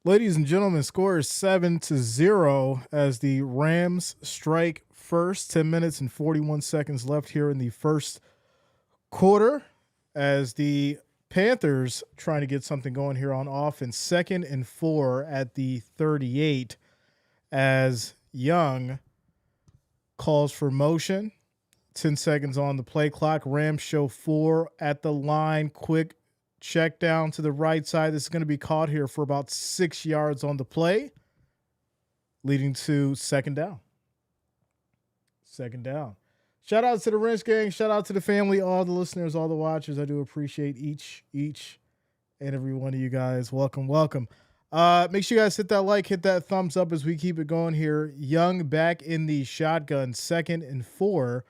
Ladies and gentlemen, score is 7-0 as the Rams strike first. 10 minutes and 41 seconds left here in the first quarter as the Panthers trying to get something going here on offense. 2nd and 4 at the 38 as Young calls for motion. 10 seconds on the play clock. Rams show 4 at the line. Quick check down to the right side. This is going to be caught here for about 6 yards on the play, leading to second down. Second down. Shout out to the Wrench Gang. Shout out to the family, all the listeners, all the watchers. I do appreciate each and every one of you guys. Welcome, welcome. Make sure you guys hit that like, hit that thumbs up as we keep it going here. Young back in the shotgun, 2nd and 4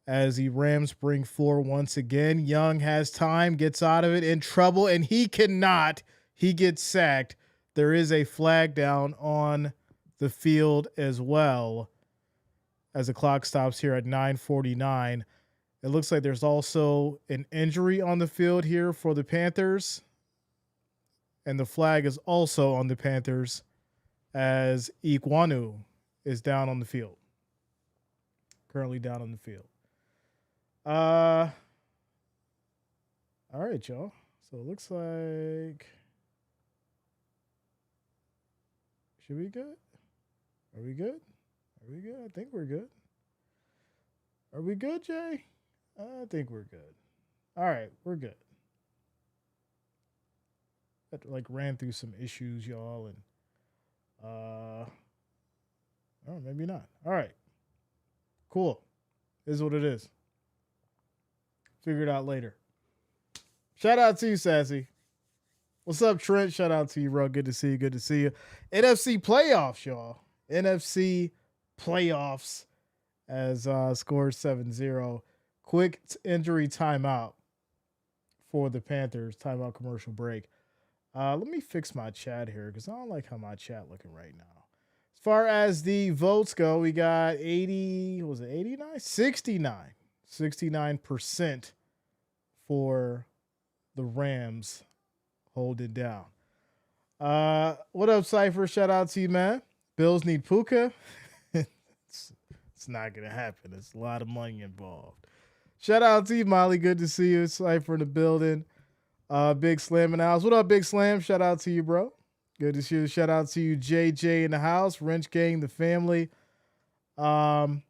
as the Rams bring 4 once again. Young has time, gets out of it, in trouble, and he cannot. He gets sacked. There is a flag down on the field as well as the clock stops here at 9:49. It looks like there's also an injury on the field here for the Panthers, and the flag is also on the Panthers as Iquanu is down on the field. Currently down on the field. All right, y'all. So it looks like, should we good? Are we good? Are we good? I think we're good. Are we good, Jay? I think we're good. All right, we're good. That ran through some issues, y'all, and oh, maybe not. All right, cool. This is what it is. Figure it out later. Shout out to you, Sassy. What's up, Trent? Shout out to you, bro. Good to see you. Good to see you. NFC playoffs, y'all. NFC playoffs as score 7-0. Quick injury timeout for the Panthers. Timeout commercial break. Let me fix my chat here because I don't like how my chat looking right now. As far as the votes go, we got 80, was it 89? 69% for the Rams hold it down. What up, Cypher? Shout out to you, man. Bills need Puka. it's not going to happen. There's a lot of money involved. Shout out to you, Molly. Good to see you. Cypher in the building. Big Slam in the house. What up, Big Slam? Shout out to you, bro. Good to see you. Shout out to you, JJ in the house. Wrench Gang, the family. Let's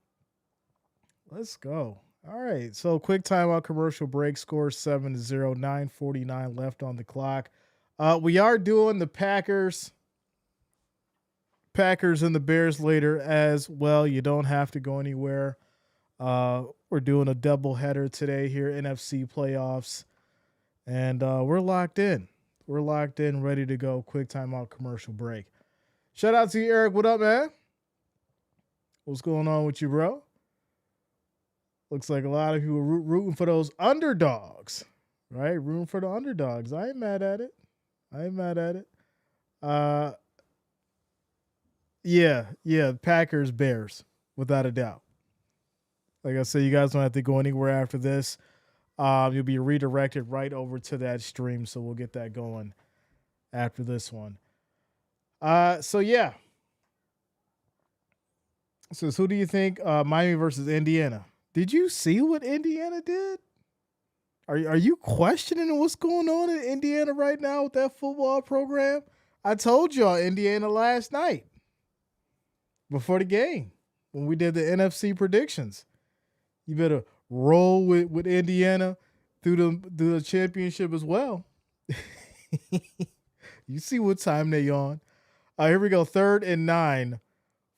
go. All right. So quick timeout commercial break. Score 7-0. 9:49 left on the clock. We are doing the Packers and the Bears later as well. You don't have to go anywhere. We're doing a double header today here, NFC playoffs. And we're locked in. We're locked in, ready to go. Quick timeout commercial break. Shout out to you, Eric. What up, man? What's going on with you, bro? Looks like a lot of people are rooting for those underdogs, right? Rooting for the underdogs. I ain't mad at it. Yeah, Packers, Bears, without a doubt. Like I said, you guys don't have to go anywhere after this. You'll be redirected right over to that stream, so we'll get that going after this one. So yeah. So who do you think? Miami versus Indiana. Did you see what Indiana did? Are you questioning what's going on in Indiana right now with that football program? I told y'all Indiana last night before the game when we did the NFC predictions. You better roll with Indiana through the championship as well. You see what time they on. Here we go. 3rd and 9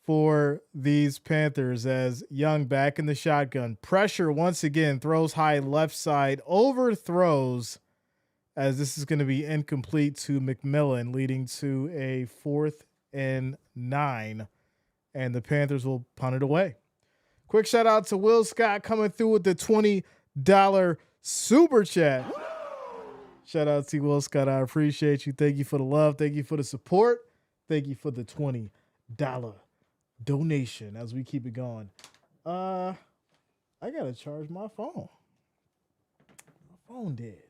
for these Panthers as Young back in the shotgun. Pressure once again, throws high left side, overthrows as this is going to be incomplete to McMillan, leading to a 4th and 9. And the Panthers will punt it away. Quick shout out to Will Scott coming through with the $20 super chat. Shout out to Will Scott. I appreciate you. Thank you for the love. Thank you for the support. Thank you for the $20 donation as we keep it going. I got to charge my phone. My phone dead.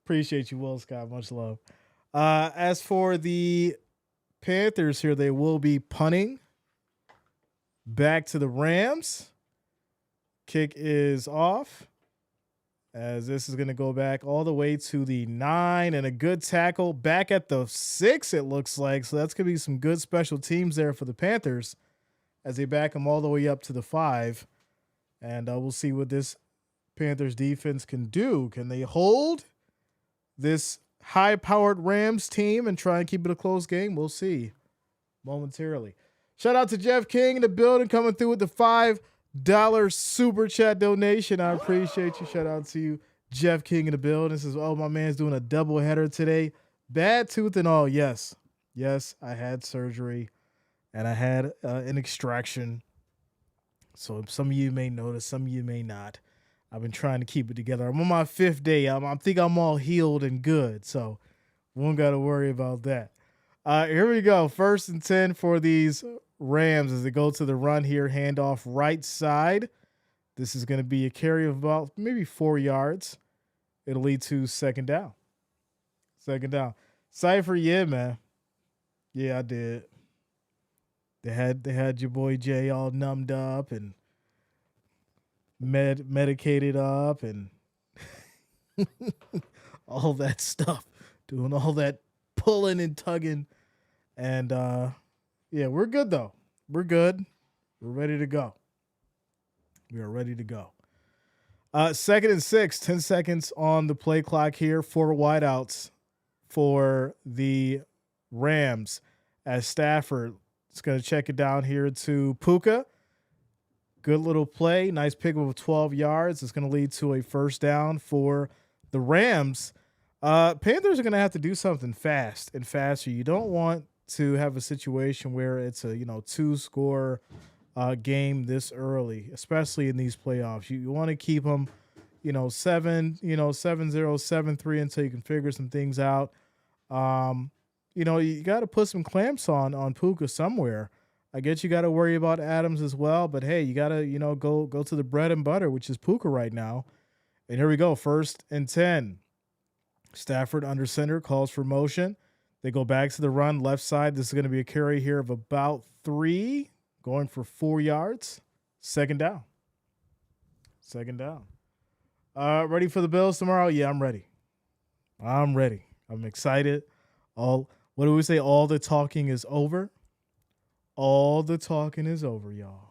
Appreciate you, Will Scott. Much love. As for the Panthers here. They will be punting back to the Rams. Kick is off, as this is going to go back all the way to the 9, and a good tackle back at the 6, it looks like. So that's going to be some good special teams there for the Panthers as they back them all the way up to the 5. And we'll see what this Panthers defense can do. Can they hold this high-powered Rams team and try and keep it a close game? We'll see momentarily. Shout out to Jeff King in the building, coming through with the $5 super chat donation. I appreciate you. Shout out to you, Jeff King in the building. This is, oh, my man's doing a double header today. Bad tooth and all. Yes, I had surgery and I had an extraction. So some of you may notice, some of you may not. I've been trying to keep it together. I'm on my 5th day. I think I'm all healed and good. So we don't got to worry about that. Here we go. 1st and 10 for these Rams as they go to the run here. Handoff right side. This is going to be a carry of about maybe 4 yards. It'll lead to 2nd down. 2nd down. Cypher, yeah, man. Yeah, I did. They had your boy Jay all numbed up and medicated up and all that stuff. Doing all that pulling and tugging. And yeah, we're good though. We're good. We're ready to go. We are ready to go. 2nd and 6, 10 seconds on the play clock here. 4 wideouts for the Rams as Stafford is going to check it down here to Puka. Good little play. Nice pickup of 12 yards. It's going to lead to a 1st down for the Rams. Panthers are going to have to do something fast and faster. You don't want to have a situation where it's a 2-score game this early, especially in these playoffs. You want to keep them 7-0, 7-3 until you can figure some things out. You got to put some clamps on Puka somewhere. I guess you got to worry about Adams as well, but hey, you got to go to the bread and butter, which is Puka right now. And here we go, 1st and 10. Stafford under center, calls for motion. They go back to the run left side. This is going to be a carry here of about 3, going for 4 yards. 2nd down. 2nd down. Ready for the Bills tomorrow? Yeah, I'm ready. I'm ready. I'm excited. What do we say? All the talking is over. All the talking is over, y'all.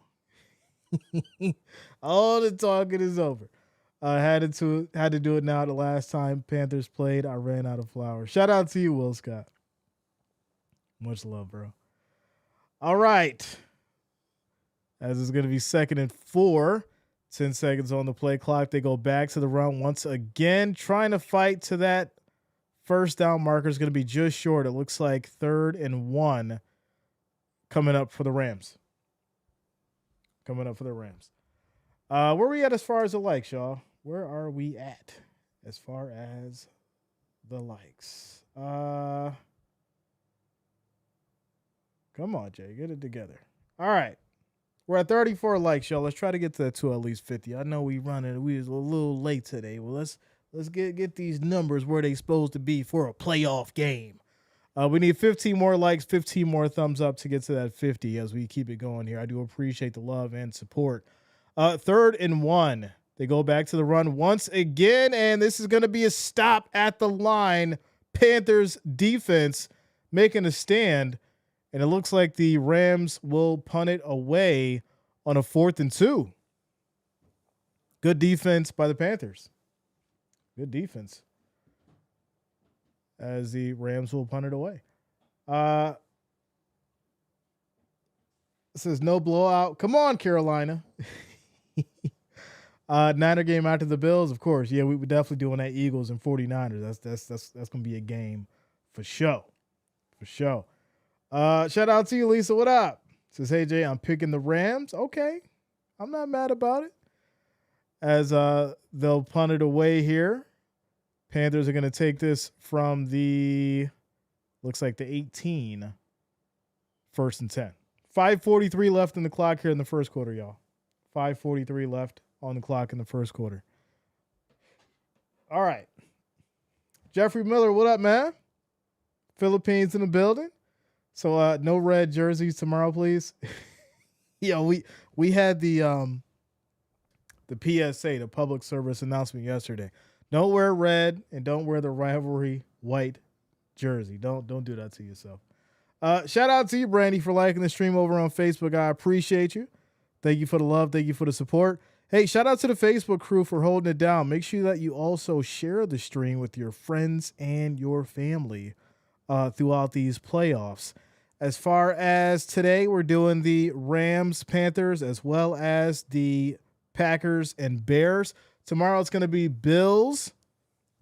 All the talking is over. I had to do it now. The last time Panthers played, I ran out of flowers. Shout out to you, Will Scott. Much love, bro. All right. As it's going to be 2nd and 4. 10 seconds on the play clock. They go back to the run once again, trying to fight to that 1st down marker. Is going to be just short. It looks like 3rd and 1 coming up for the Rams. Where are we at as far as the likes, y'all? Where are we at as far as the likes? Come on, Jay. Get it together. All right. We're at 34 likes, y'all. Let's try to get to at least 50. I know we was a little late today. Well, let's get these numbers where they supposed to be for a playoff game. We need 15 more likes, 15 more thumbs up to get to that 50 as we keep it going here. I do appreciate the love and support. 3rd and 1. They go back to the run once again, and this is going to be a stop at the line. Panthers defense making a stand, and it looks like the Rams will punt it away on a 4th and 2. Good defense by the Panthers. Good defense. As the Rams will punt it away. It says no blowout. Come on, Carolina. Niner game after the Bills, of course. Yeah, we would definitely doing that Eagles and 49ers. That's gonna be a game for sure. For sure. Shout out to you, Lisa. What up? Says, hey Jay, I'm picking the Rams. Okay. I'm not mad about it. As they'll punt it away here. Panthers are going to take this from looks like the 18, 1st and 10. 5:43 left in the clock here in the first quarter, y'all. 5:43 left on the clock in the first quarter. All right. Jeffrey Miller, what up, man? Philippines in the building. So no red jerseys tomorrow, please. Yeah, we had the PSA, the public service announcement yesterday. Don't wear red and don't wear the rivalry white jersey. Don't do that to yourself. Shout out to you, Brandy, for liking the stream over on Facebook. I appreciate you. Thank you for the love. Thank you for the support. Hey, shout out to the Facebook crew for holding it down. Make sure that you also share the stream with your friends and your family throughout these playoffs. As far as today, we're doing the Rams, Panthers, as well as the Packers and Bears. Tomorrow it's going to be Bills,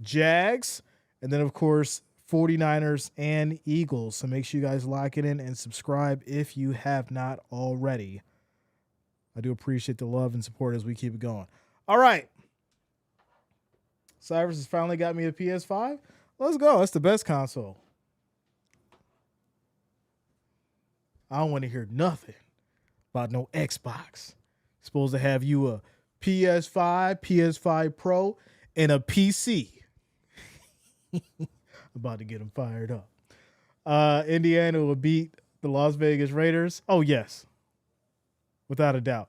Jags, and then, of course, 49ers and Eagles. So make sure you guys lock it in and subscribe if you have not already. I do appreciate the love and support as we keep it going. All right. Cyrus has finally got me a PS5. Let's go. That's the best console. I don't want to hear nothing about no Xbox. Supposed to have you a PS5, PS5 Pro, and a PC. About to get them fired up. Indiana will beat the Las Vegas Raiders. Oh, yes. Without a doubt.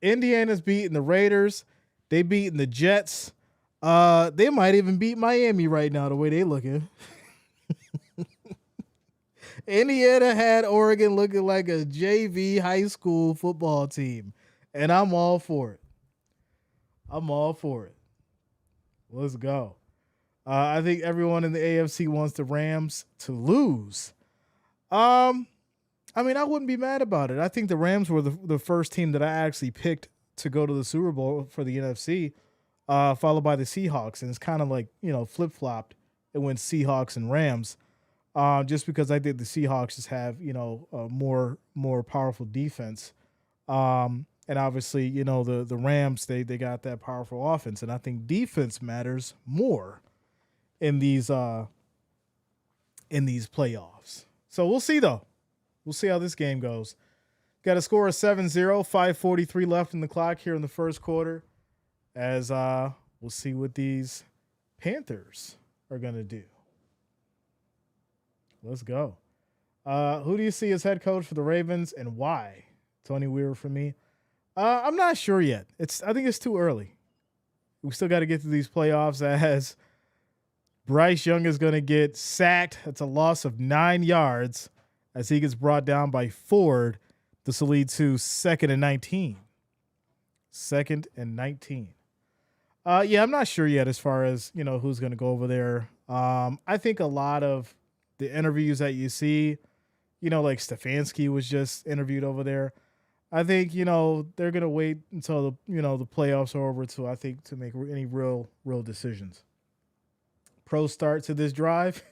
Indiana's beating the Raiders. They beating the Jets. They might even beat Miami right now, the way they looking. Indiana had Oregon looking like a JV high school football team. And I'm all for it. I'm all for it. Let's go. I think everyone in the AFC wants the Rams to lose. I mean, I wouldn't be mad about it. I think the Rams were the first team that I actually picked to go to the Super Bowl for the NFC, followed by the Seahawks. And it's kind of like, flip-flopped. It went Seahawks and Rams, just because I think the Seahawks just have, a more powerful defense. And obviously, the Rams, they got that powerful offense. And I think defense matters more in these playoffs. So we'll see, though. We'll see how this game goes. Got a score of 7-0, 5:43 left in the clock here in the first quarter, as we'll see what these Panthers are going to do. Let's go. Who do you see as head coach for the Ravens and why? Tony Weir for me. I'm not sure yet. I think it's too early. We still got to get through these playoffs, as Bryce Young is going to get sacked. That's a loss of 9 yards as he gets brought down by Ford. This will lead to 2nd and 19. 2nd and 19. Yeah, I'm not sure yet as far as, who's going to go over there. I think a lot of the interviews that you see, like Stefanski was just interviewed over there. I think, they're going to wait until the playoffs are over to make any real decisions. Pro start to this drive.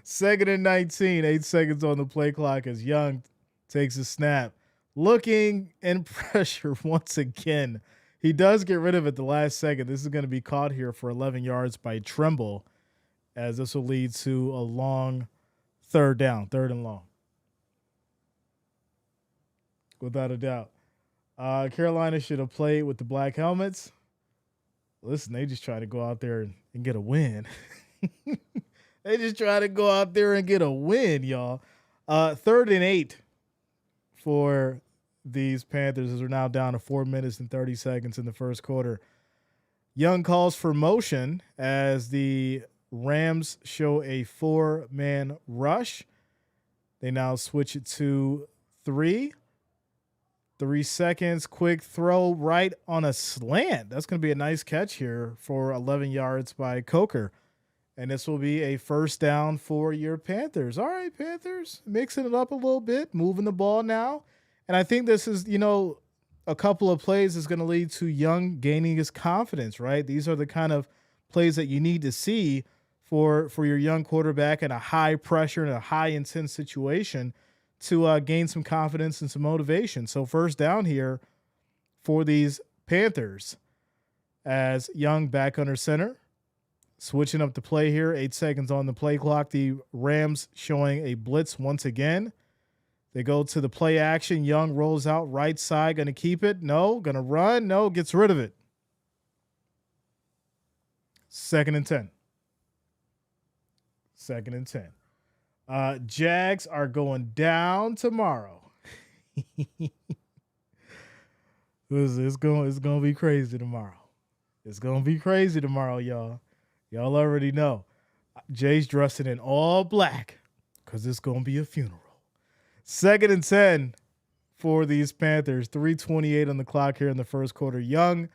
2nd and 19, 8 seconds on the play clock as Young takes a snap. Looking in pressure once again. He does get rid of it the last second. This is going to be caught here for 11 yards by Tremble, as this will lead to a long third and long. Without a doubt. Carolina should have played with the black helmets. Listen, they just try to go out there and get a win. They just try to go out there and get a win, y'all. 3rd and 8 for these Panthers, as we're now down to 4 minutes and 30 seconds in the first quarter. Young calls for motion as the Rams show a 4-man rush. They now switch it to 3. 3 seconds, quick throw right on a slant. That's going to be a nice catch here for 11 yards by Coker. And this will be a first down for your Panthers. All right, Panthers, mixing it up a little bit, moving the ball now. And I think this is, a couple of plays is going to lead to Young gaining his confidence, right? These are the kind of plays that you need to see for your young quarterback in a high pressure and a high intense situation to gain some confidence and some motivation. So first down here for these Panthers, as Young back under center. Switching up the play here, 8 seconds on the play clock. The Rams showing a blitz once again. They go to the play action. Young rolls out right side. Going to keep it? No. Going to run? No. Gets rid of it. 2nd and 10. 2nd and 10. Jags are going down tomorrow. It's gonna be crazy tomorrow. It's gonna be crazy tomorrow, y'all. Y'all already know. Jay's dressing in all black because it's gonna be a funeral. 2nd and 10 for these Panthers. 3:28 on the clock here in the first quarter. Young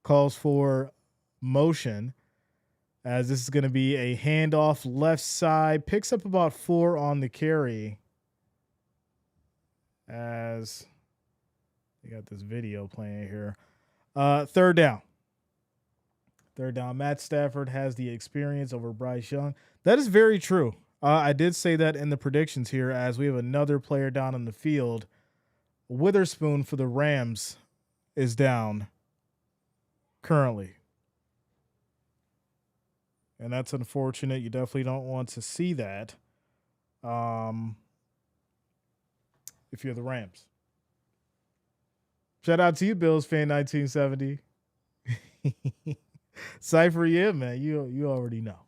calls for motion, as this is going to be a handoff left side. Picks up about 4 on the carry. As you got this video playing here. 3rd down. 3rd down. Matt Stafford has the experience over Bryce Young. That is very true. I did say that in the predictions here, as we have another player down on the field. Witherspoon for the Rams is down currently. And that's unfortunate. You definitely don't want to see that if you're the Rams. Shout out to you, Bills fan 1970. Cypher, yeah, man. You already know.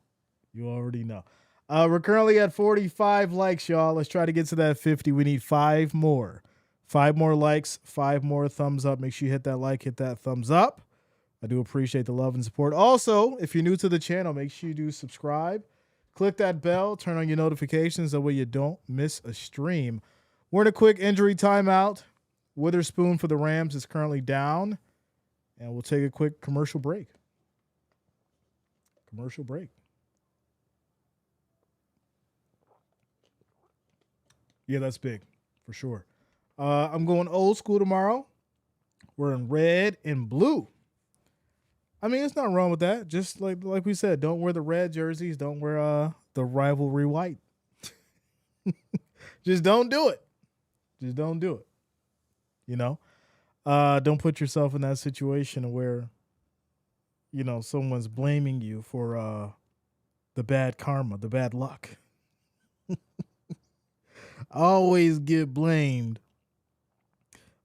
You already know. We're currently at 45 likes, y'all. Let's try to get to that 50. We need 5 more. 5 more likes, 5 more thumbs up. Make sure you hit that like, hit that thumbs up. I do appreciate the love and support. Also, if you're new to the channel, make sure you do subscribe. Click that bell, turn on your notifications, that way you don't miss a stream. We're in a quick injury timeout. Witherspoon for the Rams is currently down, and we'll take a quick commercial break. Commercial break. Yeah, that's big for sure. I'm going old school tomorrow. We're in red and blue. I mean, it's not wrong with that. Just like we said, don't wear the red jerseys. Don't wear the rivalry white. Just don't do it. Just don't do it. You know, don't put yourself in that situation where, you know, someone's blaming you for the bad karma, the bad luck. Always get blamed.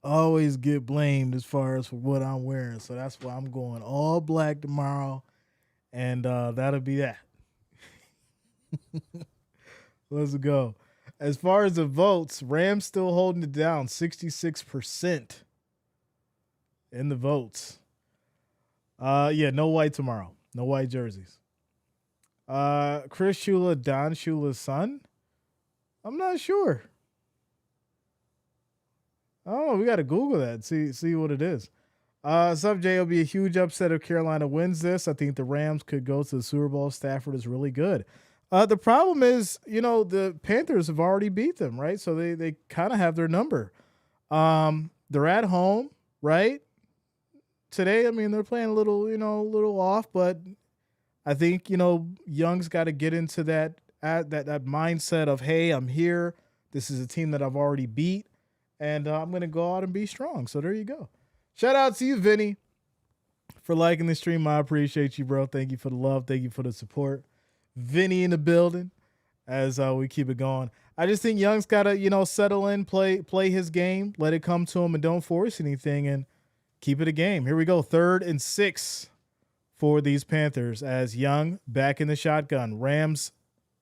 Always get blamed as far as for what I'm wearing. So that's why I'm going all black tomorrow. And that'll be that. Let's go. As far as the votes, Rams still holding it down, 66% in the votes. Yeah, no white tomorrow. No white jerseys. Chris Shula, Don Shula's son? I'm not sure. Oh, we got to Google that, see what it is. Sub J, will be a huge upset if Carolina wins this. I think the Rams could go to the Super Bowl. Stafford is really good. The problem is, you know, the Panthers have already beat them, right? So they kind of have their number. They're at home, right? Today, I mean, they're playing a little off, but I think, you know, Young's got to get into that mindset of, hey, I'm here. This is a team that I've already beat. And I'm going to go out and be strong. So there you go. Shout out to you, Vinny, for liking the stream. I appreciate you, bro. Thank you for the love. Thank you for the support. Vinny in the building as we keep it going. I just think Young's got to, you know, settle in, play his game, let it come to him, and don't force anything, and keep it a game. Here we go. 3rd and 6 for these Panthers as Young back in the shotgun. Rams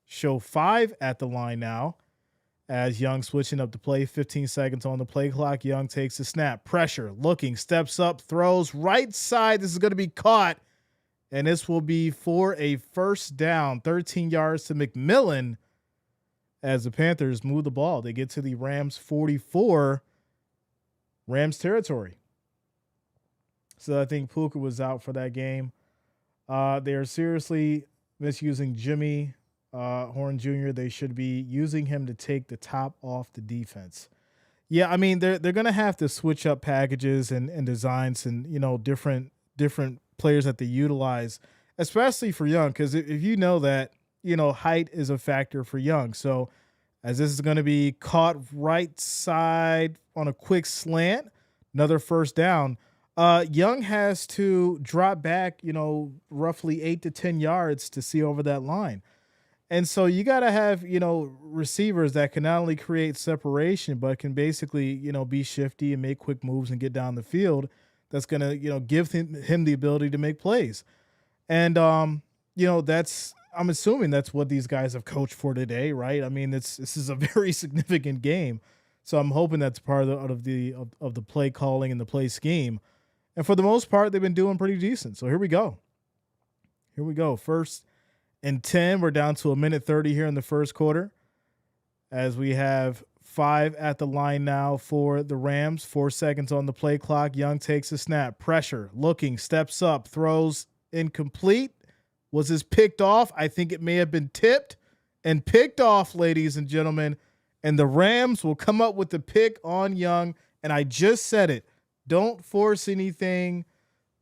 show 5 at the line now. As Young switching up the play, 15 seconds on the play clock. Young takes the snap. Pressure, looking, steps up, throws right side. This is going to be caught, and this will be for a first down. 13 yards to McMillan as the Panthers move the ball. They get to the Rams 44, Rams territory. So I think Puka was out for that game. They are seriously misusing Jimmy Horn Jr. They should be using him to take the top off the defense. Yeah, I mean, they're going to have to switch up packages and designs and, you know, different players that they utilize, especially for Young, because if you know that, you know, height is a factor for Young. So as this is going to be caught right side on a quick slant, another first down, Young has to drop back, you know, roughly 8 to 10 yards to see over that line. And so you got to have, you know, receivers that can not only create separation, but can basically, you know, be shifty and make quick moves and get down the field. That's going to, you know, give him the ability to make plays. And, you know, that's I'm assuming that's what these guys have coached for today, right? I mean, this is a very significant game, so I'm hoping that's part of the play calling and the play scheme. And for the most part, they've been doing pretty decent. So here we go. Here we go. 1st and 10. We're down to 1:30 here in the first quarter, as we have 5 at the line now for the Rams. 4 seconds on the play clock. Young takes a snap. Pressure. Looking. Steps up. Throws incomplete. Was this picked off? I think it may have been tipped and picked off, ladies and gentlemen. And the Rams will come up with the pick on Young. And I just said it. Don't force anything.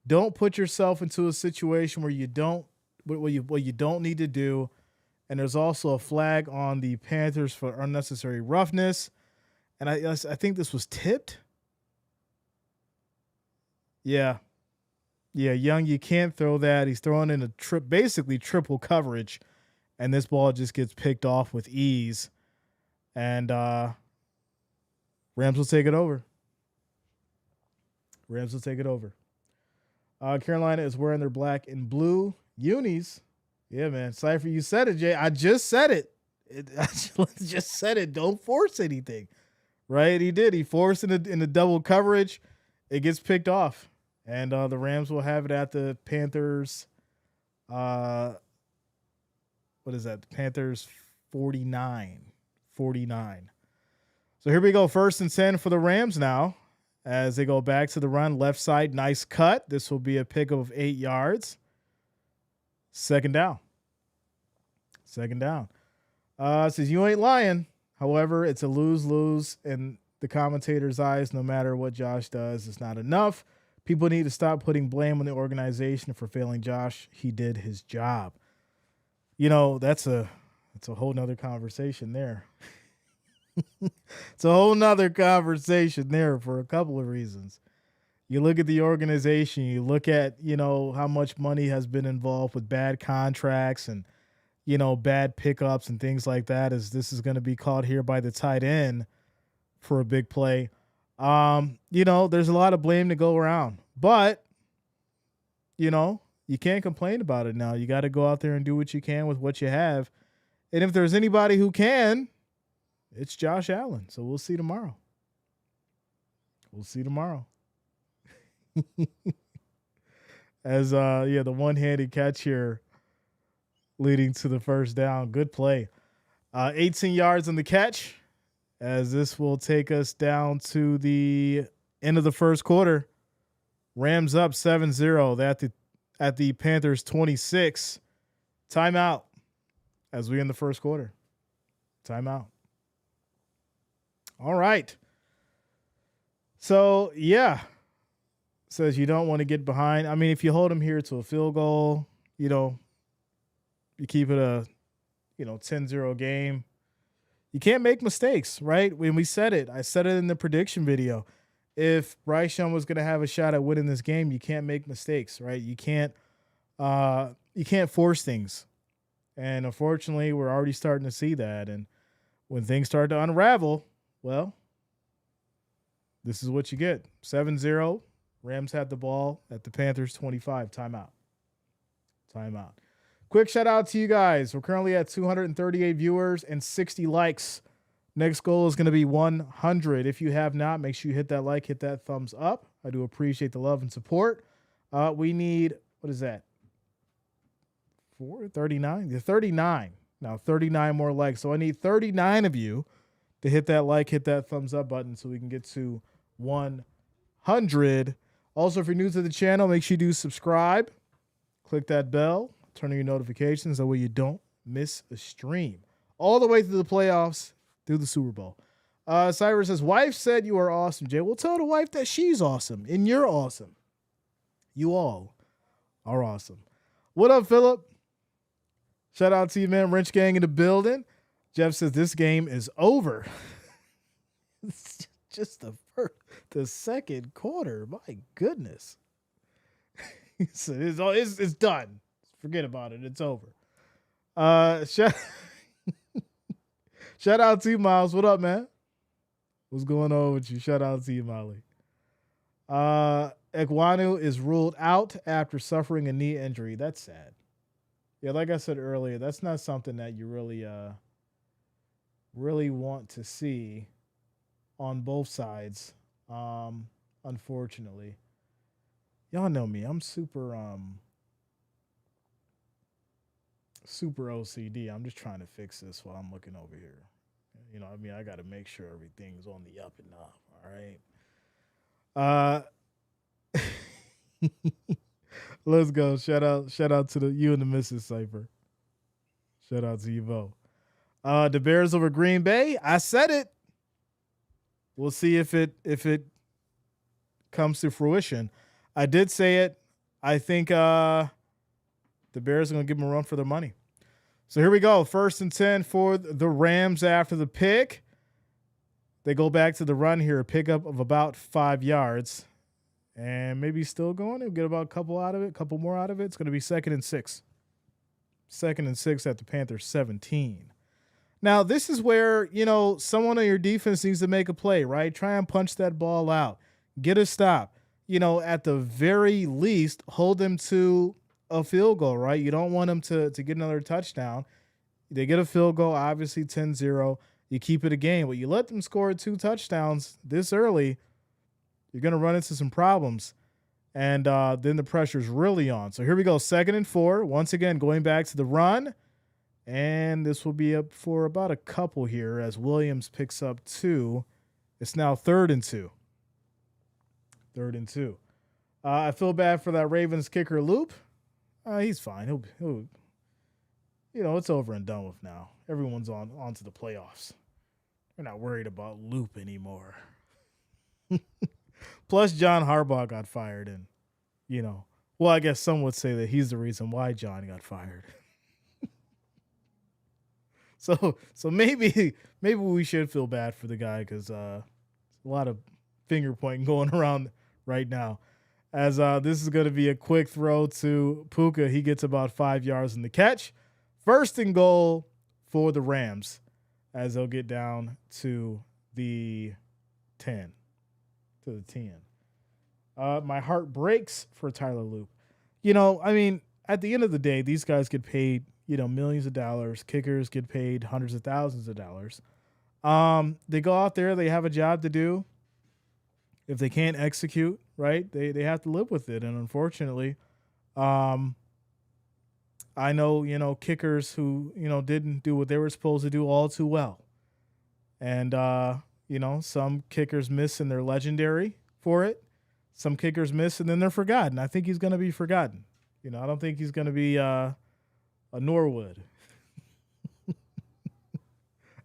Don't put yourself into a situation where you don't need to do. And there's also a flag on the Panthers for unnecessary roughness. And I think this was tipped. Yeah. Yeah, Young, you can't throw that. He's throwing in basically triple coverage. And this ball just gets picked off with ease. And Rams will take it over. Carolina is wearing their black and blue unis. Yeah, man. Cypher, you said it, Jay. I just said it. I just said it. Don't force anything. Right? He did. He forced in the double coverage. It gets picked off. And the Rams will have it at the Panthers. What is that? The Panthers 49. So here we go. 1st and 10 for the Rams now, as they go back to the run. Left side, nice cut. This will be a pick of 8 yards. Second down. Says you ain't lying. However, it's a lose-lose in the commentator's eyes. No matter what Josh does, it's not enough. People need to stop putting blame on the organization for failing Josh. He did his job. That's a whole nother conversation there. It's a whole nother conversation there for a couple of reasons. You look at the organization, you look at, how much money has been involved with bad contracts and, bad pickups and things like that, as this is going to be caught here by the tight end for a big play. There's a lot of blame to go around, but, you can't complain about it now. You got to go out there and do what you can with what you have. And if there's anybody who can, it's Josh Allen. So we'll see tomorrow. As the one-handed catch here leading to the first down. Good play. 18 yards on the catch, as this will take us down to the end of the first quarter. Rams up 7-0 at the Panthers 26. Timeout as we end the first quarter. Timeout. All right. So, yeah. Says you don't want to get behind. I mean, if you hold them here to a field goal, you keep it a, 10-0 game. You can't make mistakes, right? When we said it, I said it in the prediction video. If Bryce Young was going to have a shot at winning this game, you can't make mistakes, right? You can't force things. And unfortunately, we're already starting to see that. And when things start to unravel, well, this is what you get. 7-0. Rams had the ball at the Panthers 25. Timeout. Quick shout out to you guys. We're currently at 238 viewers and 60 likes. Next goal is going to be 100. If you have not, make sure you hit that like, hit that thumbs up. I do appreciate the love and support. We need, what is that? 39? Yeah, 39. Now 39 more likes. So I need 39 of you to hit that like, hit that thumbs up button so we can get to 100. Also, if you're new to the channel, make sure you do subscribe. Click that bell. Turn on your notifications. That way you don't miss a stream. All the way through the playoffs, through the Super Bowl. Cyrus says, wife said you are awesome, Jay. Well, tell the wife that she's awesome and you're awesome. You all are awesome. What up, Philip? Shout out to you, man. Wrench Gang in the building. Jeff says this game is over. It's just the second quarter. My goodness. He said it's done. Forget about it. It's over. Shout out to you, Miles. What up, man? What's going on with you? Shout out to you, Molly. Ekwanu is ruled out after suffering a knee injury. That's sad. Yeah, like I said earlier, that's not something that you really want to see on both sides. Um, Unfortunately, y'all know me. I'm super OCD. I'm just trying to fix this while I'm looking over here. I mean, I got to make sure everything's on the up and up. All right. Let's go. Shout out to the you and the Mrs. Cipher. Shout out to you both. The Bears over Green Bay. I said it. We'll see if it comes to fruition. I did say it. I think the Bears are going to give them a run for their money. So here we go. 1st and 10 for the Rams after the pick. They go back to the run here, a pickup of about 5 yards. And maybe still going. They'll get about a couple more out of it. It's going to be 2nd and 6. 2nd and 6 at the Panthers 17. Now, this is where, someone on your defense needs to make a play, right? Try and punch that ball out. Get a stop. At the very least, hold them to a field goal, right? You don't want them to get another touchdown. They get a field goal, obviously 10-0. You keep it a game. But you let them score 2 touchdowns this early, you're going to run into some problems. And then the pressure's really on. So here we go, 2nd and 4. Once again, going back to the run. And this will be up for about a couple here as Williams picks up 2. It's now 3rd and 2. 3rd and 2. I feel bad for that Ravens kicker Loop. He's fine. He'll it's over and done with now. Everyone's on to the playoffs. We're not worried about Loop anymore. Plus, John Harbaugh got fired, and well, I guess some would say that he's the reason why John got fired. So maybe we should feel bad for the guy because a lot of finger pointing going around right now. As this is going to be a quick throw to Puka. He gets about 5 yards in the catch. 1st and goal for the Rams as they'll get down to the 10. To the 10. My heart breaks for Tyler Loop. I mean, at the end of the day, these guys get paid, millions of dollars. Kickers get paid hundreds of thousands of dollars. They go out there, they have a job to do. If they can't execute, right, they have to live with it. And unfortunately, I know, kickers who, didn't do what they were supposed to do all too well. And, some kickers miss and they're legendary for it. Some kickers miss and then they're forgotten. I think he's going to be forgotten. I don't think he's going to be a Norwood.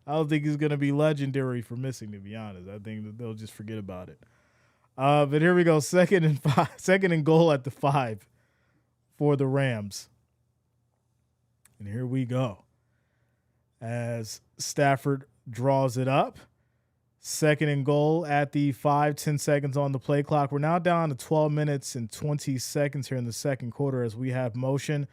I don't think he's going to be legendary for missing, to be honest. I think that they'll just forget about it. But here we go. 2nd and 5. 2nd and goal at the 5 for the Rams. And here we go. As Stafford draws it up. 2nd and goal at the 5, 10 seconds on the play clock. We're now down to 12 minutes and 20 seconds here in the 2nd quarter as we have motion.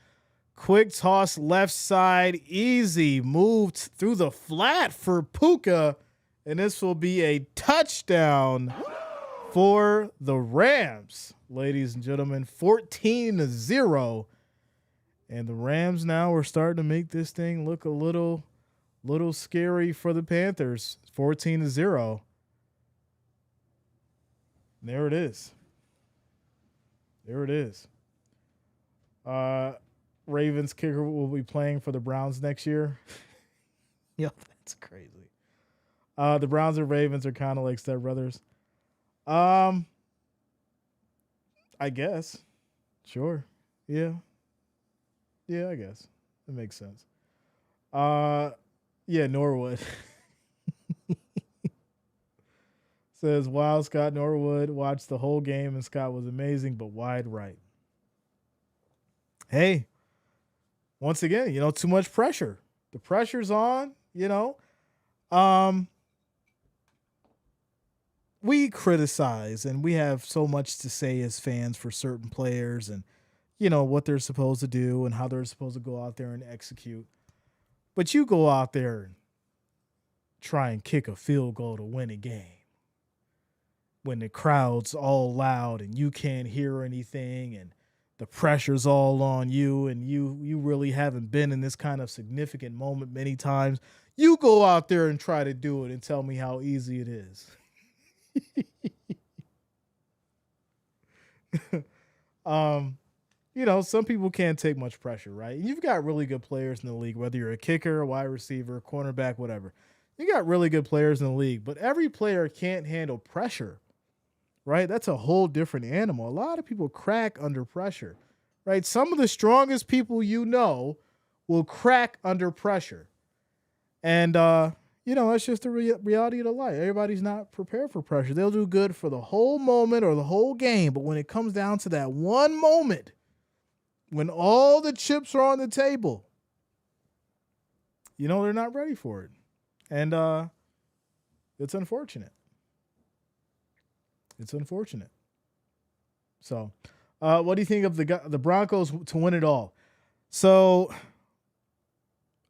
Quick toss left side, easy. Moved through the flat for Puka. And this will be a touchdown for the Rams. Ladies and gentlemen, 14-0. And the Rams now are starting to make this thing look a little scary for the Panthers. 14-0. There it is. There it is. Ravens kicker will be playing for the Browns next year. Yo, that's crazy. The Browns and Ravens are kind of like stepbrothers. I guess. Sure. Yeah. Yeah, I guess. It makes sense. Yeah, Norwood. Says, wow, Scott Norwood watched the whole game and Scott was amazing, but wide right. Hey, once again, too much pressure. The pressure's on, we criticize and we have so much to say as fans for certain players and, what they're supposed to do and how they're supposed to go out there and execute. But you go out there and try and kick a field goal to win a game when the crowd's all loud and you can't hear anything and the pressure's all on you and you really haven't been in this kind of significant moment many times. You go out there and try to do it and tell me how easy it is. Some people can't take much pressure, right? You've got really good players in the league, whether you're a kicker, a wide receiver, cornerback, whatever. You got really good players in the league, but every player can't handle pressure, right? That's a whole different animal. A lot of people crack under pressure, right? Some of the strongest people will crack under pressure. And, it's just the reality of the life. Everybody's not prepared for pressure. They'll do good for the whole moment or the whole game, but when it comes down to that one moment, when all the chips are on the table, they're not ready for it. And it's unfortunate. It's unfortunate. So, what do you think of the Broncos to win it all? So,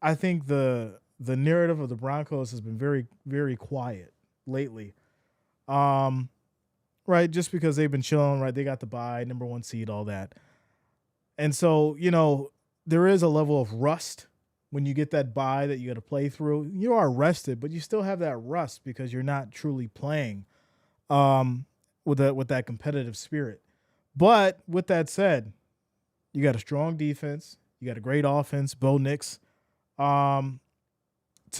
I think the narrative of the Broncos has been very, very quiet lately. Right? Just because they've been chilling, right? They got the bye, number 1 seed, all that. And so, there is a level of rust when you get that bye that you got to play through. You are rested, but you still have that rust because you're not truly playing with that competitive spirit. But with that said, you got a strong defense. You got a great offense, Bo Nix. To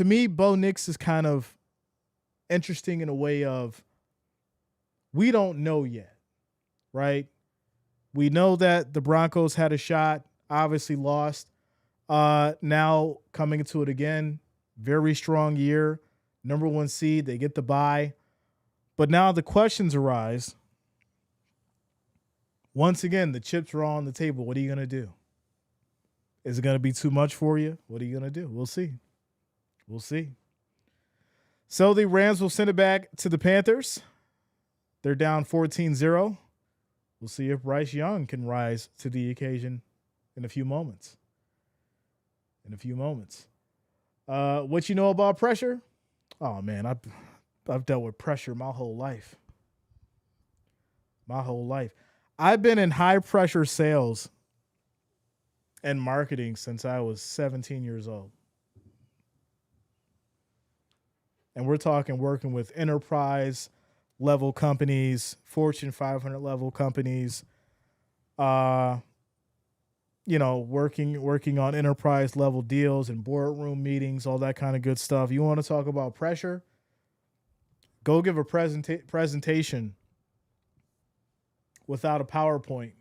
me, Bo Nix is kind of interesting in a way of we don't know yet, right? We know that the Broncos had a shot, obviously lost. Now coming into it again, very strong year, number 1 seed, they get the bye. But now the questions arise. Once again, the chips are on the table. What are you going to do? Is it going to be too much for you? What are you going to do? We'll see. We'll see. So the Rams will send it back to the Panthers. They're down 14-0. We'll see if Bryce Young can rise to the occasion in a few moments. What you know about pressure? Oh, man, I've dealt with pressure my whole life. I've been in high-pressure sales and marketing since I was 17 years old. And we're talking working with enterprise-level companies, Fortune 500-level companies, working on enterprise-level deals and boardroom meetings, all that kind of good stuff. You want to talk about pressure? Go give a presentation without a PowerPoint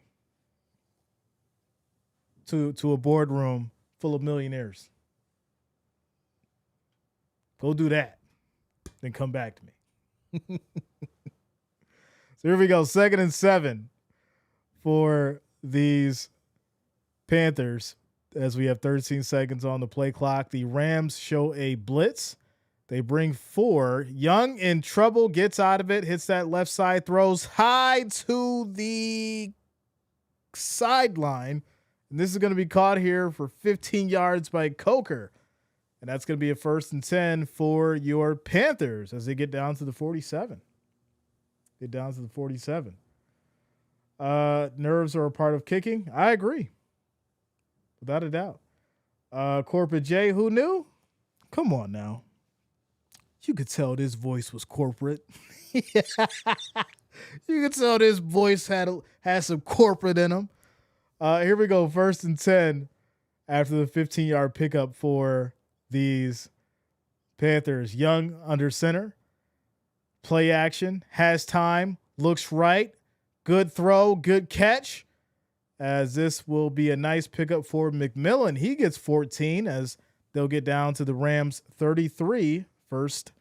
to a boardroom full of millionaires. Go do that. Then come back to me. So here we go. 2nd and 7 for these Panthers as we have 13 seconds on the play clock. The Rams show a blitz. They bring 4. Young in trouble, gets out of it, hits that left side, throws high to the sideline. And this is going to be caught here for 15 yards by Coker. And that's going to be a 1st and 10 for your Panthers as they get down to the 47. Nerves are a part of kicking. I agree. Without a doubt. Corporate J, who knew? Come on now. You could tell this voice was corporate. You could tell this voice had some corporate in him. Here we go. 1st and 10 after the 15-yard pickup for these Panthers. Young under center. Play action. Has time. Looks right. Good throw. Good catch. As this will be a nice pickup for McMillan. He gets 14 as they'll get down to the Rams 33. 1st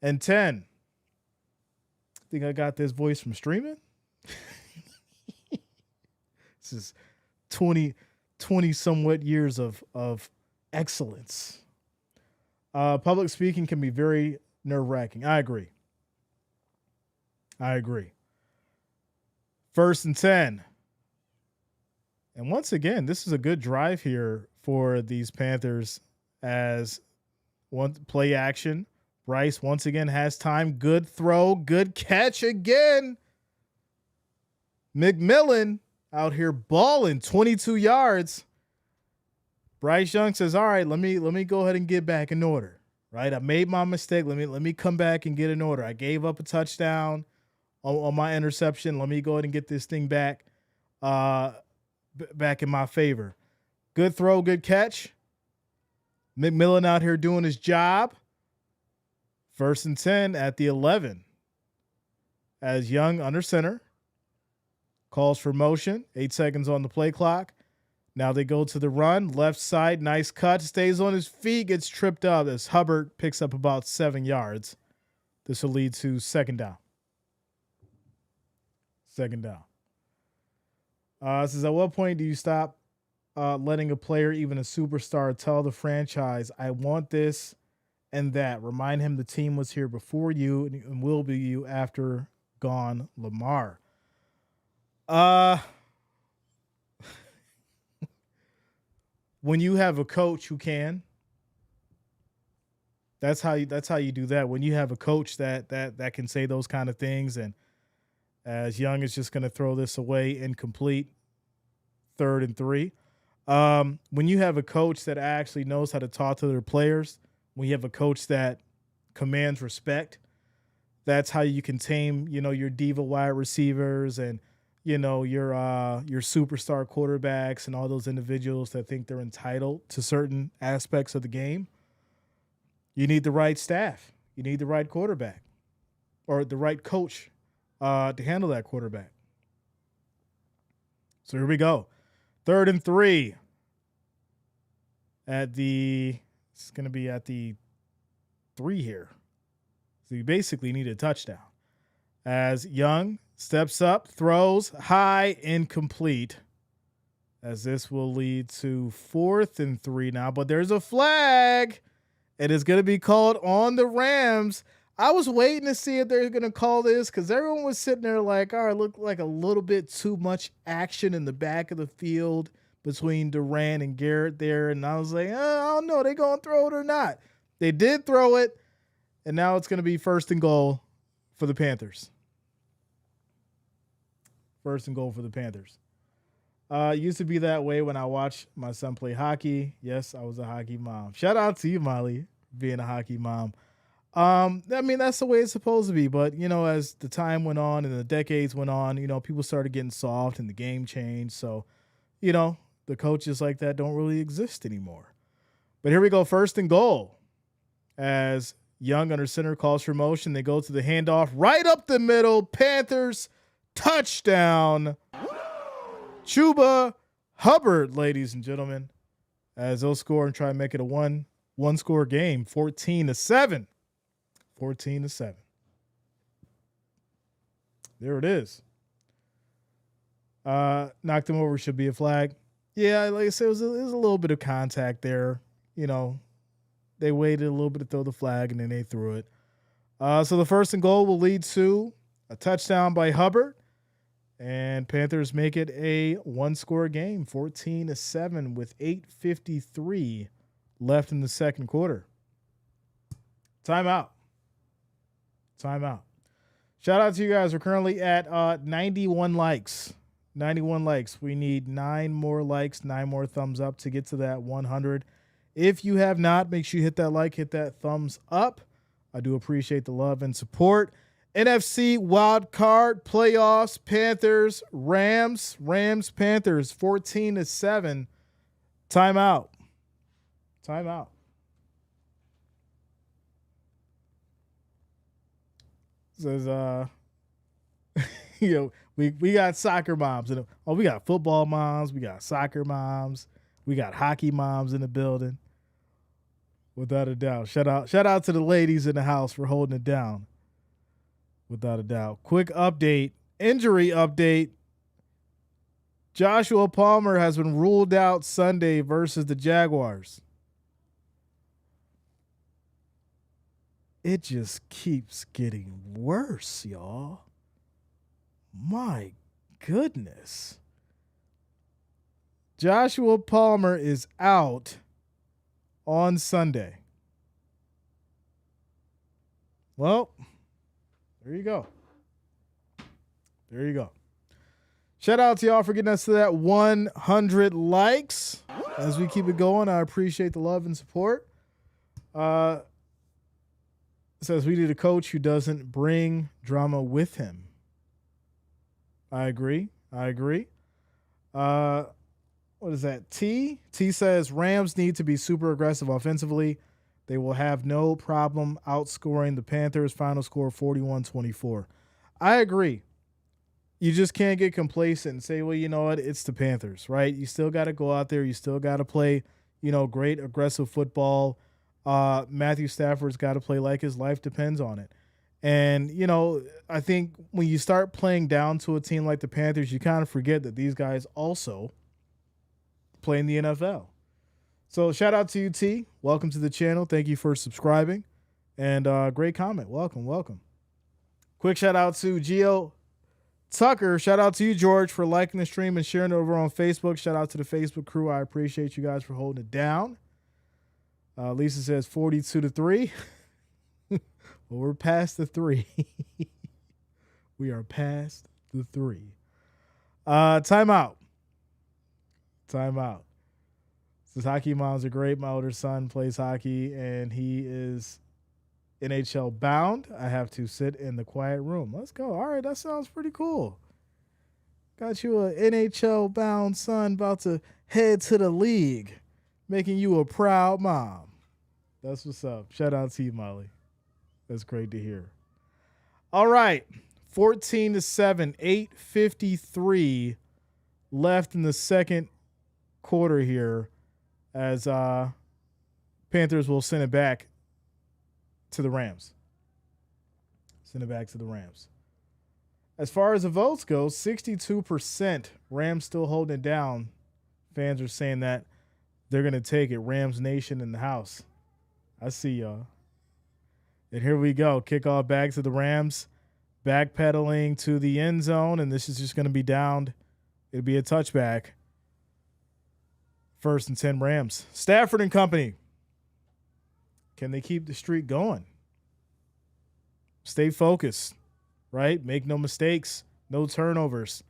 and 10. Think I got this voice from streaming? This is 20 somewhat years of excellence. Public speaking can be very nerve-wracking. I agree. 1st and 10. And once again, this is a good drive here for these Panthers as one play action. Bryce once again has time. Good throw. Good catch again. McMillan out here balling 22 yards. Bryce Young says, all right, let me go ahead and get back in order. Right? I made my mistake. Let me come back and get in order. I gave up a touchdown on my interception. Let me go ahead and get this thing back back in my favor. Good throw, good catch. McMillan out here doing his job. 1st and 10 at the 11. As Young under center. Calls for motion. 8 seconds on the play clock. Now they go to the run. Left side, nice cut. Stays on his feet, gets tripped up as Hubbard picks up about 7 yards. This will lead to second down. Second down. Says, at what point do you stop letting a player, even a superstar, tell the franchise, I want this and that? Remind him the team was here before you and will be you after gone Lamar. When you have a coach who can, that's how you do that. When you have a coach that can say those kind of things, and as Young is just going to throw this away incomplete, 3rd and 3. When you have a coach that actually knows how to talk to their players, when you have a coach that commands respect, that's how you can tame, your diva wide receivers and your superstar quarterbacks and all those individuals that think they're entitled to certain aspects of the game. You need the right staff. You need the right quarterback or the right coach to handle that quarterback. So here we go. 3rd and 3 it's going to be at the 3 here. So you basically need a touchdown. As Young steps up, throws high, incomplete. As this will lead to 4th and 3 now, but there's a flag. It is going to be called on the Rams. I was waiting to see if they're going to call this because everyone was sitting there like, all right, look like a little bit too much action in the back of the field between Durant and Garrett there. And I was like, I don't know, they going to throw it or not. They did throw it, and now it's going to be 1st and goal for the Panthers. 1st and goal for the Panthers. It used to be that way when I watched my son play hockey. Yes, I was a hockey mom. Shout out to you, Molly, being a hockey mom. That's the way it's supposed to be. But, as the time went on and the decades went on, people started getting soft and the game changed. So, the coaches like that don't really exist anymore. But here we go. 1st and goal. As Young under center calls for motion, they go to the handoff right up the middle. Panthers touchdown. Chuba Hubbard, ladies and gentlemen, as they'll score and try and make it a one-score game, 14-7. 14-7. There it is. Knocked him over, should be a flag. Yeah, like I said, it was a little bit of contact there. They waited a little bit to throw the flag, and then they threw it. So the 1st and goal will lead to a touchdown by Hubbard. And Panthers make it a one-score game, 14-7, with 8:53 left in the second quarter. Timeout. Shout out to you guys. We're currently at 91 likes. 91 likes. We need 9 more likes, 9 more thumbs up to get to that 100. If you have not, make sure you hit that like, hit that thumbs up. I do appreciate the love and support. NFC wild card playoffs, Panthers, Rams, Panthers, 14-7. Timeout. Says, we got soccer moms. We got football moms. We got soccer moms. We got hockey moms in the building. Without a doubt. Shout out to the ladies in the house for holding it down. Without a doubt. Quick update. Injury update. Joshua Palmer has been ruled out Sunday versus the Jaguars. It just keeps getting worse, y'all. My goodness. Joshua Palmer is out on Sunday. Well, there you go. Shout out to y'all for getting us to that 100 likes. As we keep it going, I appreciate the love and support. Says we need a coach who doesn't bring drama with him. I agree. What is that? T says Rams need to be super aggressive offensively. They will have no problem outscoring the Panthers. Final score 41-24. I agree. You just can't get complacent and say, well, you know what? It's the Panthers, right? You still got to go out there. You still got to play, great aggressive football. Matthew Stafford's got to play like his life depends on it. And, I think when you start playing down to a team like the Panthers, you kind of forget that these guys also play in the NFL. So shout out to you, T. Welcome to the channel. Thank you for subscribing. And great comment. Welcome. Quick shout out to Gio Tucker. Shout out to you, George, for liking the stream and sharing it over on Facebook. Shout out to the Facebook crew. I appreciate you guys for holding it down. Lisa says 42-3. Well, we're past the 3. We are past the 3. Timeout. Says hockey moms are great. My older son plays hockey and he is NHL bound. I have to sit in the quiet room. Let's go. All right, that sounds pretty cool. Got you a NHL bound son about to head to the league, making you a proud mom. That's what's up. Shout out to you, Molly. That's great to hear. All right, 14-7, 8:53 left in the second quarter here, as Panthers will send it back to the Rams. As far as the votes go, 62% Rams still holding it down. Fans are saying that they're going to take it. Rams Nation in the house. I see y'all. And here we go. Kickoff back to the Rams. Backpedaling to the end zone, and this is just going to be downed. It'll be a touchback. 1st and 10 Rams. Stafford and company. Can they keep the streak going? Stay focused, right? Make no mistakes. No turnovers.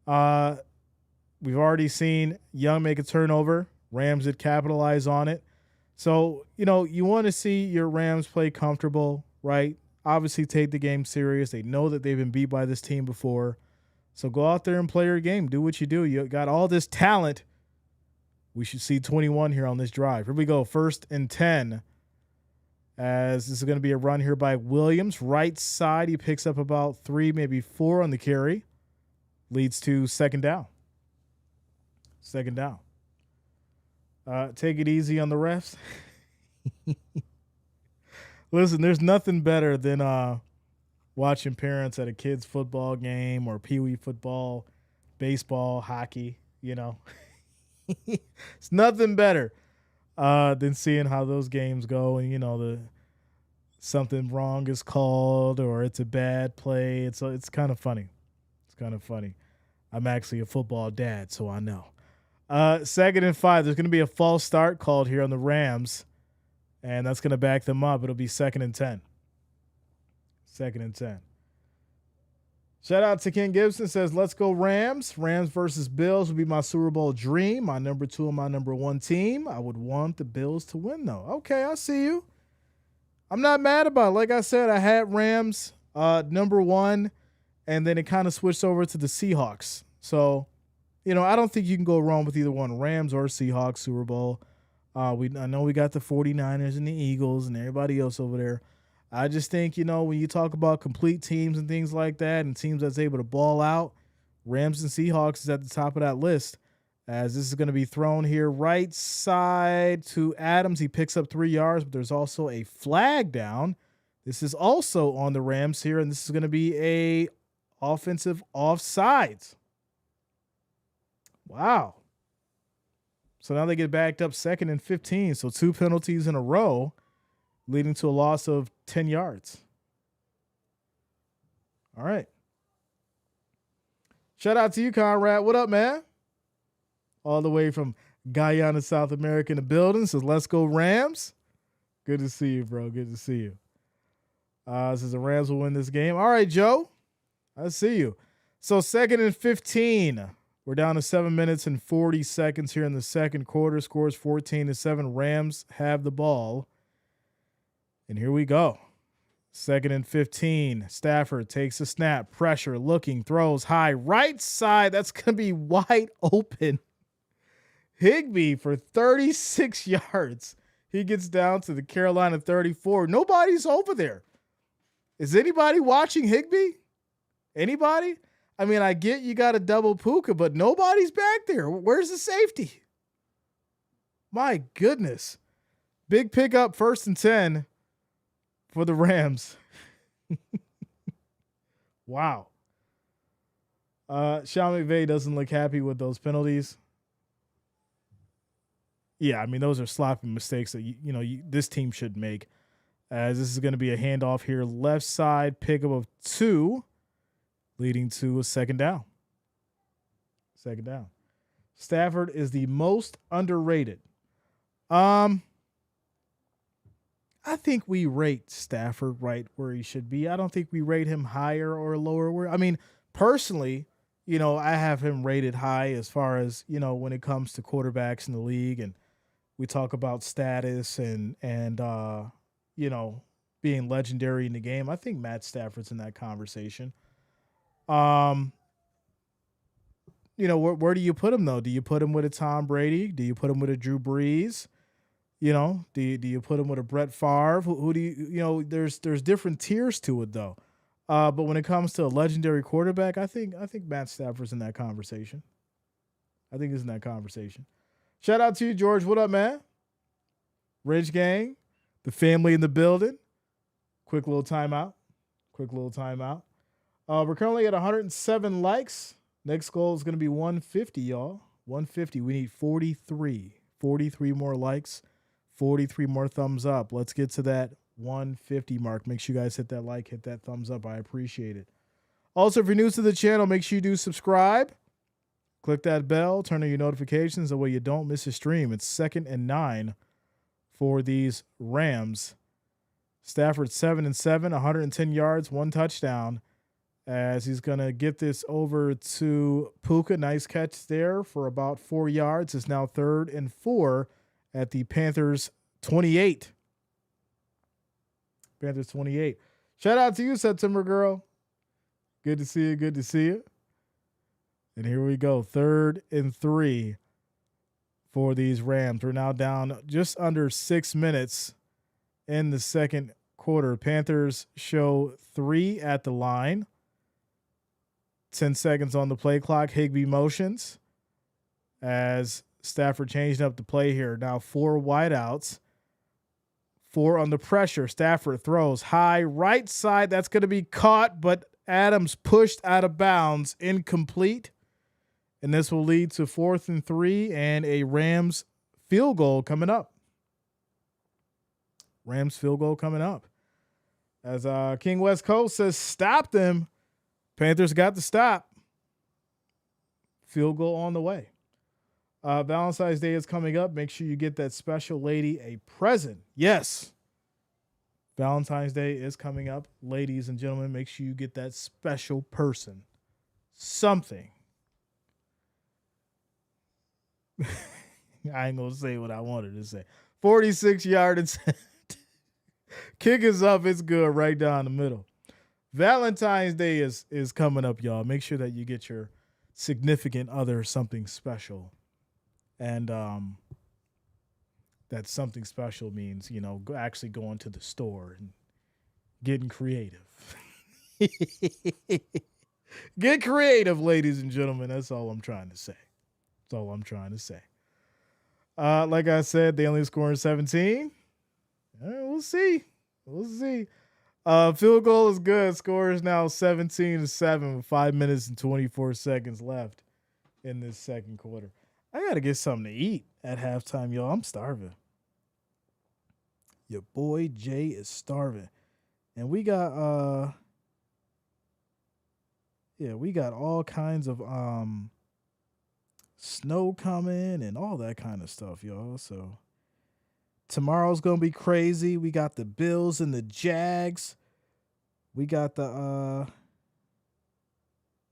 We've already seen Young make a turnover. Rams did capitalize on it. So, you want to see your Rams play comfortable, right? Obviously take the game serious. They know that they've been beat by this team before. So go out there and play your game. Do what you do. You got all this talent. We should see 21 here on this drive. Here we go. 1st and 10. As this is going to be a run here by Williams. Right side, he picks up about 3, maybe 4 on the carry. Leads to second down. Take it easy on the refs. Listen, there's nothing better than watching parents at a kid's football game or peewee football, baseball, hockey, It's nothing better than seeing how those games go and, the something wrong is called or it's a bad play. It's kind of funny. I'm actually a football dad, so I know. 2nd and 5. There's going to be a false start called here on the Rams, and that's going to back them up. It'll be 2nd and 10. Shout out to Ken Gibson. Says, let's go Rams. Rams versus Bills would be my Super Bowl dream. My number 2 and my number 1 team. I would want the Bills to win, though. Okay, I see you. I'm not mad about it. Like I said, I had Rams number 1, and then it kind of switched over to the Seahawks. So, I don't think you can go wrong with either one, Rams or Seahawks Super Bowl. I know we got the 49ers and the Eagles and everybody else over there. I just think, when you talk about complete teams and things like that and teams that's able to ball out, Rams and Seahawks is at the top of that list. As this is going to be thrown here right side to Adams. He picks up 3 yards, but there's also a flag down. This is also on the Rams here, and this is going to be a offensive offsides. Wow. So now they get backed up 2nd and 15. So 2 penalties in a row, leading to a loss of 10 yards. All right. Shout out to you, Conrad. What up, man? All the way from Guyana, South America in the building. Says, let's go Rams. Good to see you, bro. Good to see you. Says the Rams will win this game. All right, Joe. I see you. So 2nd and 15. We're down to 7 minutes and 40 seconds here in the second quarter. Scores 14-7. Rams have the ball. And here we go. 2nd and 15. Stafford takes a snap. Pressure. Looking. Throws high. Right side. That's going to be wide open. Higbee for 36 yards. He gets down to the Carolina 34. Nobody's over there. Is anybody watching Higbee? Anybody? I mean, I get you got a double Puka, but nobody's back there. Where's the safety? My goodness. Big pickup, 1st and 10 for the Rams. Wow. Sean McVay doesn't look happy with those penalties. Yeah, I mean, those are sloppy mistakes that, this team should make. As this is going to be a handoff here. Left side, pickup of 2. Leading to a 2nd down. 2nd down. Stafford is the most underrated. I think we rate Stafford right where he should be. I don't think we rate him higher or lower. I mean, personally, I have him rated high as far as, when it comes to quarterbacks in the league, and we talk about status and being legendary in the game. I think Matt Stafford's in that conversation. Where do you put him though? Do you put him with a Tom Brady? Do you put him with a Drew Brees? Do you put him with a Brett Favre? Who do you there's different tiers to it though. But when it comes to a legendary quarterback, I think Matt Stafford's in that conversation. I think he's in that conversation. Shout out to you, George. What up, man? Ridge Gang, the family in the building. Quick little timeout. We're currently at 107 likes. Next goal is going to be 150, y'all. 150. We need 43. 43 more likes. 43 more thumbs up. Let's get to that 150 mark. Make sure you guys hit that like, hit that thumbs up. I appreciate it. Also, if you're new to the channel, make sure you do subscribe. Click that bell. Turn on your notifications. That way you don't miss a stream. It's 2nd and 9 for these Rams. Stafford 7-7, 110 yards, 1 touchdown. As he's going to get this over to Puka. Nice catch there for about 4 yards. It's now 3rd and 4 at the Panthers 28. Panthers 28. Shout out to you, September girl. Good to see you. And here we go. 3rd and 3 for these Rams. We're now down just under 6 minutes in the second quarter. Panthers show 3 at the line. 10 seconds on the play clock. Higbee motions as Stafford changed up the play here. Now 4 wideouts. 4 on the pressure. Stafford throws high right side. That's going to be caught, but Adams pushed out of bounds. Incomplete. And this will lead to 4th and 3 and a Rams field goal coming up. As King West Coast says, stop them. Panthers got the stop. Field goal on the way. Valentine's Day is coming up. Make sure you get that special lady a present. Yes. Valentine's Day is coming up. Ladies and gentlemen, make sure you get that special person something. I ain't going to say what I wanted to say. 46-yard attempt. Kick is up. It's good right down the middle. Valentine's Day is coming up, y'all. Make sure that you get your significant other something special. And that something special means, actually going to the store and getting creative. Get creative, ladies and gentlemen. That's all I'm trying to say. Like I said, they only scoring 17. We'll see. Field goal is good. Score is now 17-7 with 5 minutes and 24 seconds left in this second quarter. I got to get something to eat at halftime, y'all. I'm starving. Your boy Jay is starving. And we got all kinds of snow coming and all that kind of stuff, y'all. So tomorrow's going to be crazy. We got the Bills and the Jags. We got the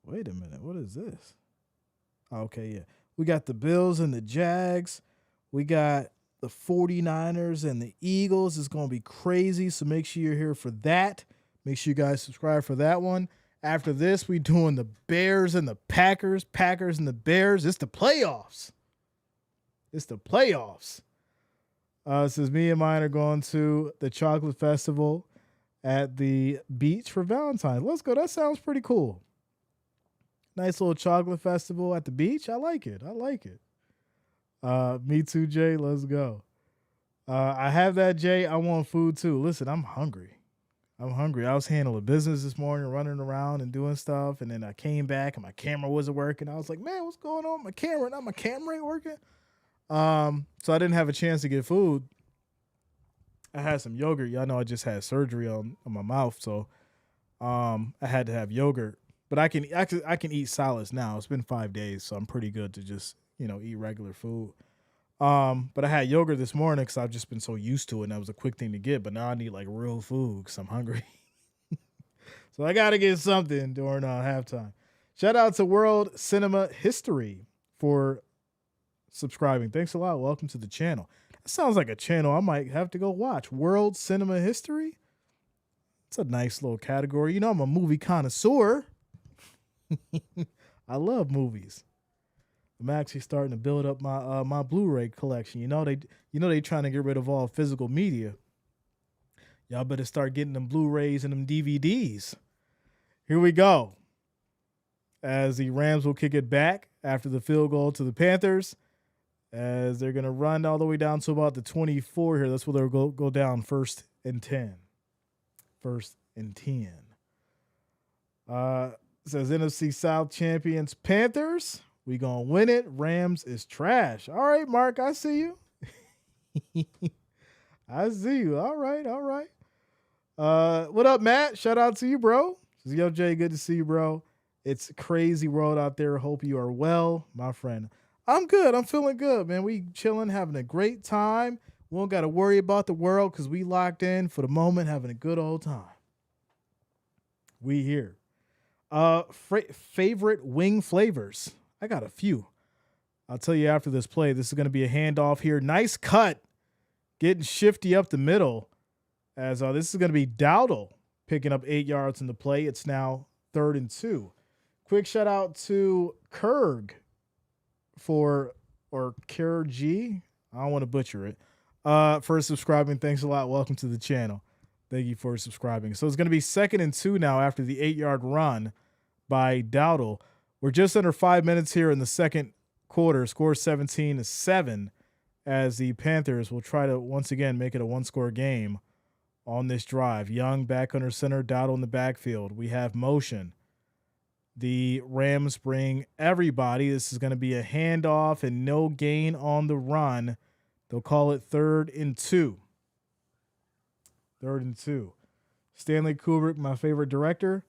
Wait a minute. What is this? Okay, yeah. We got the Bills and the Jags. We got the 49ers and the Eagles. It's going to be crazy, so make sure you're here for that. Make sure you guys subscribe for that one. After this, we doing the Bears and the Packers, Packers and the Bears. It's the playoffs. It's the playoffs. It says me and mine are going to the chocolate festival at the beach for Valentine's. Let's go. That sounds pretty cool. Nice little chocolate festival at the beach. I like it. I like it. Me too, Jay. Let's go. I have that, Jay. I want food too. Listen, I'm hungry. I'm hungry. I was handling business this morning, running around and doing stuff. And then I came back and my camera wasn't working. I was like, man, what's going on? My camera ain't working. So I didn't have a chance to get food. I had some yogurt. Y'all know I just had surgery on my mouth. So I had to have yogurt. But I can eat solids now. It's been 5 days, so I'm pretty good to just, eat regular food. But I had yogurt this morning because I've just been so used to it, and that was a quick thing to get. But now I need like real food because I'm hungry. So I got to get something during halftime. Shout out to World Cinema History for subscribing. Thanks a lot. Welcome to the channel. That sounds like a channel I might have to go watch. World Cinema History. It's a nice little category. I'm a movie connoisseur. I love movies. I'm actually starting to build up my my Blu-ray collection. They trying to get rid of all physical media. Y'all better start getting them Blu-rays and them DVDs. Here we go. As the Rams will kick it back after the field goal to the Panthers, as they're gonna run all the way down to about the 24 here. That's where they'll go down 1st and 10. 1st and 10. Says NFC South champions Panthers. We gonna win it. Rams is trash. All right, Mark, I see you. I see you. All right. What up, Matt? Shout out to you, bro. Says, yo, Jay, good to see you, bro. It's a crazy world out there. Hope you are well, my friend. I'm good. I'm feeling good, man. We chilling, having a great time. We don't got to worry about the world because we locked in for the moment, having a good old time. We here. Favorite wing flavors. I got a few. I'll tell you after this play. This is going to be a handoff here. Nice cut. Getting shifty up the middle. As this is going to be Dowdle picking up 8 yards in the play. It's now 3rd and 2. Quick shout out to Kurg Kerg. I don't want to butcher it. For subscribing. Thanks a lot. Welcome to the channel. Thank you for subscribing. So it's going to be 2nd and 2 now after the 8-yard run by Dowdle. We're just under 5 minutes here in the second quarter. Score 17-7 as the Panthers will try to once again make it a one-score game on this drive. Young back under center, Dowdle in the backfield. We have motion. The Rams bring everybody. This is going to be a handoff and no gain on the run. They'll call it 3rd and 2. 3rd and 2. Stanley Kubrick, my favorite director.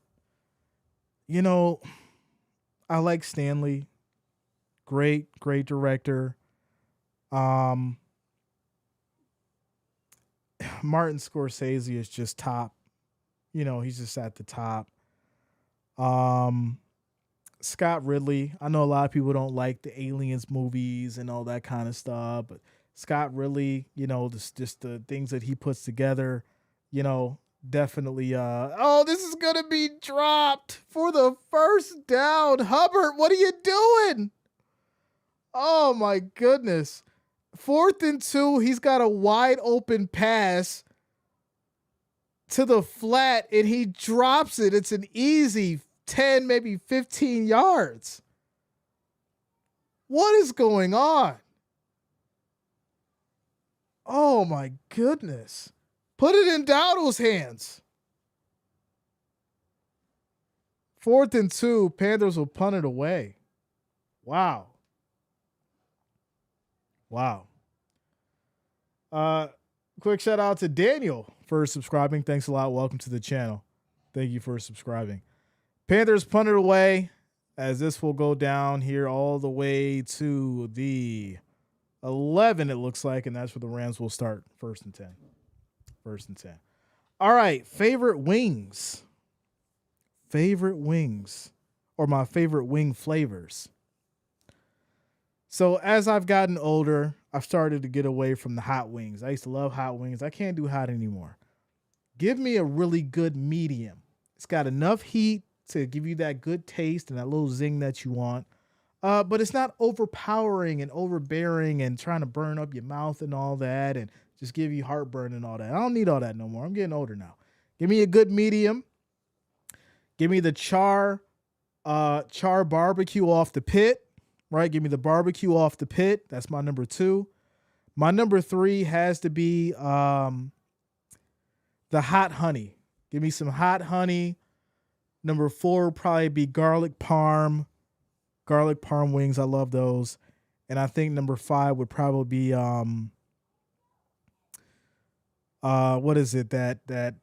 I like Stanley. Great director. Martin Scorsese is just top. He's just at the top. Scott Ridley. I know a lot of people don't like the Aliens movies and all that kind of stuff, but Scott Ridley, just the things that he puts together, definitely. This is going to be dropped for the 1st down. Hubbard, what are you doing? Oh my goodness. 4th and 2. He's got a wide open pass to the flat and he drops it. It's an easy 10, maybe 15 yards. What is going on? Oh my goodness. Put it in Dowdle's hands. 4th and 2. Panthers will punt it away. Wow. Quick shout out to Daniel for subscribing. Thanks a lot. Welcome to the channel. Thank you for subscribing. Panthers punt it away as this will go down here all the way to the 11, it looks like, and that's where the Rams will start. 1st and 10. 1st and 10. All right, favorite wings. or my favorite wing flavors. So as I've gotten older, I've started to get away from the hot wings. I used to love hot wings. I can't do hot anymore. Give me a really good medium. It's got enough heat to give you that good taste and that little zing that you want. But it's not overpowering and overbearing and trying to burn up your mouth and all that and just give you heartburn and all that. I don't need all that no more. I'm getting older now. Give me a good medium. Give me the char barbecue off the pit, right? Give me the barbecue off the pit. That's my number 2. My number 3 has to be the hot honey. Give me some hot honey. Number 4 would probably be garlic parm wings. I love those. And I think number 5 would probably be what is it? That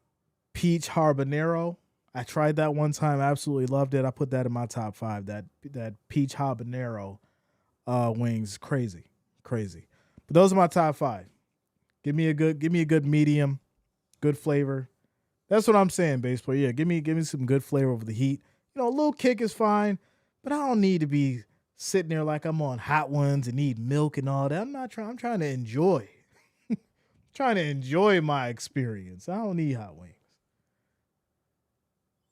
peach habanero. I tried that one time, absolutely loved it. I put that in my top 5. That peach habanero wings, crazy. But those are my top 5. Give me a good medium, good flavor. That's what I'm saying, baseball. Yeah, give me some good flavor over the heat. A little kick is fine, but I don't need to be sitting there like I'm on hot ones and need milk and all that. I'm trying to enjoy. Trying to enjoy my experience. I don't need hot wings.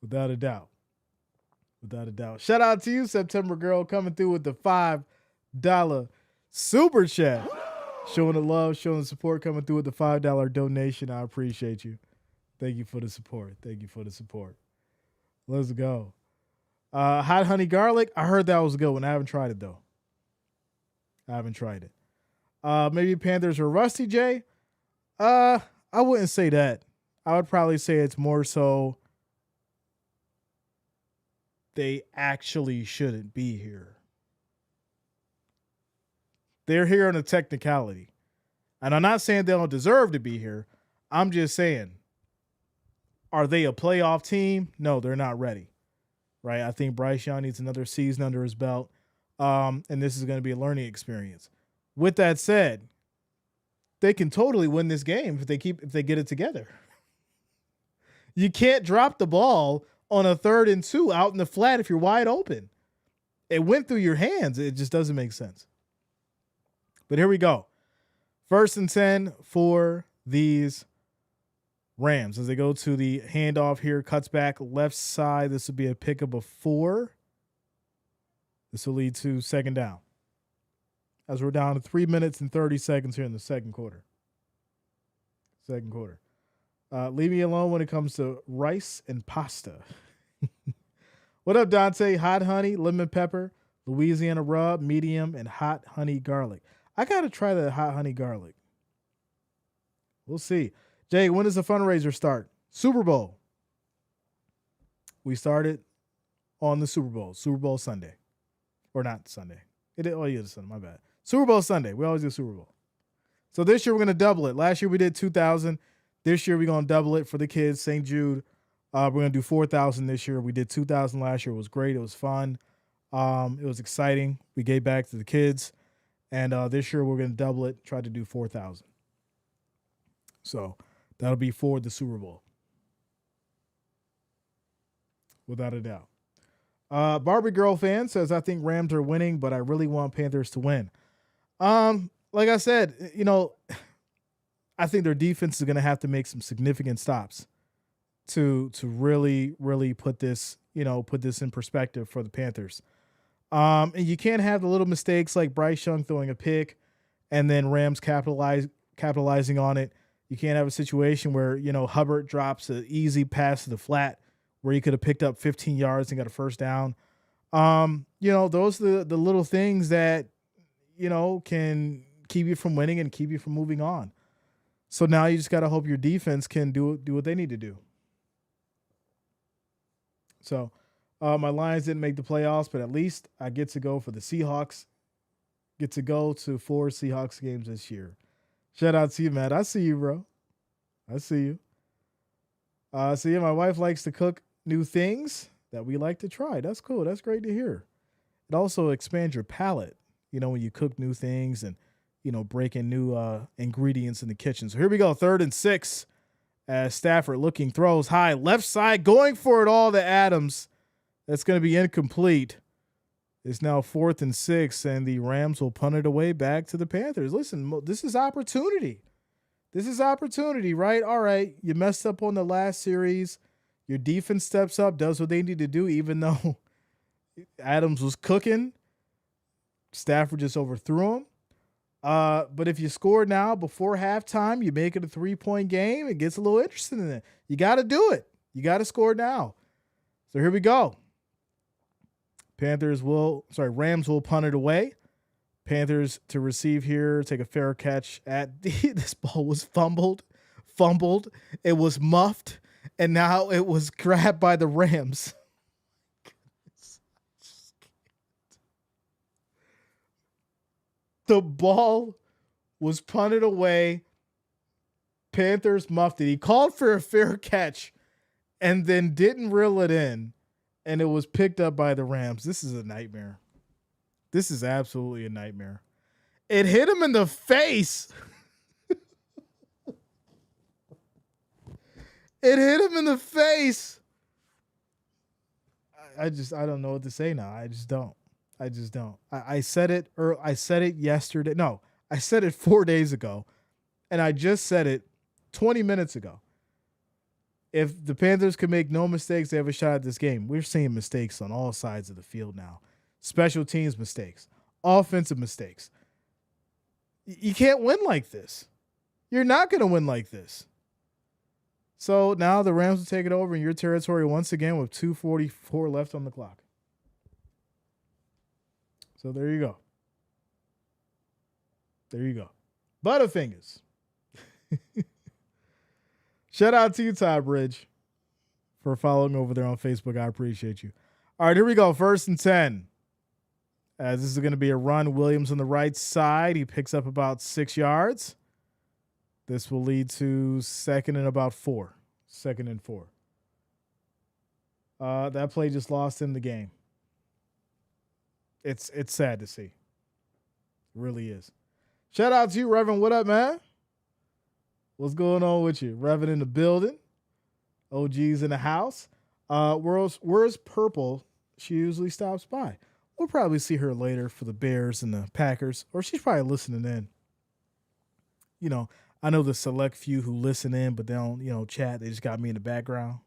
Without a doubt. Shout out to you, September Girl, coming through with the $5 super chat. Showing the love, showing the support, coming through with the $5 donation. I appreciate you. Thank you for the support. Let's go. Hot honey garlic. I heard that was a good one. I haven't tried it, though. Maybe Panthers or Rusty J. I wouldn't say that. I would probably say it's more so they actually shouldn't be here. They're here on a technicality. And I'm not saying they don't deserve to be here. I'm just saying, are they a playoff team? No, they're not ready. Right? I think Bryce Young needs another season under his belt. And this is going to be a learning experience. With that said, they can totally win this game if they get it together. You can't drop the ball on a 3rd and 2 out in the flat if you're wide open. It went through your hands. It just doesn't make sense. But here we go. 1st and 10 for these Rams as they go to the handoff here. Cuts back left side. This will be a pickup of 4. This will lead to 2nd down. As we're down to 3 minutes and 30 seconds here in the second quarter. Leave me alone when it comes to rice and pasta. What up, Dante? Hot honey, lemon pepper, Louisiana rub, medium, and hot honey garlic. I got to try the hot honey garlic. We'll see. Jay, when does the fundraiser start? Super Bowl. We started on the Super Bowl Sunday. Or not Sunday. It's Sunday, my bad. Super Bowl Sunday. We always do Super Bowl. So this year we're going to double it. Last year we did 2,000. This year we're going to double it for the kids. St. Jude. We're going to do 4,000 this year. We did 2,000 last year. It was great. It was fun. It was exciting. We gave back to the kids. And this year we're going to double it. Try to do 4,000. So that'll be for the Super Bowl. Without a doubt. Barbie Girl fan says, I think Rams are winning, but I really want Panthers to win. Like I said, I think their defense is going to have to make some significant stops to really, really put this in perspective for the Panthers. And you can't have the little mistakes like Bryce Young throwing a pick and then Rams capitalizing on it. You can't have a situation where, Hubbard drops an easy pass to the flat where he could have picked up 15 yards and got a first down. Those are the little things that, can keep you from winning and keep you from moving on. So now you just got to hope your defense can do what they need to do. So my Lions didn't make the playoffs, but at least I get to go for the Seahawks. Get to go to 4 Seahawks games this year. Shout out to you, Matt. I see you, bro. I see you. So yeah, my wife likes to cook new things that we like to try. That's cool. That's great to hear. It also expands your palate, when you cook new things and, breaking new ingredients in the kitchen. So here we go. 3rd and 6 as Stafford looking, throws high left side, going for it all to Adams That's going to be incomplete. It's now 4th and 6, and the Rams will punt it away back to the Panthers. Listen, this is opportunity. This is opportunity, right? All right, you messed up on the last series. Your defense steps up, does what they need to do, even though Adams was cooking. Stafford just overthrew him. But if you score now before halftime, you make it a 3-point game. It gets a little interesting in it. You got to do it. You got to score now. So here we go. Rams will punt it away. Panthers to receive here, take a fair catch at this ball was fumbled. It was muffed, and now it was grabbed by the Rams. The ball was punted away. Panthers muffed it. He called for a fair catch and then didn't reel it in, and it was picked up by the Rams. This is a nightmare. This is absolutely a nightmare. It hit him in the face. It hit him in the face. I don't know what to say now. I just don't. I said it yesterday. No, I said it 4 days ago, and I just said it 20 minutes ago. If the Panthers can make no mistakes, they have a shot at this game. We're seeing mistakes on all sides of the field now. Special teams mistakes, offensive mistakes. You can't win like this. You're not going to win like this. So now the Rams will take it over in your territory once again with 2:44 left on the clock. So there you go. Butterfingers. Shout out to you, Ty Bridge, for following over there on Facebook. I appreciate you. All right, here we go. 1st and 10. As this is going to be a run. Williams on the right side. He picks up about 6 yards. This will lead to 2nd and about 4. 2nd and 4. That play just lost him the game. It's sad to see. It really is. Shout out to you, Reverend. What up, man? What's going on with you? Reverend in the building. OG's in the house. Where's Purple? She usually stops by. We'll probably see her later for the Bears and the Packers, or she's probably listening in. You know, I know the select few who listen in, but they don't, chat. They just got me in the background.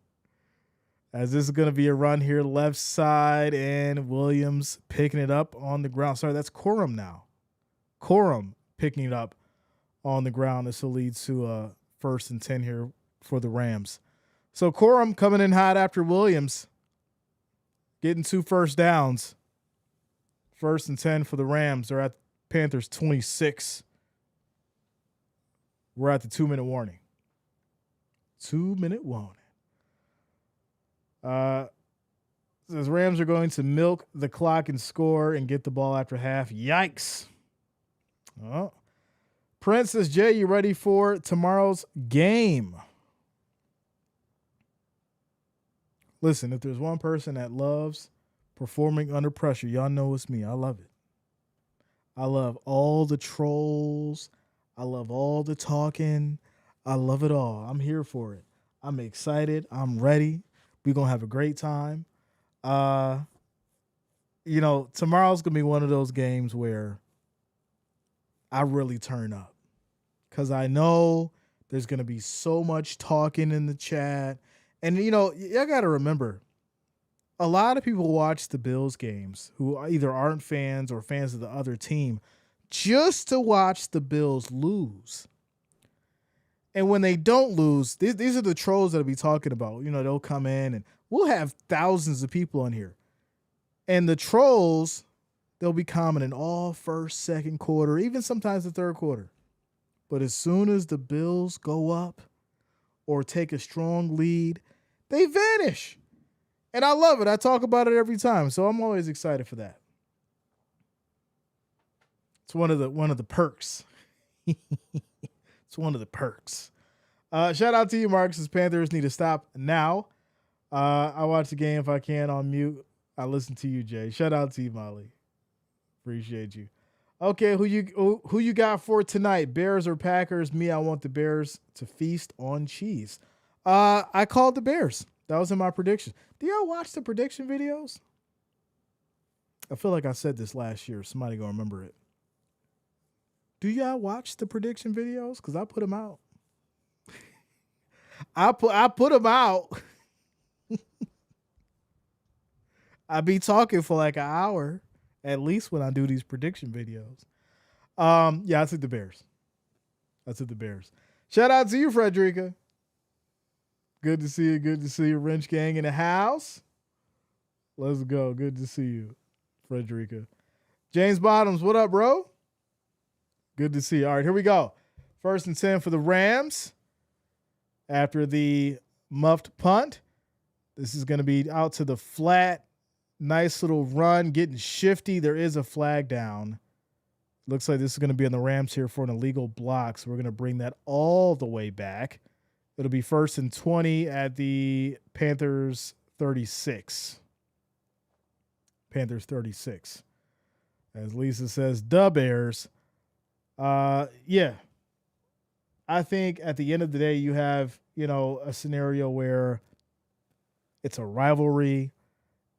As this is going to be a run here, left side, and Williams picking it up on the ground. Sorry, that's Corum now. Corum picking it up on the ground. This will lead to a 1st and 10 here for the Rams. So Corum coming in hot after Williams, getting 2 first downs. 1st and 10 for the Rams. They're at Panthers 26. We're at the 2-minute warning. 2-minute warning. Says Rams are going to milk the clock and score and get the ball after half. Yikes. Oh. Prince says, Jay, you ready for tomorrow's game? Listen, if there's one person that loves performing under pressure, y'all know it's me. I love it. I love all the trolls. I love all the talking. I love it all. I'm here for it. I'm excited. I'm ready. We're going to have a great time. Tomorrow's going to be one of those games where I really turn up. Because I know there's going to be so much talking in the chat. And, y'all got to remember, a lot of people watch the Bills games who either aren't fans or fans of the other team just to watch the Bills lose. And when they don't lose, these are the trolls that'll be talking about. They'll come in and we'll have thousands of people on here. And the trolls, they'll be commenting all first, second quarter, even sometimes the third quarter. But as soon as the Bills go up or take a strong lead, they vanish. And I love it. I talk about it every time. So I'm always excited for that. It's one of the perks. It's one of the perks. Shout out to you, Marcus. Panthers need to stop now. I watch the game if I can on mute. I listen to you, Jay. Shout out to you, Molly. Appreciate you. Okay, who you got for tonight? Bears or Packers? Me, I want the Bears to feast on cheese. I called the Bears. That was in my prediction. Do y'all watch the prediction videos? I feel like I said this last year. Somebody gonna remember it. Do y'all watch the prediction videos? Because I put them out. I put them out. I be talking for like an hour at least when I do these prediction videos. Yeah, I took the Bears. Shout out to you, Frederica. Good to see you. Good to see you, Wrench Gang in the house. Let's go. Good to see you, Frederica. James Bottoms, what up, bro? Good to see you. All right, here we go. 1st and 10 for the Rams. After the muffed punt, this is going to be out to the flat. Nice little run, getting shifty. There is a flag down. Looks like this is going to be on the Rams here for an illegal block, so we're going to bring that all the way back. It'll be 1st and 20 at the Panthers 36. Panthers 36. As Lisa says, the Bears. Yeah. I think at the end of the day, you have, a scenario where it's a rivalry.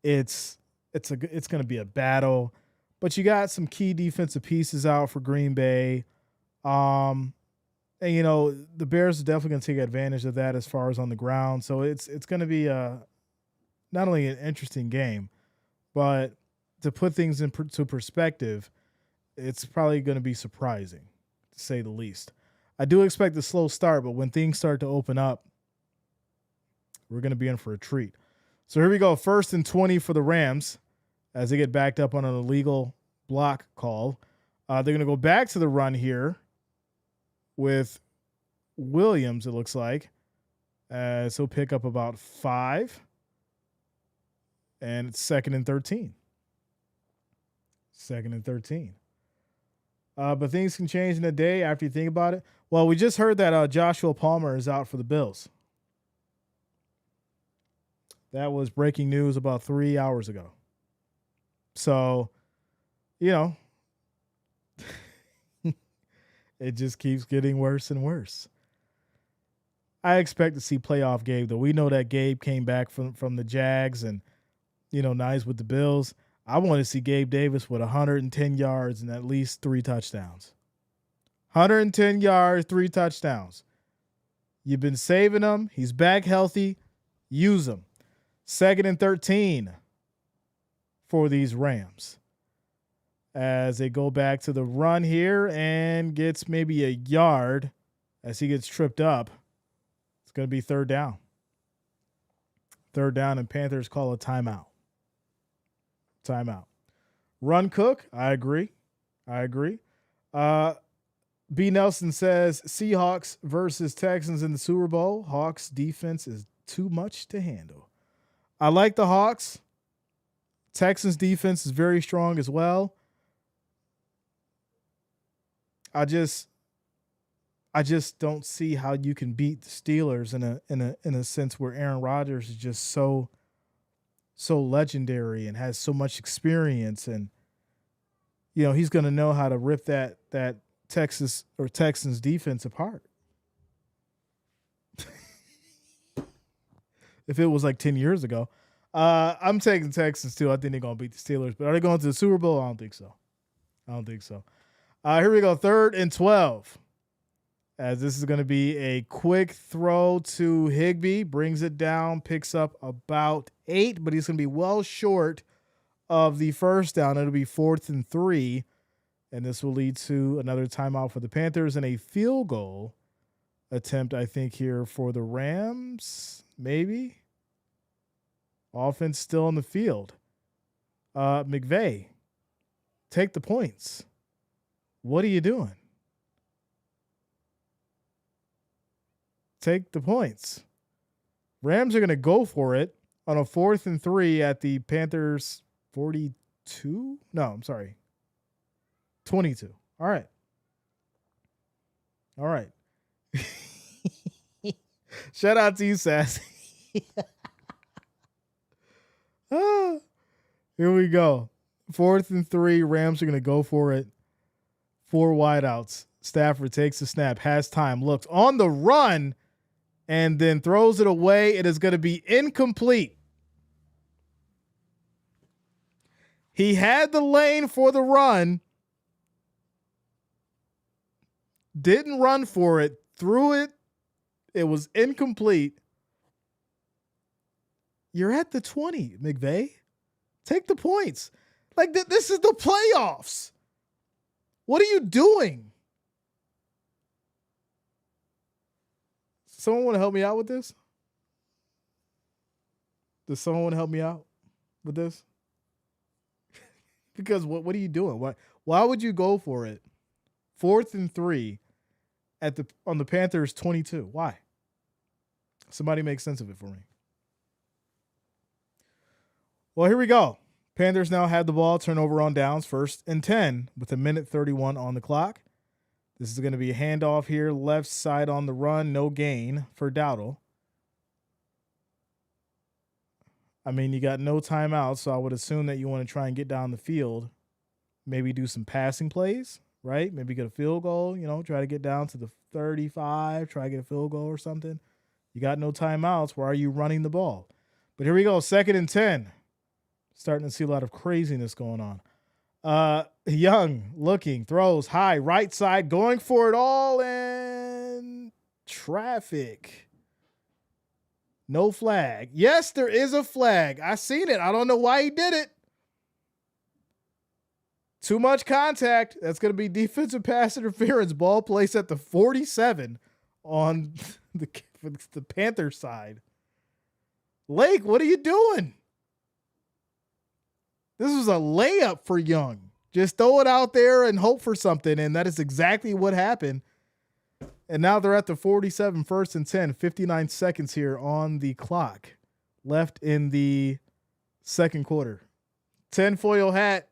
It's going to be a battle, but you got some key defensive pieces out for Green Bay. And the Bears are definitely going to take advantage of that as far as on the ground. So it's going to be not only an interesting game, but to put things into perspective, it's probably going to be surprising, to say the least. I do expect a slow start, but when things start to open up, we're going to be in for a treat. So here we go. 1st and 20 for the Rams as they get backed up on an illegal block call. They're going to go back to the run here with Williams, it looks like. So he'll pick up about 5. And it's 2nd and 13. 2nd and 13. But things can change in a day after you think about it. Well, we just heard that Joshua Palmer is out for the Bills. That was breaking news about 3 hours ago. So, it just keeps getting worse and worse. I expect to see playoff Gabe, though. We know that Gabe came back from the Jags and, now he's with the Bills. I want to see Gabe Davis with 110 yards and at least 3 touchdowns. 110 yards, 3 touchdowns. You've been saving him. He's back healthy. Use him. 2nd and 13 for these Rams as they go back to the run here and gets maybe a yard as he gets tripped up. It's going to be 3rd down. 3rd down, and Panthers call a timeout. Run Cook. I agree. B. Nelson says Seahawks versus Texans in the Super Bowl. Hawks defense is too much to handle. I like the Hawks. Texans defense is very strong as well. I just don't see how you can beat the Steelers in a sense where Aaron Rodgers is just so legendary and has so much experience, and he's going to know how to rip that Texas or Texans defense apart. If it was like 10 years ago. I'm taking Texans too. I think they're going to beat the Steelers. But are they going to the Super Bowl? I don't think so. Here we go. 3rd and 12. As this is going to be a quick throw to Higbee. Brings it down. Picks up about 8. But he's going to be well short of the 1st down. It'll be 4th and 3. And this will lead to another timeout for the Panthers and a field goal attempt, I think, here for the Rams. Maybe. Offense still on the field. McVay, take the points. What are you doing? Take the points. Rams are going to go for it on a 4th and 3 at the Panthers 42. No, I'm sorry. 22. All right. Shout out to you, Sassy. Here we go. 4th and 3. Rams are going to go for it. 4 wideouts. Stafford takes the snap. Has time. Looks on the run. and then throws it away. It is going to be incomplete. He had the lane for the run, didn't run for it, threw it. It was incomplete. You're at the 20, McVay. Take the points. Like, this is the playoffs. What are you doing? Someone want to help me out with this? Does someone want to help me out with this? Because what are you doing? Why would you go for it? 4th and 3 on the Panthers 22. Why? Somebody make sense of it for me. Well, here we go. Panthers now had the ball, turnover on downs, 1st and 10 with 1:31 on the clock. This is going to be a handoff here, left side on the run, no gain for Dowdle. I mean, you got no timeout, so I would assume that you want to try and get down the field, maybe do some passing plays, right? Maybe get a field goal, try to get down to the 35, try to get a field goal or something. You got no timeouts. Why are you running the ball? But here we go, 2nd and 10. Starting to see a lot of craziness going on. Young looking, throws high, right side, going for it all, and traffic. No flag. Yes, there is a flag. I seen it. I don't know why he did it. Too much contact. That's going to be defensive pass interference. Ball placed at the 47 on the Panthers side. Lake, what are you doing? This was a layup for Young. Just throw it out there and hope for something, and that is exactly what happened. And now they're at the 47, 1st and 10, 59 seconds here on the clock left in the second quarter. Tinfoil hat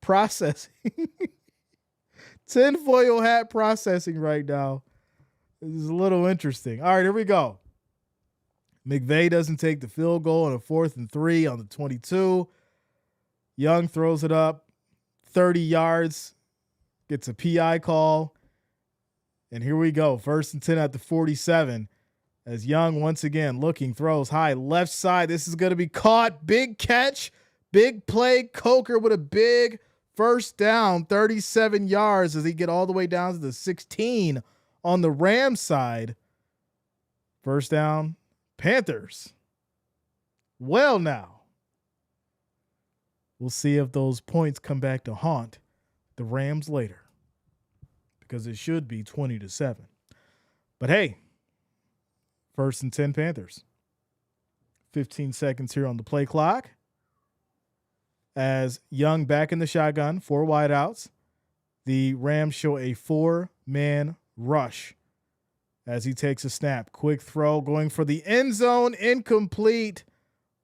processing. Tinfoil hat processing right now. This is a little interesting. All right, here we go. McVay doesn't take the field goal on a 4th and 3 on the 22. Young throws it up 30 yards, gets a PI call. And here we go, 1st and 10 at the 47 as Young once again looking, throws high, left side. This is going to be caught. Big catch, big play. Coker with a big first down, 37 yards as he get all the way down to the 16 on the Rams side. First down. Panthers. Well, now we'll see if those points come back to haunt the Rams later, because it should be 20-7. But hey, 1st and 10 Panthers. 15 seconds here on the play clock as Young back in the shotgun, 4 wideouts. The Rams show a 4-man rush as he takes a snap. Quick throw going for the end zone. Incomplete.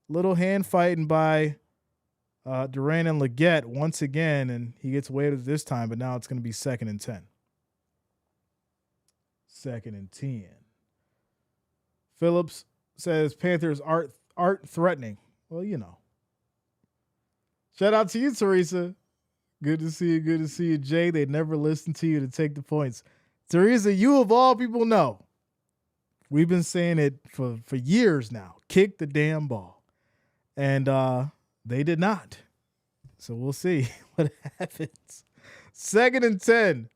Little hand fighting by Jreasn and Leggett once again, and he gets away with it this time, but now it's going to be 2nd and 10. 2nd and 10. Phillips says Panthers aren't threatening. Well, Shout out to you, Teresa. Good to see you. Good to see you, Jay. They never listen to you to take the points. Teresa, you of all people know. We've been saying it for years now. Kick the damn ball. And they did not. So we'll see what happens. 2nd and 10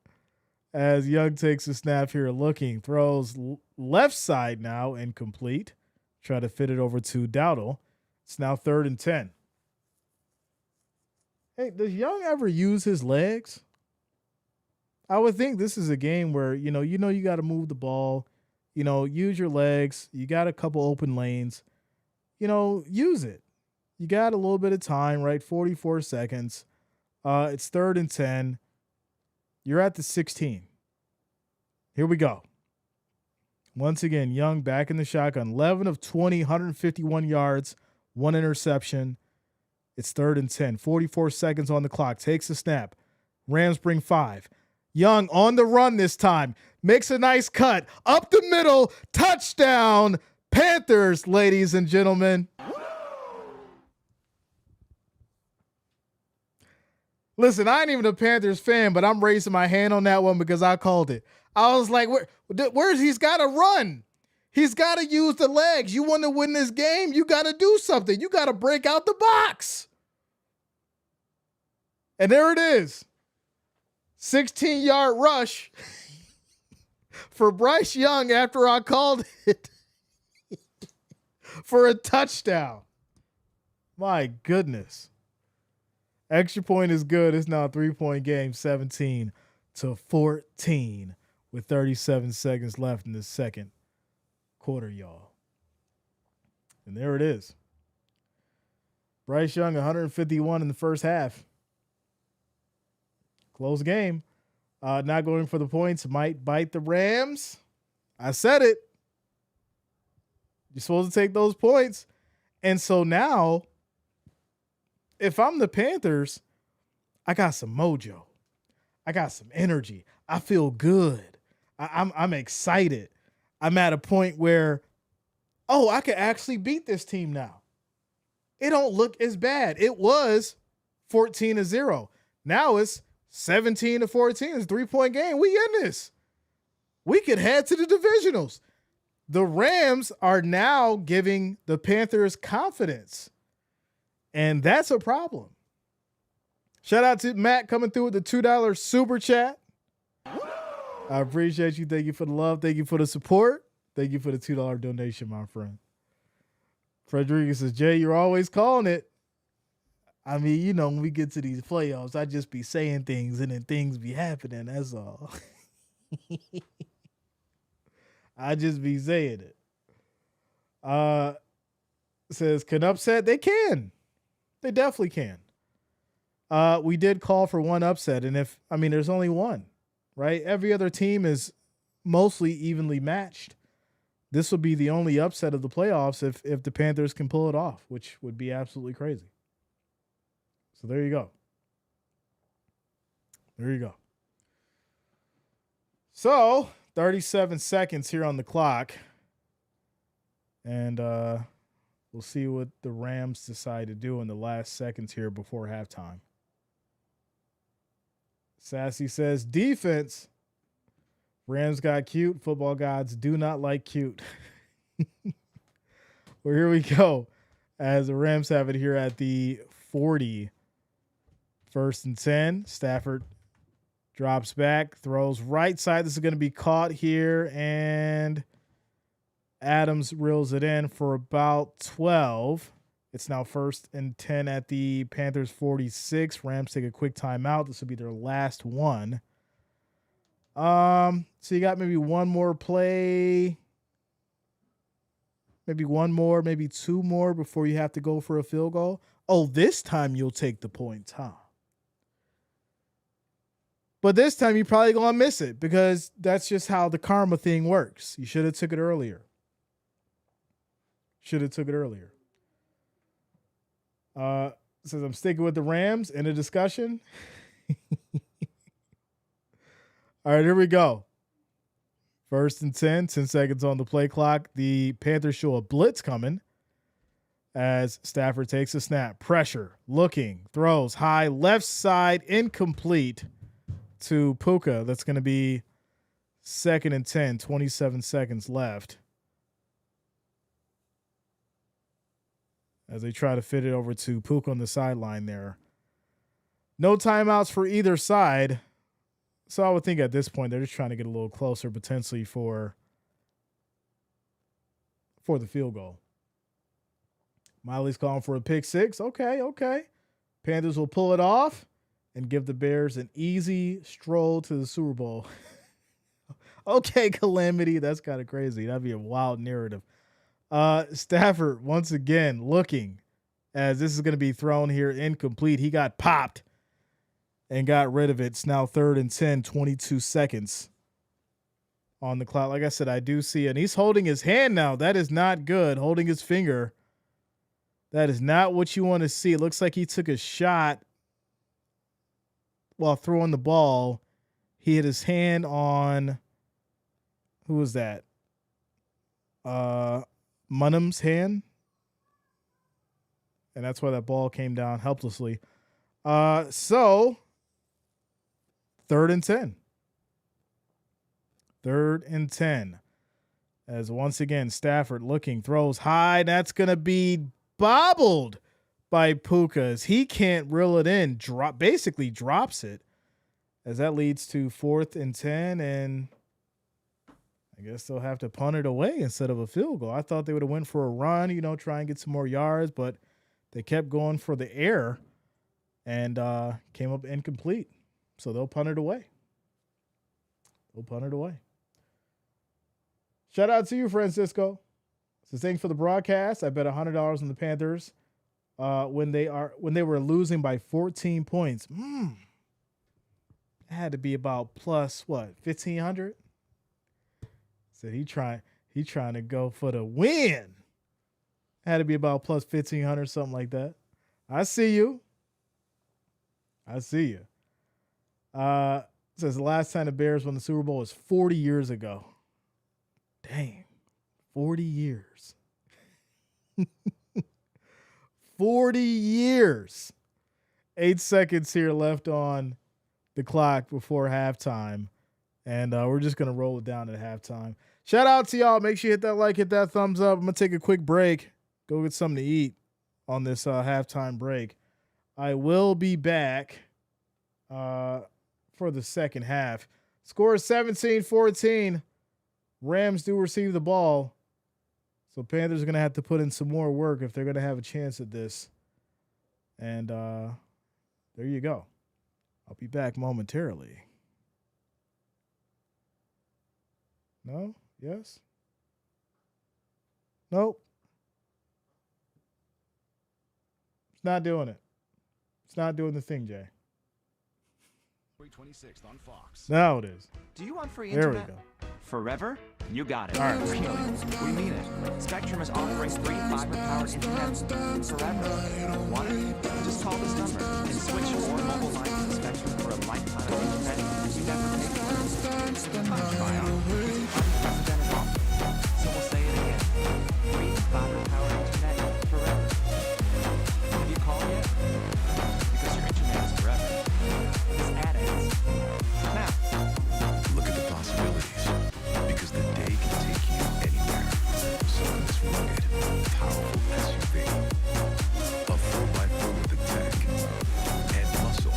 as Young takes a snap here, looking, throws left side now, incomplete. Try to fit it over to Dowdle. It's now 3rd and 10. Hey, does Young ever use his legs? I would think this is a game where, you got to move the ball, use your legs. You got a couple open lanes, use it. You got a little bit of time, right? 44 seconds. It's 3rd and 10. You're at the 16. Here we go. Once again, Young back in the shotgun, 11 of 20, 151 yards, 1 interception. It's 3rd and 10, 44 seconds on the clock. Takes a snap. Rams bring 5. Young on the run this time. Makes a nice cut. Up the middle. Touchdown. Panthers, ladies and gentlemen. Listen, I ain't even a Panthers fan, but I'm raising my hand on that one because I called it. I was like, where's he's got to run? He's got to use the legs. You want to win this game, you got to do something. You got to break out the box. And there it is. 16-yard rush for Bryce Young after I called it for a touchdown. My goodness. Extra point is good. It's now a 3-point game, 17-14 with 37 seconds left in the second quarter, y'all. And there it is. Bryce Young, 151 in the first half. Close game. Not going for the points. Might bite the Rams. I said it. You're supposed to take those points. And so now, if I'm the Panthers, I got some mojo. I got some energy. I feel good. I'm excited. I'm at a point where, I could actually beat this team now. It don't look as bad. It was 14-0. Now it's 17-14. It's a 3-point game. We in this. We could head to the divisionals. The Rams are now giving the Panthers confidence. And that's a problem. Shout out to Matt coming through with the $2 super chat. I appreciate you. Thank you for the love. Thank you for the support. Thank you for the $2 donation, my friend. Frederica says, Jay, you're always calling it. I mean, when we get to these playoffs, I just be saying things and then things be happening. That's all. I just be saying it. Says, can upset? They can. They definitely can. We did call for one upset, and there's only one, right? Every other team is mostly evenly matched. This will be the only upset of the playoffs if the Panthers can pull it off, which would be absolutely crazy. So there you go. There you go. So 37 seconds here on the clock. And we'll see what the Rams decide to do in the last seconds here before halftime. Sassy says, defense. Rams got cute. Football gods do not like cute. Well, here we go. As the Rams have it here at the 40. 1st and 10. Stafford drops back, throws right side. This is going to be caught here, and Adams reels it in for about 12. It's now 1st and 10 at the Panthers 46. Rams take a quick timeout. This will be their last one. So you got maybe one more play, maybe one more, maybe two more before you have to go for a field goal. Oh, this time you'll take the points, huh? But this time you're probably going to miss it because that's just how the karma thing works. You should have took it earlier. Says I'm sticking with the Rams in a discussion. All right, here we go. 1st and 10 seconds on the play clock. The Panthers show a blitz coming as Stafford takes a snap. Pressure, looking, throws high, left side, incomplete to Puka. That's going to be 2nd and 10, 27 seconds left. As they try to fit it over to Puka on the sideline there. No timeouts for either side. So I would think at this point they're just trying to get a little closer potentially for the field goal. Miley's calling for a pick six. Okay. Panthers will pull it off and give the Bears an easy stroll to the Super Bowl. Okay, Calamity. That's kind of crazy. That'd be a wild narrative. Stafford, once again, looking as this is going to be thrown here incomplete. He got popped and got rid of it. It's now 3rd and 10, 22 seconds on the clock. Like I said, I do see it. And he's holding his hand now. That is not good. Holding his finger. That is not what you want to see. It looks like he took a shot while throwing the ball. He hit his hand on, who was that? Munham's hand. And that's why that ball came down helplessly. So 3rd and 10. 3rd and 10. As once again, Stafford looking, throws high. That's going to be bobbled by Puka as he can't reel it in. Basically drops it. As that leads to 4th and 10. And I guess they'll have to punt it away instead of a field goal. I thought they would have went for a run, try and get some more yards. But they kept going for the air and came up incomplete. So they'll punt it away. Shout out to you, Francisco. So thanks for the broadcast. I bet $100 on the Panthers when they were losing by 14 points. It had to be about plus 1,500. Said he trying to go for the win. Had to be about plus 1,500, something like that. I see you. Says the last time the Bears won the Super Bowl was 40 years ago. Dang, 40 years. 40 years. 8 seconds here left on the clock before halftime. And we're just going to roll it down at halftime. Shout out to y'all. Make sure you hit that like, hit that thumbs up. I'm going to take a quick break. Go get something to eat on this halftime break. I will be back for the second half. Score is 17-14. Rams do receive the ball. So Panthers are going to have to put in some more work if they're going to have a chance at this. And there you go. I'll be back momentarily. No? Yes? Nope. It's not doing it. It's not doing the thing, Jay. 26th on Fox. Now it is. Do you want free There internet? we go. Forever? You got it. All right. Really? We mean it. Spectrum is offering free fiber-powered internet forever. Want it? Just call this number and switch your mobile line to Spectrum for a lifetime of internet you never paid for. Try out. Unprecedented offer. So we'll say it again. Free fiber-powered internet forever. Have you called yet? Because your internet is forever. This ad ends now. Look at the possibilities, because the day can take you anywhere. So in this rugged, powerful SUV, a 4x4 with the tech and muscle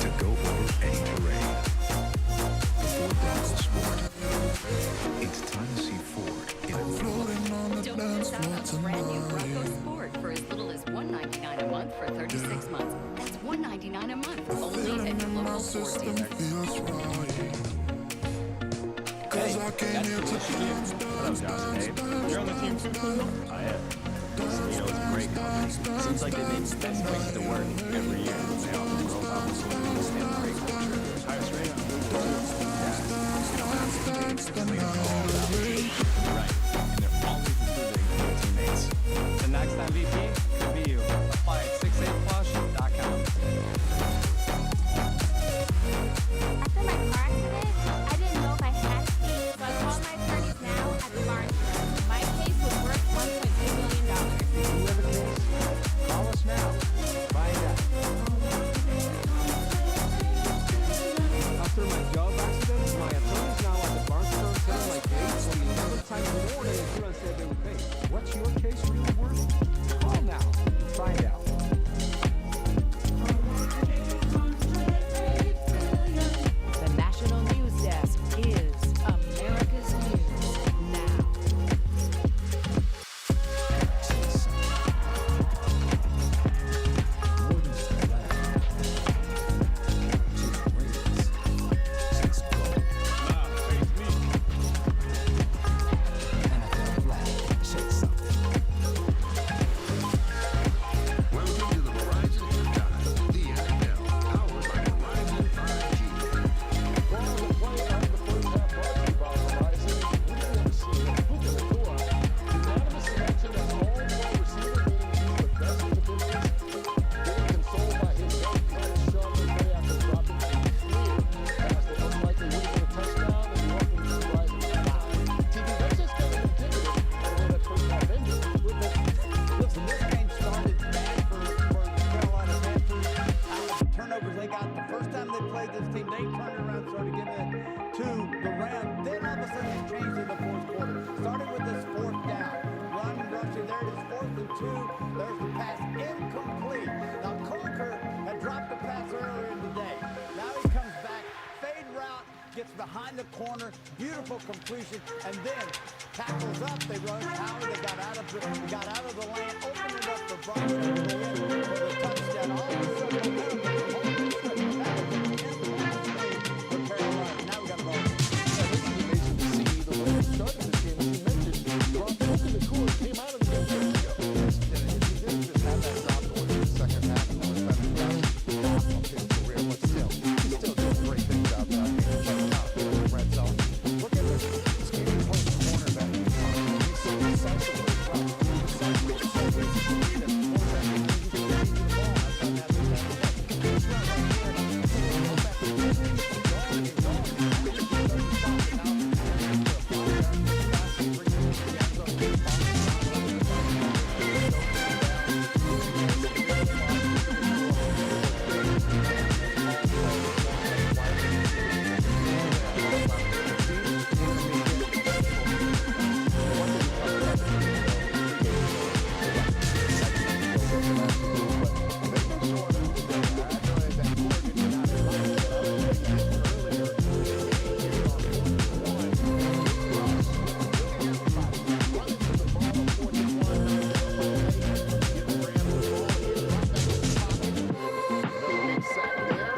to go over any terrain. The Ford Bronco Sport. It's time to see Ford in a new look. Don't miss out on the brand new Bronco Sport for as little as $199 a month for 36 months. That's $199 a month only at your local Ford dealer. Hey, that's cool. What up, Josh? Hey, you're on the team too? I am. Casino is a great company. Seems like they make the best places to work every year. They offer growth opportunities and great culture. Highest rating on Google. Yeah, you don't have to think. It's like all about it. Right, and they're always improving their teammates. The next MVP could be you. Apply at 68plush.com. After my car accident, I didn't know if I had speed, so I called my attorneys now at the bar. My case was worth $1.2 million. If you have a case, call us now. Find out. After my job accident, my attorneys now at the bar store settle my case for 11 times more than insurance said they would pay. What's your case really worth? Call now to find out. The National News Desk is America's News Now. Welcome to the Verizon Airtime, the NFL, powered by Verizon 5G. Listen, this game started bad for Carolina Panthers. Out of the turnovers they got the first time they played this team, they turned around and started giving it to the 2. There's the pass incomplete. Now Coker had dropped the pass earlier in the day. Now he comes back, fade route, gets behind the corner, beautiful completion, and then tackles up. They run power. They got out of the lane, opened it up for Bronson to go in for the touchdown. All of a sudden, momentum for Carolina. Now we got the ball. This is amazing to see the way they started this game. As you mentioned, Brock broke in the core, came out of the game ready to go. He didn't just have that drop going in the second half, and that was better than half of his career, but still, he's still doing great things out there. I mean, check him out here in the red zone. Look at this skating point cornerback. He's so decisive with his route. He's decisive with his shoulders. He's the lead and the quarterback. He's going to the ball. I've done that with that. This route right here, go back to the game. He's gone. He's gone. He doesn't stop it now.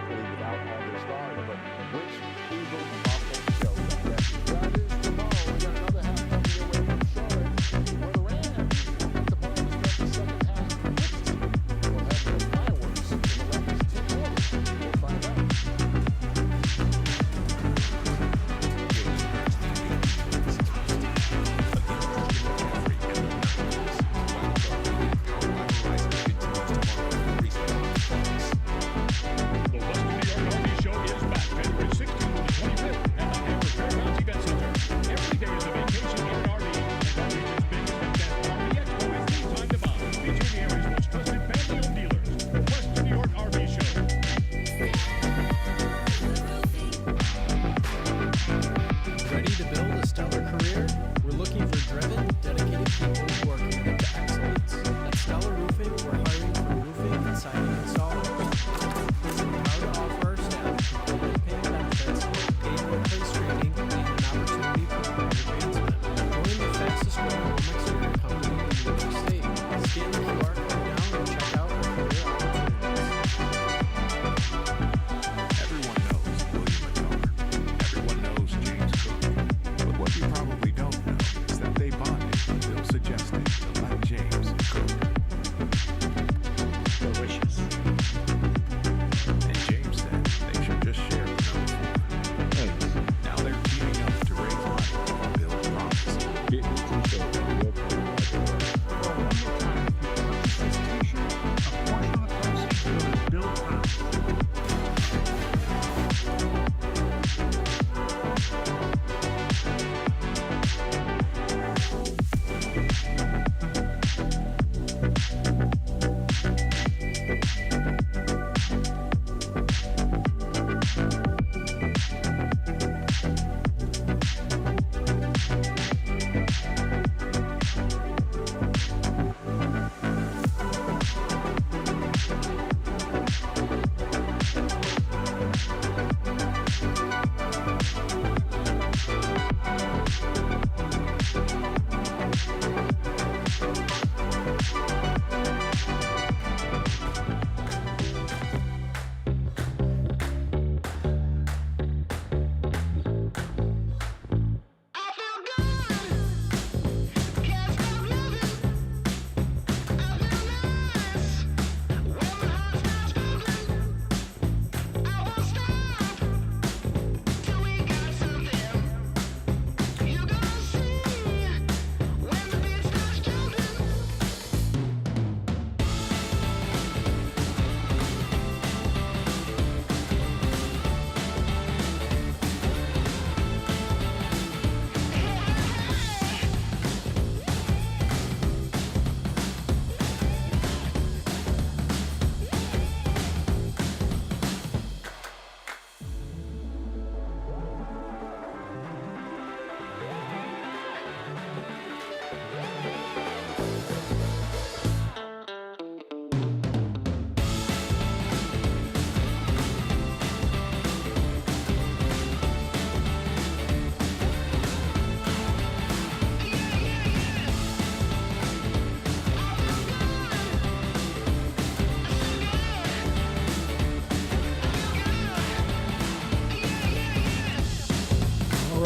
hopefully without all their stars. But which Eagles offense shows up next? That is tomorrow. We got another half coming your way from Charlotte, where the Rams, at the bottom of the second half, will have their fireworks in the last 2 quarters. We'll find out. The Western New York Army Show is back February 16th to the 25th at the Hamburg Fairgrounds Event Center. Every day is a vacation in an RV, and our region's biggest event, Army Expo, is the time to buy, featuring the area's most trusted family-owned dealers. The Western New York RV Show. Ready to build a stellar career? We're looking for driven, dedicated people who are committed to excellence. At Stellar Roofing, we're hiring for roofing and siding installers. We're proud to offer our staff competitive paying benefits, paid workplace training, and an opportunity for career advancement. Join the fastest growing home exterior company in New York State. Scan the QR code now and check out our career opportunities. Everyone knows William McDonough. Everyone knows James Cook. But what you probably don't know is that they bonded when Bill suggested to let James cook. Delicious. And James said they should just share the number 4. Now they're teaming up to raise money for Bill's promise. Get this t-shirt at your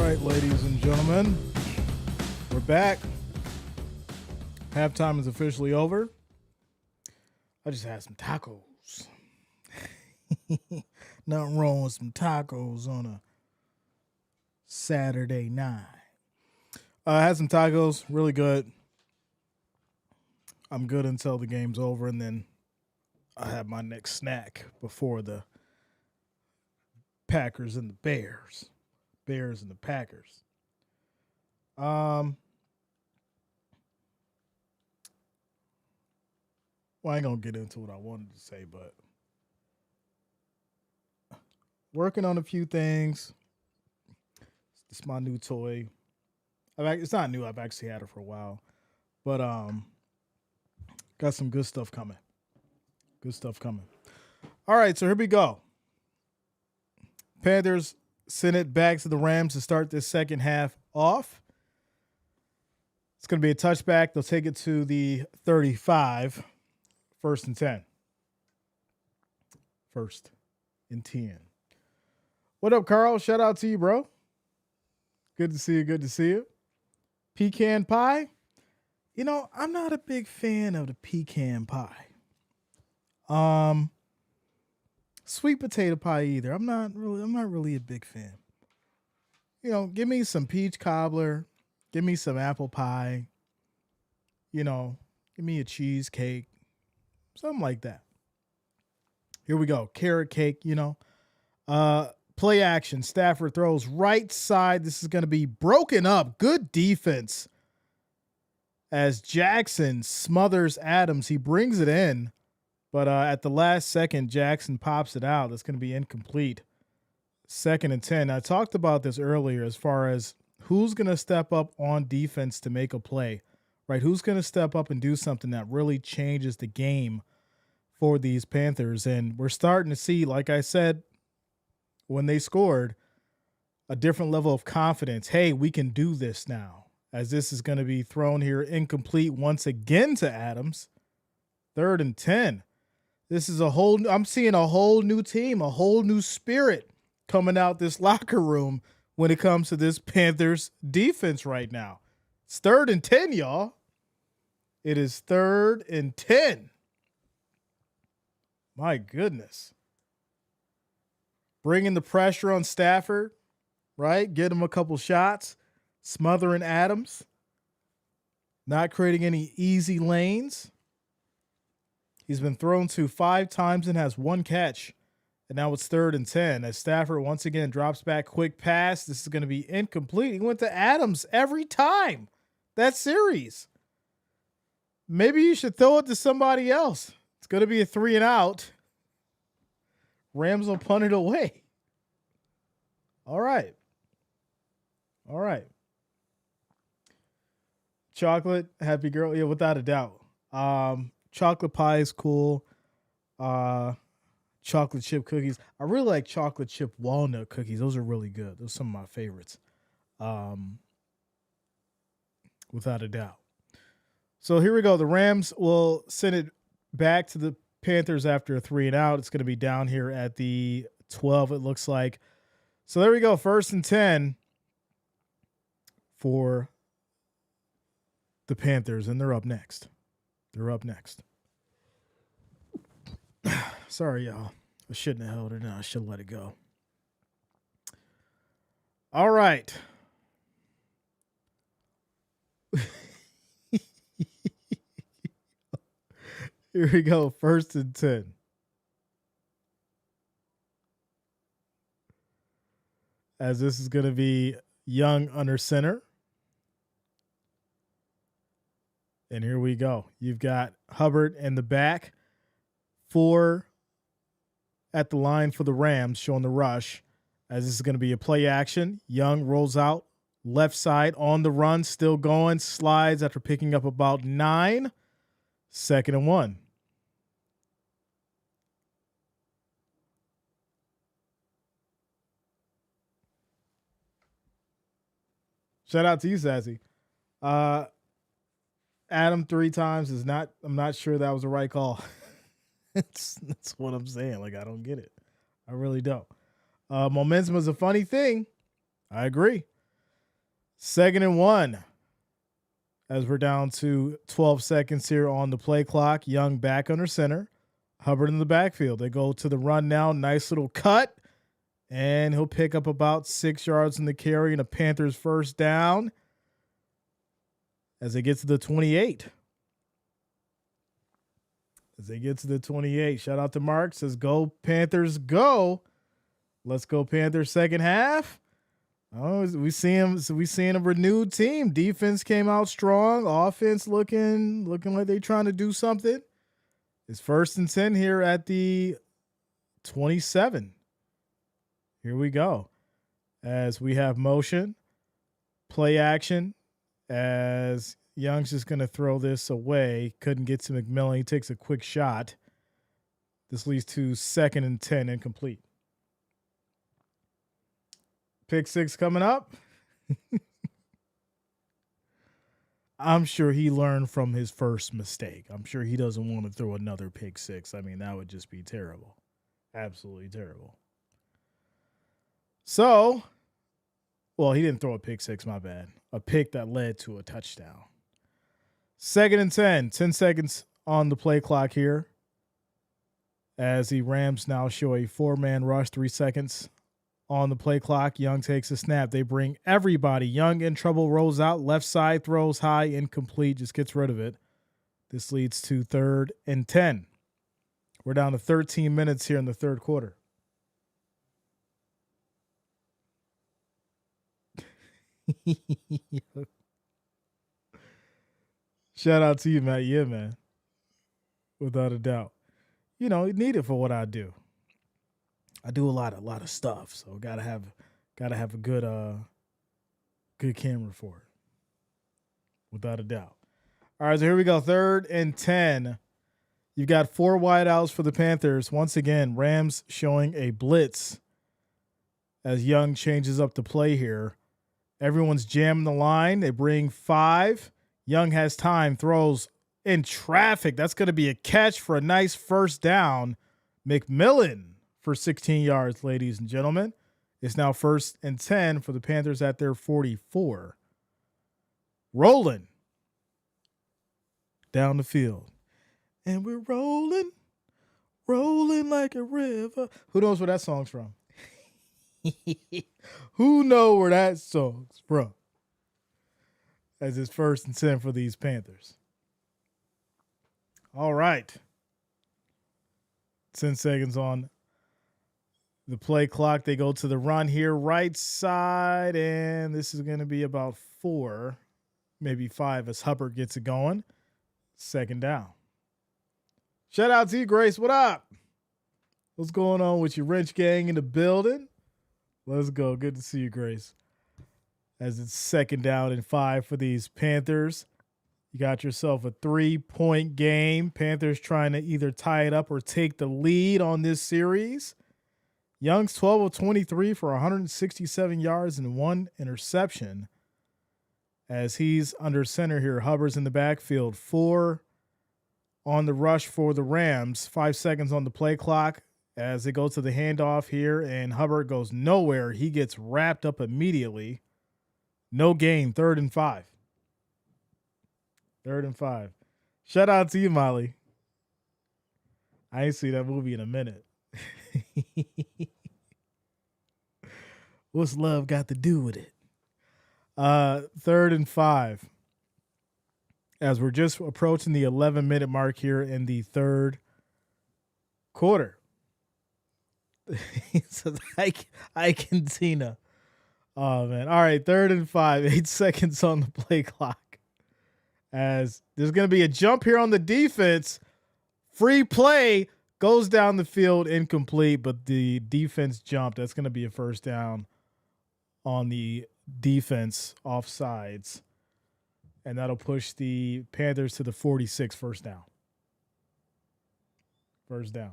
right, ladies and gentlemen, we're back. Halftime is officially over. I just had some tacos. Nothing wrong with some tacos on a Saturday night. I had some tacos, really good. I'm good until the game's over, and then I have my next snack before the Packers and the Bears. Bears and the Packers. Well, I ain't gonna get into what I wanted to say, but working on a few things. It's my new toy. It's not new. I've actually had it for a while, but got some good stuff coming. Good stuff coming. All right, so here we go. Panthers send it back to the Rams to start this second half off. It's going to be a touchback. They'll take it to the 35, 1st and 10. First and 10. What up, Carl? Shout out to you, bro. Good to see you. Good to see you. Pecan pie. You know, I'm not a big fan of the pecan pie. Sweet potato pie either. I'm not really a big fan. You know, give me some peach cobbler, give me some apple pie, you know, give me a cheesecake, something like that. Here we go. Carrot cake, you know. Play action. Stafford throws right side. This is going to be broken up. Good defense. As Jackson smothers Adams, he brings it in. But at the last second, Jackson pops it out. That's going to be incomplete. 2nd and 10. I talked about this earlier as far as who's going to step up on defense to make a play, right? Who's going to step up and do something that really changes the game for these Panthers. And we're starting to see, like I said, when they scored, a different level of confidence. Hey, we can do this now, as this is going to be thrown here incomplete once again to Adams. 3rd and 10. This is I'm seeing a whole new team, a whole new spirit coming out this locker room when it comes to this Panthers defense right now. It's 3rd and 10, y'all. It is 3rd and 10. My goodness. Bringing the pressure on Stafford, right? Get him a couple shots. Smothering Adams. Not creating any easy lanes. He's been thrown to 5 times and has 1 catch. And now it's 3rd and 10 as Stafford once again drops back, quick pass. This is going to be incomplete. He went to Adams every time that series. Maybe you should throw it to somebody else. It's going to be a 3 and out. Rams will punt it away. All right. All right. Chocolate, happy girl. Yeah, without a doubt. Chocolate pie is cool. Chocolate chip cookies. I really like chocolate chip walnut cookies. Those are really good. Those are some of my favorites. Without a doubt. So here we go. The Rams will send it back to the Panthers after a 3 and out. It's going to be down here at the 12, it looks like. So there we go. 1st and 10 for the Panthers, and they're up next. They're up next. Sorry, y'all. I shouldn't have held it. No, I should have let it go. All right. Here we go. 1st and 10. As this is going to be Young under center. And here we go. You've got Hubbard in the back. 4 at the line for the Rams, showing the rush. As this is going to be a play action. Young rolls out. Left side on the run. Still going. Slides after picking up about 9. 2nd and 1. Shout out to you, Sassy. Adam 3 times is not, I'm not sure that was the right call. That's what I'm saying. Like, I don't get it. I really don't. Momentum is a funny thing. I agree. 2nd and 1. As we're down to 12 seconds here on the play clock. Young back under center. Hubbard in the backfield. They go to the run now. Nice little cut. And he'll pick up about 6 yards in the carry and a Panthers 1st down as they get to the 28. Shout out to Mark. Says, go Panthers, go. Let's go Panthers 2nd half. Oh, we seeing a renewed team. Defense came out strong. Offense looking like they're trying to do something. It's 1st and 10 here at the 27. Here we go. As we have motion, play action, as Young's just going to throw this away. Couldn't get to McMillan. He takes a quick shot. This leads to 2nd and 10, incomplete. Pick 6 coming up. I'm sure he learned from his first mistake. I'm sure he doesn't want to throw another pick 6. I mean, that would just be terrible. Absolutely terrible. So, well, he didn't throw a pick six, my bad. A pick that led to a touchdown. 2nd and 10. 10 seconds on the play clock here. As the Rams now show a 4-man rush, 3 seconds on the play clock. Young takes a snap. They bring everybody. Young in trouble, rolls out. Left side, throws high, incomplete, just gets rid of it. This leads to 3rd and 10. We're down to 13 minutes here in the third quarter. Shout out to you, Matt. Yeah, man. Without a doubt. You know, you need it for what I do. I do a lot of stuff, so gotta have a good camera for it. Without a doubt. All right, so here we go. 3rd and 10. You've got 4 wideouts for the Panthers. Once again, Rams showing a blitz as Young changes up the play here. Everyone's jamming the line. They bring 5. Young has time, throws in traffic. That's going to be a catch for a nice first down. McMillan for 16 yards, ladies and gentlemen. It's now 1st and 10 for the Panthers at their 44. Rolling down the field. And we're rolling like a river. Who knows where that song's from? Who knows where that song's from? As it's 1st and 10 for these Panthers. All right. 10 seconds on the play clock. They go to the run here, right side, and this is going to be about 4, maybe 5 as Hubbard gets it going. 2nd down. Shout out to you, Grace. What up? What's going on with your wrench gang in the building? Let's go. Good to see you, Grace. As it's 2nd down and 5 for these Panthers. You got yourself a 3-point game. Panthers trying to either tie it up or take the lead on this series. Young's 12 of 23 for 167 yards and 1 interception. As he's under center here, Hubbard's in the backfield. 4 on the rush for the Rams. 5 seconds on the play clock as they go to the handoff here, and Hubbard goes nowhere. He gets wrapped up immediately. No gain, 3rd and 5. 3rd and 5. Shout out to you, Molly. I ain't seen that movie in a minute. What's love got to do with it? 3rd and 5. As we're just approaching the 11-minute mark here in the third quarter. So I can Tina. Oh, man. All right, 3rd and 5. 8 seconds on the play clock. As there's going to be a jump here on the defense. Free play goes down the field, incomplete, but the defense jumped. That's going to be a first down on the defense offsides. And that'll push the Panthers to the 46, first down. First down.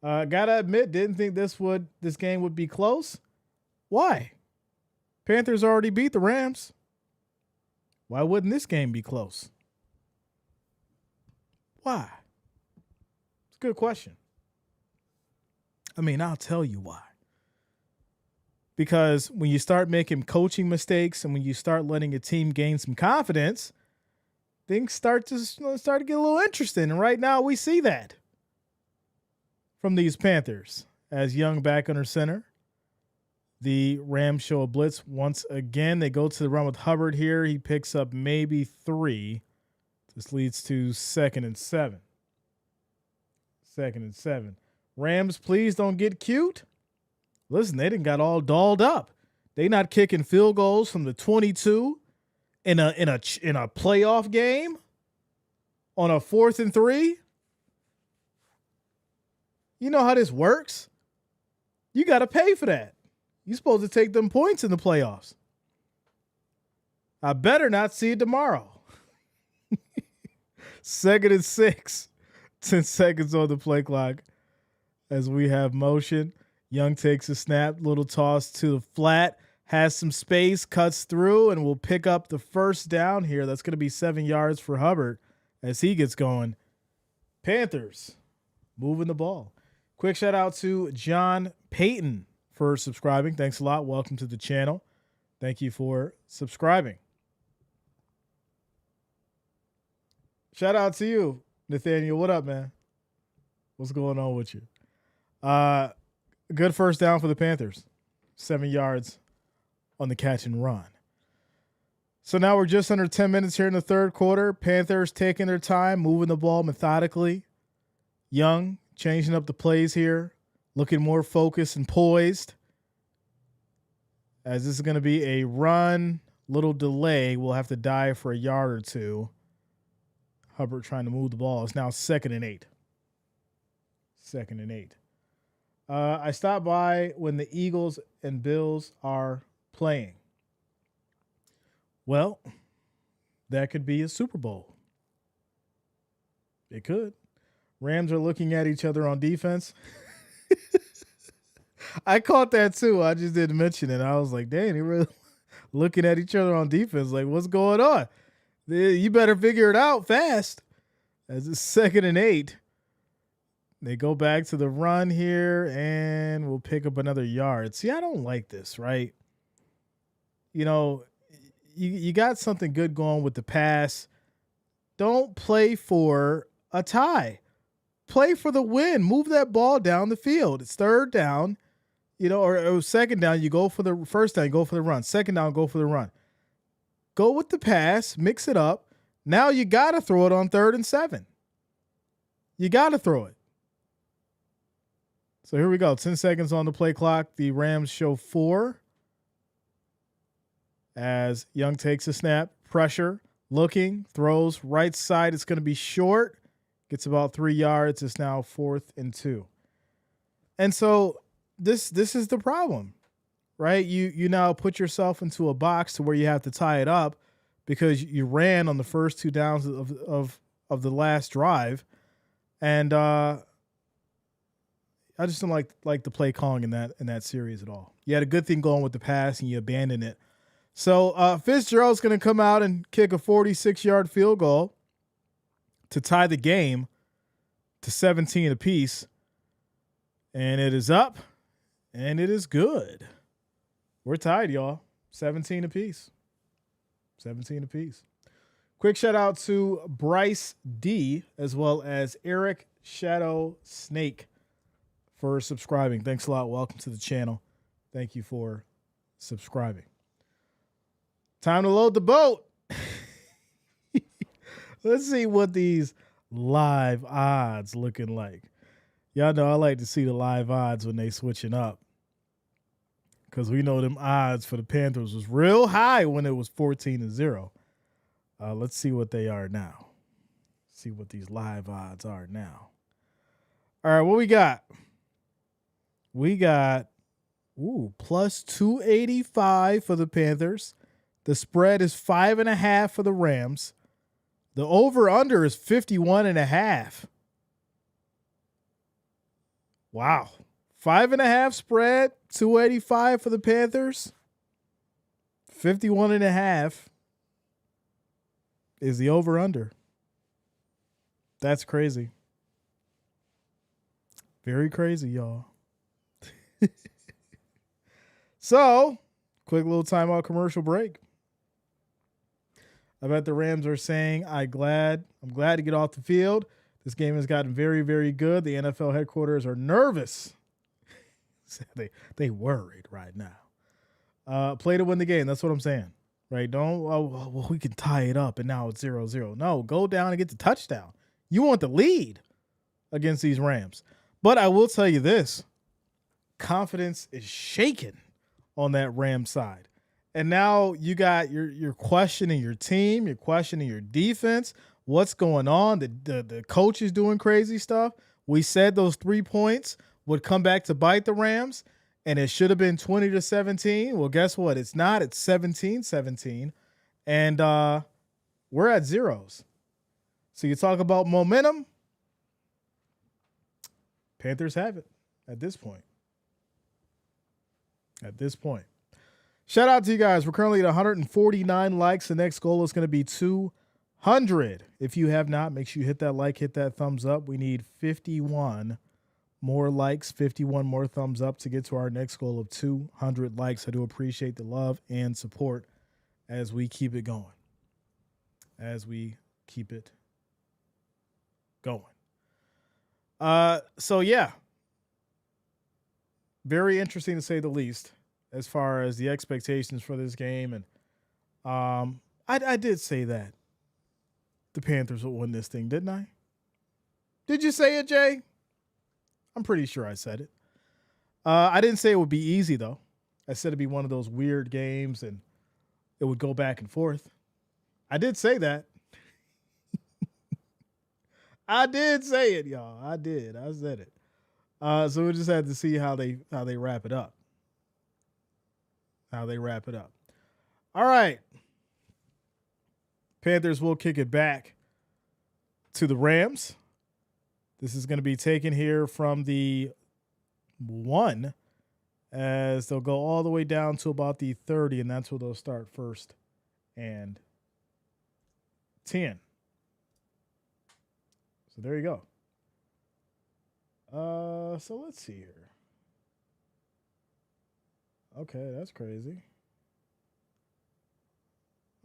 Gotta admit, didn't think this game would be close. Why? Panthers already beat the Rams. Why wouldn't this game be close? Why? It's a good question. I mean, I'll tell you why. Because when you start making coaching mistakes and when you start letting a team gain some confidence, things start to get a little interesting. And right now we see that from these Panthers. As Young back under center, the Rams show a blitz once again. They go to the run with Hubbard here. He picks up maybe 3. This leads to 2nd and 7. 2nd and 7. Rams, please don't get cute. Listen, they done got all dolled up. They not kicking field goals from the 22 in a playoff game on a 4th and 3. You know how this works. You got to pay for that. You're supposed to take them points in the playoffs. I better not see it tomorrow. 2nd and 6. 10 seconds on the play clock as we have motion. Young takes a snap, little toss to the flat, has some space, cuts through, and will pick up the first down here. That's going to be 7 yards for Hubbard as he gets going. Panthers moving the ball. Quick shout out to John Payton for subscribing. Thanks a lot. Welcome to the channel. Thank you for subscribing. Shout out to you, Nathaniel. What up, man? What's going on with you? Good first down for the Panthers. 7 yards on the catch and run. So now we're just under 10 minutes here in the third quarter. Panthers taking their time, moving the ball methodically. Young, changing up the plays here, looking more focused and poised. As this is going to be a run, little delay. We'll have to dive for a yard or two. Hubbard trying to move the ball. It's now 2nd and 8. 2nd and 8. I stopped by when the Eagles and Bills are playing. Well, that could be a Super Bowl. It could. Rams are looking at each other on defense. I caught that too. I just didn't mention it. I was like, dang, they really looking at each other on defense. Like, what's going on? You better figure it out fast. As it's 2nd and 8. They go back to the run here, and we'll pick up another yard. See, I don't like this, right? You know, you got something good going with the pass. Don't play for a tie. Play for the win. Move that ball down the field. It's 3rd down, you know, or 2nd down. You go for the first down, you go for the run. 2nd down, go for the run. Go with the pass, mix it up. Now you got to throw it on 3rd and 7. You got to throw it. So here we go. 10 seconds on the play clock. The Rams show 4. As Young takes a snap, pressure, looking, throws right side. It's going to be short. Gets about 3 yards. It's now 4th and 2. And so this is the problem, right? You now put yourself into a box to where you have to tie it up because you ran on the first 2 downs of the last drive. And I just don't like the play calling in that series at all. You had a good thing going with the pass and you abandoned it. So Fitzgerald's going to come out and kick a 46-yard field goal to tie the game to 17 apiece. And it is up, and it is good. We're tied, y'all. 17 apiece. 17 apiece. Quick shout out to Bryce D as well as Eric Shadow Snake for subscribing. Thanks a lot. Welcome to the channel. Thank you for subscribing. Time to load the boat. Let's see what these live odds looking like. Y'all know I like to see the live odds when they switching up. Because we know them odds for the Panthers was real high when it was 14-0. Let's see what they are now. See what these live odds are now. All right, what we got? We got plus 285 for the Panthers. The spread is 5.5 for the Rams. The over-under is 51.5. Wow. 5.5 spread, 285 for the Panthers. 51.5 is the over-under. That's crazy. Very crazy, y'all. So, quick little timeout commercial break. I bet the Rams are saying, I'm glad to get off the field. This game has gotten very, very good. The NFL headquarters are nervous. they worried right now. Play to win the game. That's what I'm saying. Right? We can tie it up and now it's 0-0. No, go down and get the touchdown. You want the lead against these Rams. But I will tell you this. Confidence is shaken on that Rams side. And now you got you're questioning your team, you're questioning your defense. What's going on? The coach is doing crazy stuff. We said those 3 points would come back to bite the Rams, and it should have been 20-17. Well, guess what? It's not. It's 17-17. And we're at zeros. So you talk about momentum. Panthers have it at this point. Shout out to you guys. We're currently at 149 likes. The next goal is going to be 200. If you have not, make sure you hit that like, hit that thumbs up. We need 51 more likes, 51 more thumbs up to get to our next goal of 200 likes. I do appreciate the love and support as we keep it going. So yeah, very interesting to say the least as far as the expectations for this game. And I did say that the Panthers will win this thing, didn't I? Did you say it, Jay? I'm pretty sure I said it. I didn't say it would be easy, though. I said it'd be one of those weird games and it would go back and forth. I did say that. I did say it, y'all. I did. I said it. So we just had to see how they wrap it up. All right. Panthers will kick it back to the Rams. This is going to be taken here from the 1 as they'll go all the way down to about the 30, and that's where they'll start 1st and 10. So there you go. So let's see here. Okay, that's crazy.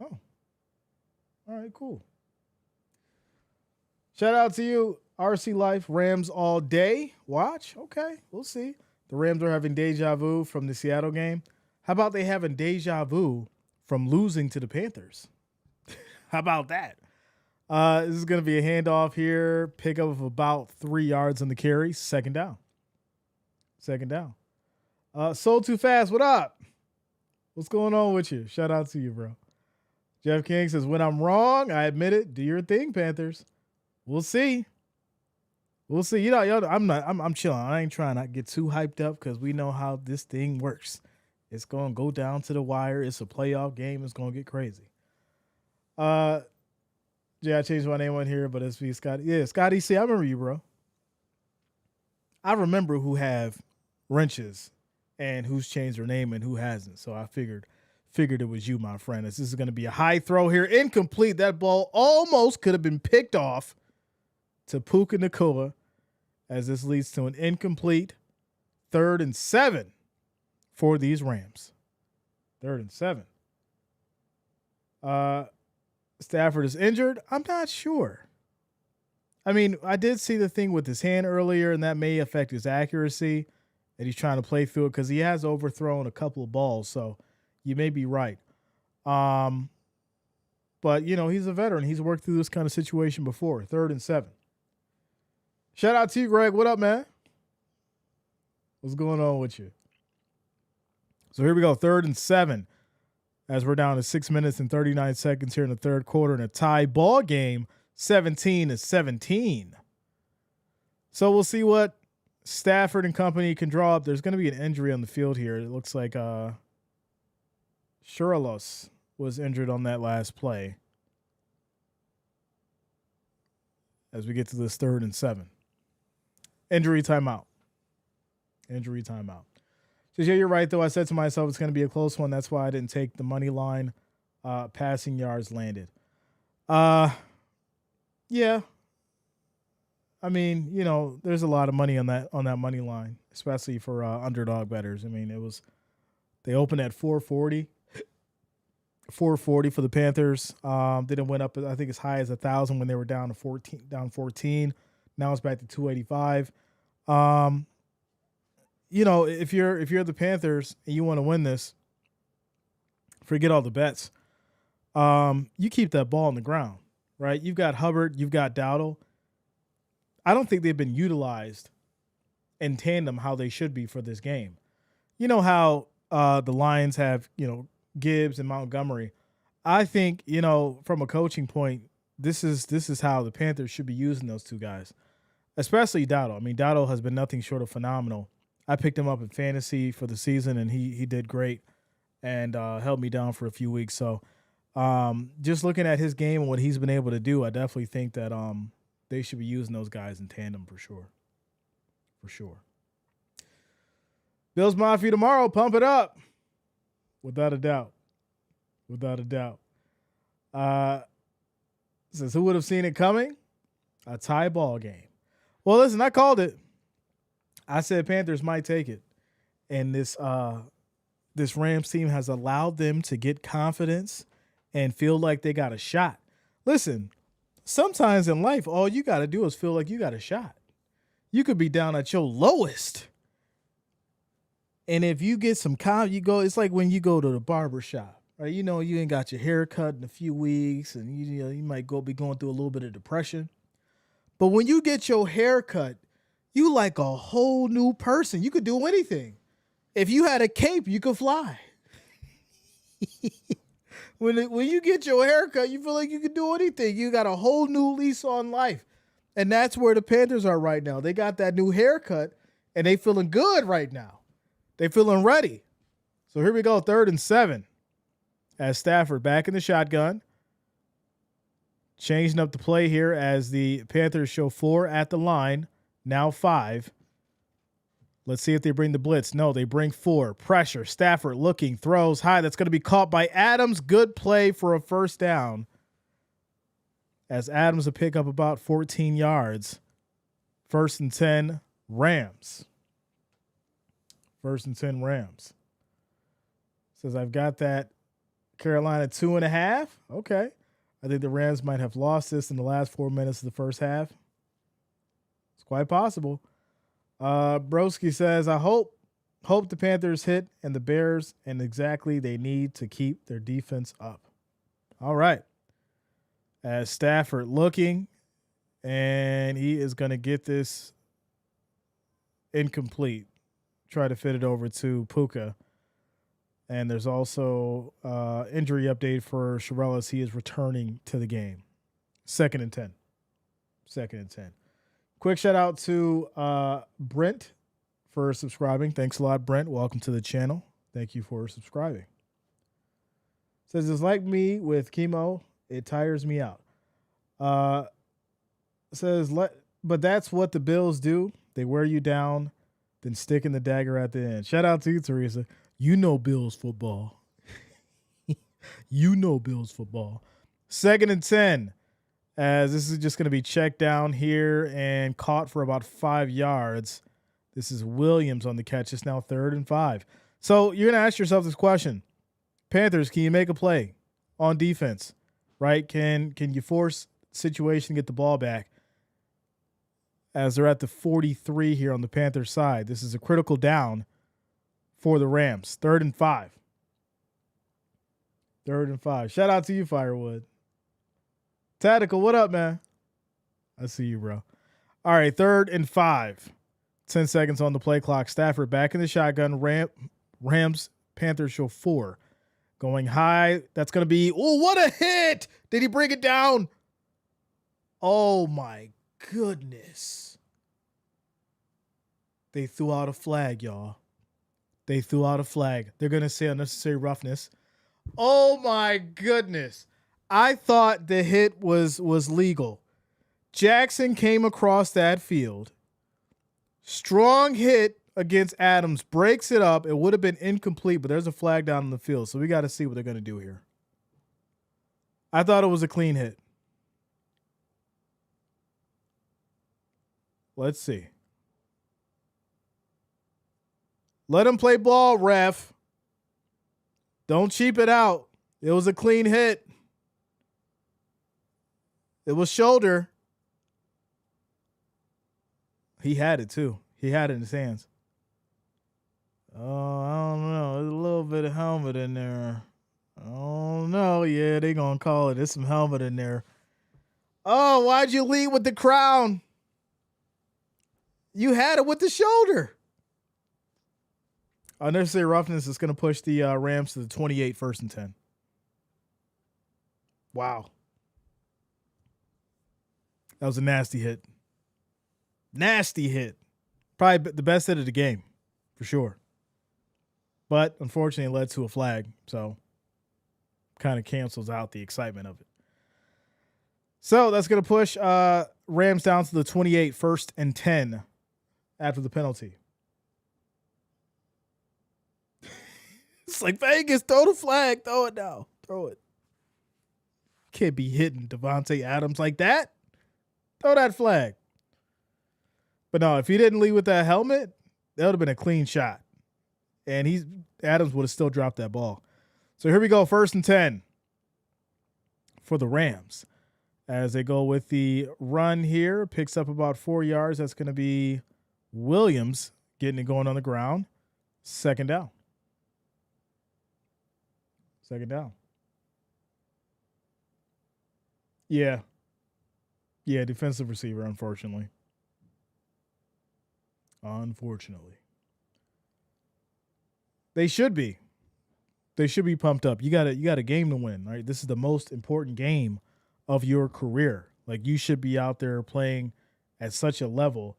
Oh. All right, cool. Shout out to you, RC Life, Rams all day. Watch. Okay, we'll see. The Rams are having deja vu from the Seattle game. How about they having deja vu from losing to the Panthers? How about that? This is going to be a handoff here. Pickup of about 3 yards on the carry. Second down. Sold Too Fast, what up? What's going on with you? Shout out to you, bro. Jeff King says, when I'm wrong, I admit it. Do your thing, Panthers. We'll see. You know, I'm chilling. I ain't trying to get too hyped up because we know how this thing works. It's going to go down to the wire. It's a playoff game. It's going to get crazy. Yeah, I changed my name on here, but it's Scotty. Yeah, Scotty C. I remember you, bro. I remember who have wrenches and who's changed their name and who hasn't. So I figured it was you, my friend. This is going to be a high throw here. Incomplete. That ball almost could have been picked off to Puka Nacua as this leads to an incomplete 3rd and 7 for these Rams. 3rd and 7. Stafford is injured. I'm not sure. I mean, I did see the thing with his hand earlier, and that may affect his accuracy, and he's trying to play through it because he has overthrown a couple of balls, so you may be right. But, you know, he's a veteran. He's worked through this kind of situation before. 3rd and 7. Shout out to you, Greg. What up, man? What's going on with you? So here we go, 3rd and 7. As we're down to 6 minutes and 39 seconds here in the third quarter in a tie ball game, 17-17. So we'll see what Stafford and company can draw up. There's going to be an injury on the field here. It looks like Sherlos was injured on that last play. As we get to this 3rd and 7. Injury timeout. So yeah, you're right, though. I said to myself it's going to be a close one. That's why I didn't take the money line. Passing yards landed. Yeah. I mean, you know, there's a lot of money on that money line, especially for underdog bettors. I mean, they opened at 440. 440 for the Panthers. Didn't went up, I think, as high as 1,000 when they were down 14. Now it's back to 285. You know, if you're the Panthers and you want to win this, forget all the bets. You keep that ball on the ground, right? You've got Hubbard, you've got Dowdle. I don't think they've been utilized in tandem how they should be for this game. You know how the Lions have, you know, Gibbs and Montgomery. I think, you know, from a coaching point, this is how the Panthers should be using those two guys, especially Dowdle. I mean, Dowdle has been nothing short of phenomenal. I picked him up in fantasy for the season, and he did great and held me down for a few weeks. So just looking at his game and what he's been able to do, I definitely think that they should be using those guys in tandem for sure. For sure. Bills Mafia tomorrow. Pump it up. Without a doubt. Says, who would have seen it coming? A tie ball game. Well, listen, I called it. I said Panthers might take it. And this Rams team has allowed them to get confidence and feel like they got a shot. Listen, sometimes in life, all you got to do is feel like you got a shot. You could be down at your lowest. And if you get some it's like when you go to the barber shop, right? You know, you ain't got your hair cut in a few weeks and you might be going through a little bit of depression. But when you get your hair cut, you like a whole new person. You could do anything. If you had a cape, you could fly. When you get your hair cut, you feel like you could do anything. You got a whole new lease on life. And that's where the Panthers are right now. They got that new haircut, and they feeling good right now. They feeling ready. So here we go, 3rd and 7. As Stafford back in the shotgun. Changing up the play here as the Panthers show 4 at the line. Now 5. Let's see if they bring the blitz. No, they bring 4. Pressure. Stafford looking. Throws high. That's going to be caught by Adams. Good play for a first down. As Adams will pick up about 14 yards. 1st and 10, Rams. 1st and 10, Rams. Says, I've got that Carolina 2.5. Okay. I think the Rams might have lost this in the last 4 minutes of the first half. It's quite possible. Broski says, I hope the Panthers hit and the Bears and exactly they need to keep their defense up. All right. As Stafford looking, and he is going to get this incomplete. Try to fit it over to Puka. And there's also injury update for Sherrell as he is returning to the game. 2nd and 10. 2nd and 10. Quick shout out to Brent for subscribing. Thanks a lot, Brent. Welcome to the channel. Thank you for subscribing. Says it's like me with chemo. It tires me out. Says, but that's what the Bills do. They wear you down, then stick in the dagger at the end. Shout out to you, Teresa. You know Bills football. You know Bills football. 2nd and 10. As this is just going to be checked down here and caught for about 5 yards. This is Williams on the catch. It's now 3rd and 5. So you're going to ask yourself this question. Panthers, can you make a play on defense? Right? Can you force situation to get the ball back? As they're at the 43 here on the Panthers side. This is a critical down for the Rams. 3rd and 5. 3rd and 5. Shout out to you, Firewood. Tactical, what up, man? I see you, bro. All right, 3rd and 5. 10 seconds on the play clock. Stafford back in the shotgun. Rams, Panthers show 4. Going high. That's going to be, oh, what a hit! Did he bring it down? Oh, my goodness. They threw out a flag, y'all. They threw out a flag. They're going to say unnecessary roughness. Oh, my goodness. I thought the hit was legal. Jackson came across that field. Strong hit against Adams. Breaks it up. It would have been incomplete, but there's a flag down in the field. So we got to see what they're going to do here. I thought it was a clean hit. Let's see. Let him play ball, ref. Don't cheap it out. It was a clean hit. It was shoulder. He had it, too. He had it in his hands. Oh, I don't know. There's a little bit of helmet in there. Oh, no. Yeah, they going to call it. There's some helmet in there. Oh, why'd you lead with the crown? You had it with the shoulder. Unnecessary roughness is going to push the Rams to the 28, 1st and 10. Wow. That was a nasty hit. Nasty hit. Probably the best hit of the game, for sure. But, unfortunately, it led to a flag, so kind of cancels out the excitement of it. So, that's going to push Rams down to the 28, 1st and 10 after the penalty. It's like Vegas, throw the flag, throw it now, throw it. Can't be hitting Devontae Adams like that. Throw that flag. But no, if he didn't lead with that helmet, that would have been a clean shot. And Adams would have still dropped that ball. So here we go, 1st and 10 for the Rams. As they go with the run here, picks up about 4 yards. That's going to be Williams getting it going on the ground. 2nd down. 2nd down. Yeah. Yeah, defensive receiver, unfortunately. Unfortunately. They should be. They should be pumped up. You got a game to win, right? This is the most important game of your career. Like, you should be out there playing at such a level,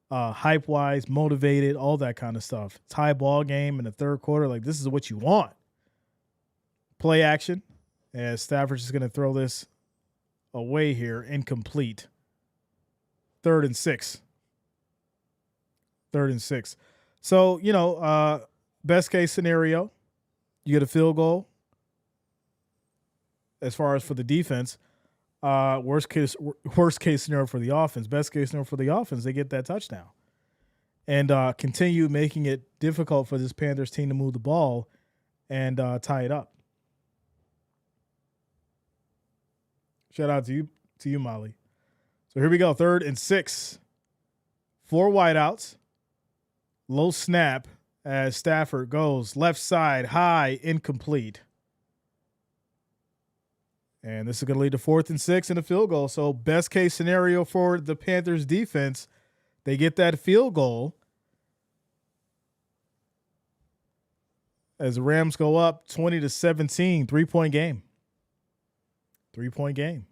hype-wise, motivated, all that kind of stuff. Tie ball game in the 3rd quarter. Like, this is what you want. Play action. As Stafford's just going to throw this away here. Incomplete. 3rd and 6. 3rd and 6. So, best case scenario, you get a field goal. As far as for the defense, worst case scenario for the offense. Best case scenario for the offense, they get that touchdown, and continue making it difficult for this Panthers team to move the ball and tie it up. Shout out to you, Molly. So here we go, 3rd and 6. 4 wideouts, low snap. As Stafford goes left side, high, incomplete. And this is going to lead to 4th and 6 and a field goal. So best case scenario for the Panthers defense, they get that field goal. As the Rams go up 20-17, 3-point game. 3-point game.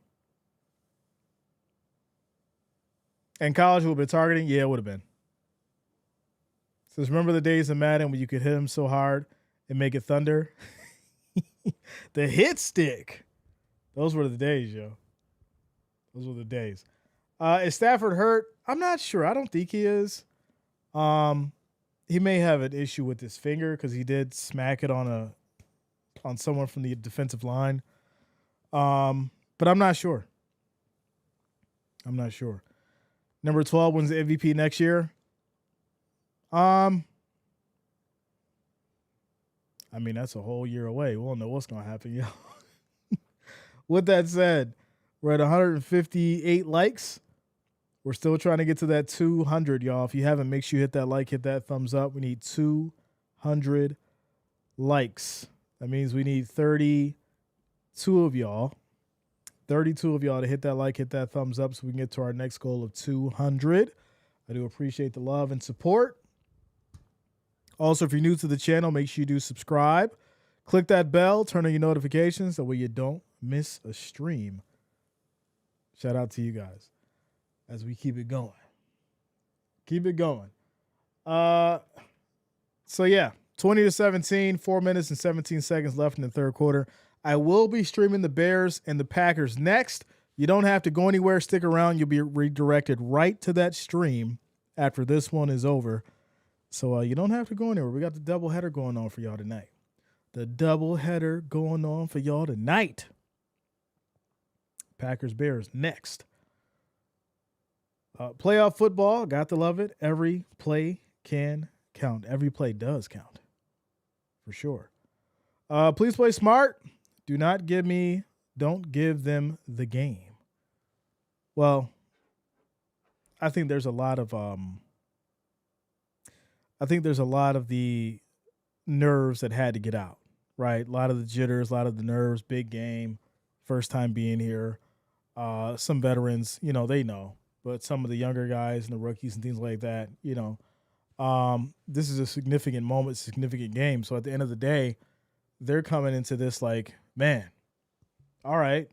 And college would have been targeting? Yeah, it would have been. So remember the days of Madden when you could hit him so hard and make it thunder? The hit stick. Those were the days, yo. Those were the days. Is Stafford hurt? I'm not sure. I don't think he is. He may have an issue with his finger because he did smack it on someone from the defensive line. But I'm not sure. Number 12 wins the MVP next year. I mean, that's a whole year away. We won't know what's going to happen, yo. With that said, we're at 158 likes. We're still trying to get to that 200, y'all. If you haven't, make sure you hit that like, hit that thumbs up. We need 200 likes. That means we need 32 of y'all. 32 of y'all to hit that like, hit that thumbs up so we can get to our next goal of 200. I do appreciate the love and support. Also, if you're new to the channel, make sure you do subscribe. Click that bell, turn on your notifications, that way you don't miss a stream. Shout out to you guys as we keep it going. Keep it going. So, yeah, 20-17, 4 minutes and 17 seconds left in the 3rd quarter. I will be streaming the Bears and the Packers next. You don't have to go anywhere. Stick around. You'll be redirected right to that stream after this one is over. So you don't have to go anywhere. We got the doubleheader going on for y'all tonight. Packers, Bears next. Playoff football, got to love it. Every play can count. Every play does count. For sure. Please play smart. Don't give them the game. Well, I think there's a lot of the nerves that had to get out, right? A lot of the jitters, a lot of the nerves, big game, first time being here. Some veterans, they know, but some of the younger guys and the rookies and things like that, this is a significant moment, significant game. So at the end of the day, they're coming into this like, man, all right,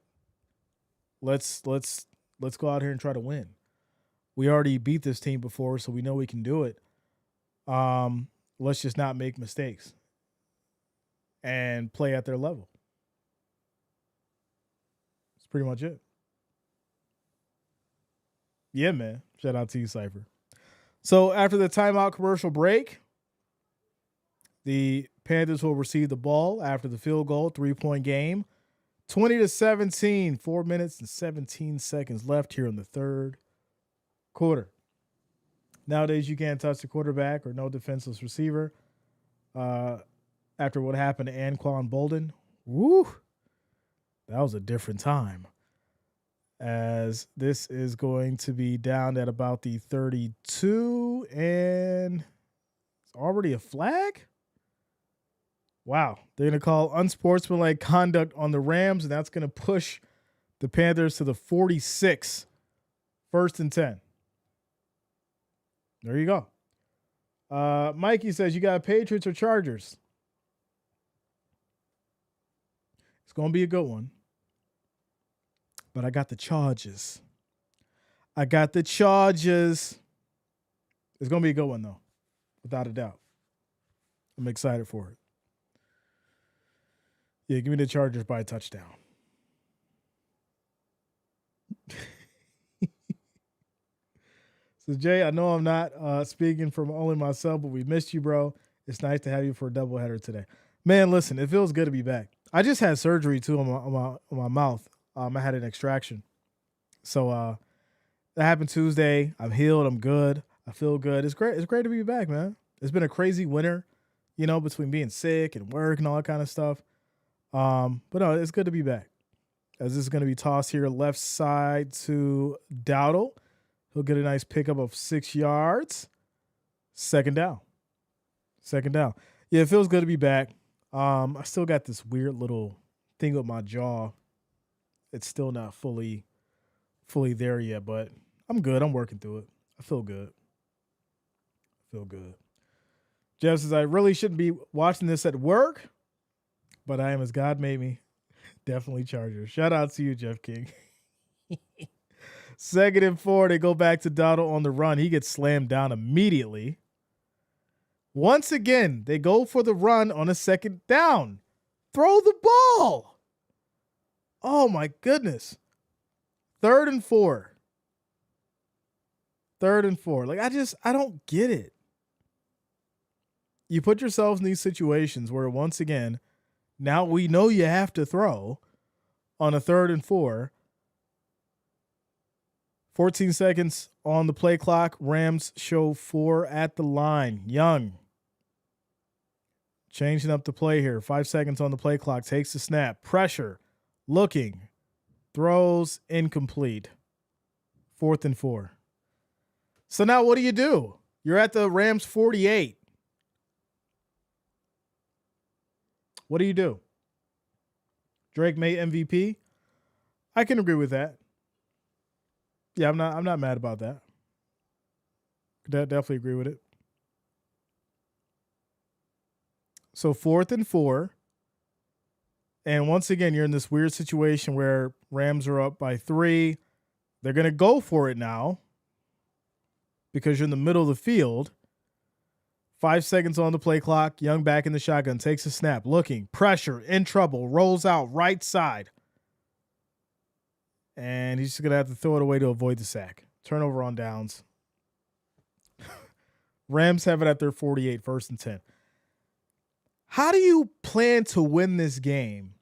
let's go out here and try to win. We already beat this team before, so we know we can do it. Let's just not make mistakes and play at their level. That's pretty much it. Yeah, man. Shout out to you, Cypher. So after the timeout commercial break, the Panthers will receive the ball after the field goal, 3-point game. 20-17, 4 minutes and 17 seconds left here in the 3rd quarter. Nowadays, you can't touch the quarterback or no defenseless receiver. After what happened to Anquan Bolden, woo, that was a different time. As this is going to be down at about the 32, and it's already a flag? Wow. They're going to call unsportsmanlike conduct on the Rams, and that's going to push the Panthers to the 46. 1st and 10. There you go. Mikey says, you got Patriots or Chargers? It's going to be a good one. But I got the Chargers. It's going to be a good one, though. Without a doubt. I'm excited for it. Yeah, give me the Chargers by a touchdown. So, Jay, I know I'm not speaking from only myself, but we missed you, bro. It's nice to have you for a doubleheader today. Man, listen, it feels good to be back. I just had surgery, too, on my mouth. I had an extraction. So that happened Tuesday. I'm healed. I'm good. I feel good. It's great. It's great to be back, man. It's been a crazy winter, between being sick and work and all that kind of stuff. But no, it's good to be back. As this is going to be tossed here left side to Dowdle. He'll get a nice pickup of 6 yards. Second down. Yeah, it feels good to be back. I still got this weird little thing with my jaw. It's still not fully there yet, but I'm good. I'm working through it. I feel good. Jeff says, I really shouldn't be watching this at work, but I am as God made me. Definitely Chargers. Shout out to you, Jeff King. 2nd and 4, they go back to Donald on the run. He gets slammed down immediately. Once again, they go for the run on a 2nd down. Throw the ball. Oh, my goodness. 3rd and 4. Like, I don't get it. You put yourselves in these situations where, once again, now we know you have to throw on a 3rd and 4. 14 seconds on the play clock. Rams show 4 at the line. Young. Changing up the play here. 5 seconds on the play clock. Takes the snap. Pressure. Looking. Throws incomplete. 4th and 4. So now what do? You're at the Rams 48. What do? Drake May MVP? I can agree with that. Yeah, I'm not mad about that. Definitely agree with it. So 4th and 4. And once again, you're in this weird situation where Rams are up by 3. They're going to go for it now because you're in the middle of the field. 5 seconds on the play clock. Young back in the shotgun. Takes a snap. Looking. Pressure. In trouble. Rolls out right side. And he's just going to have to throw it away to avoid the sack. Turnover on downs. Rams have it at their 48, 1st and 10. How do you plan to win this game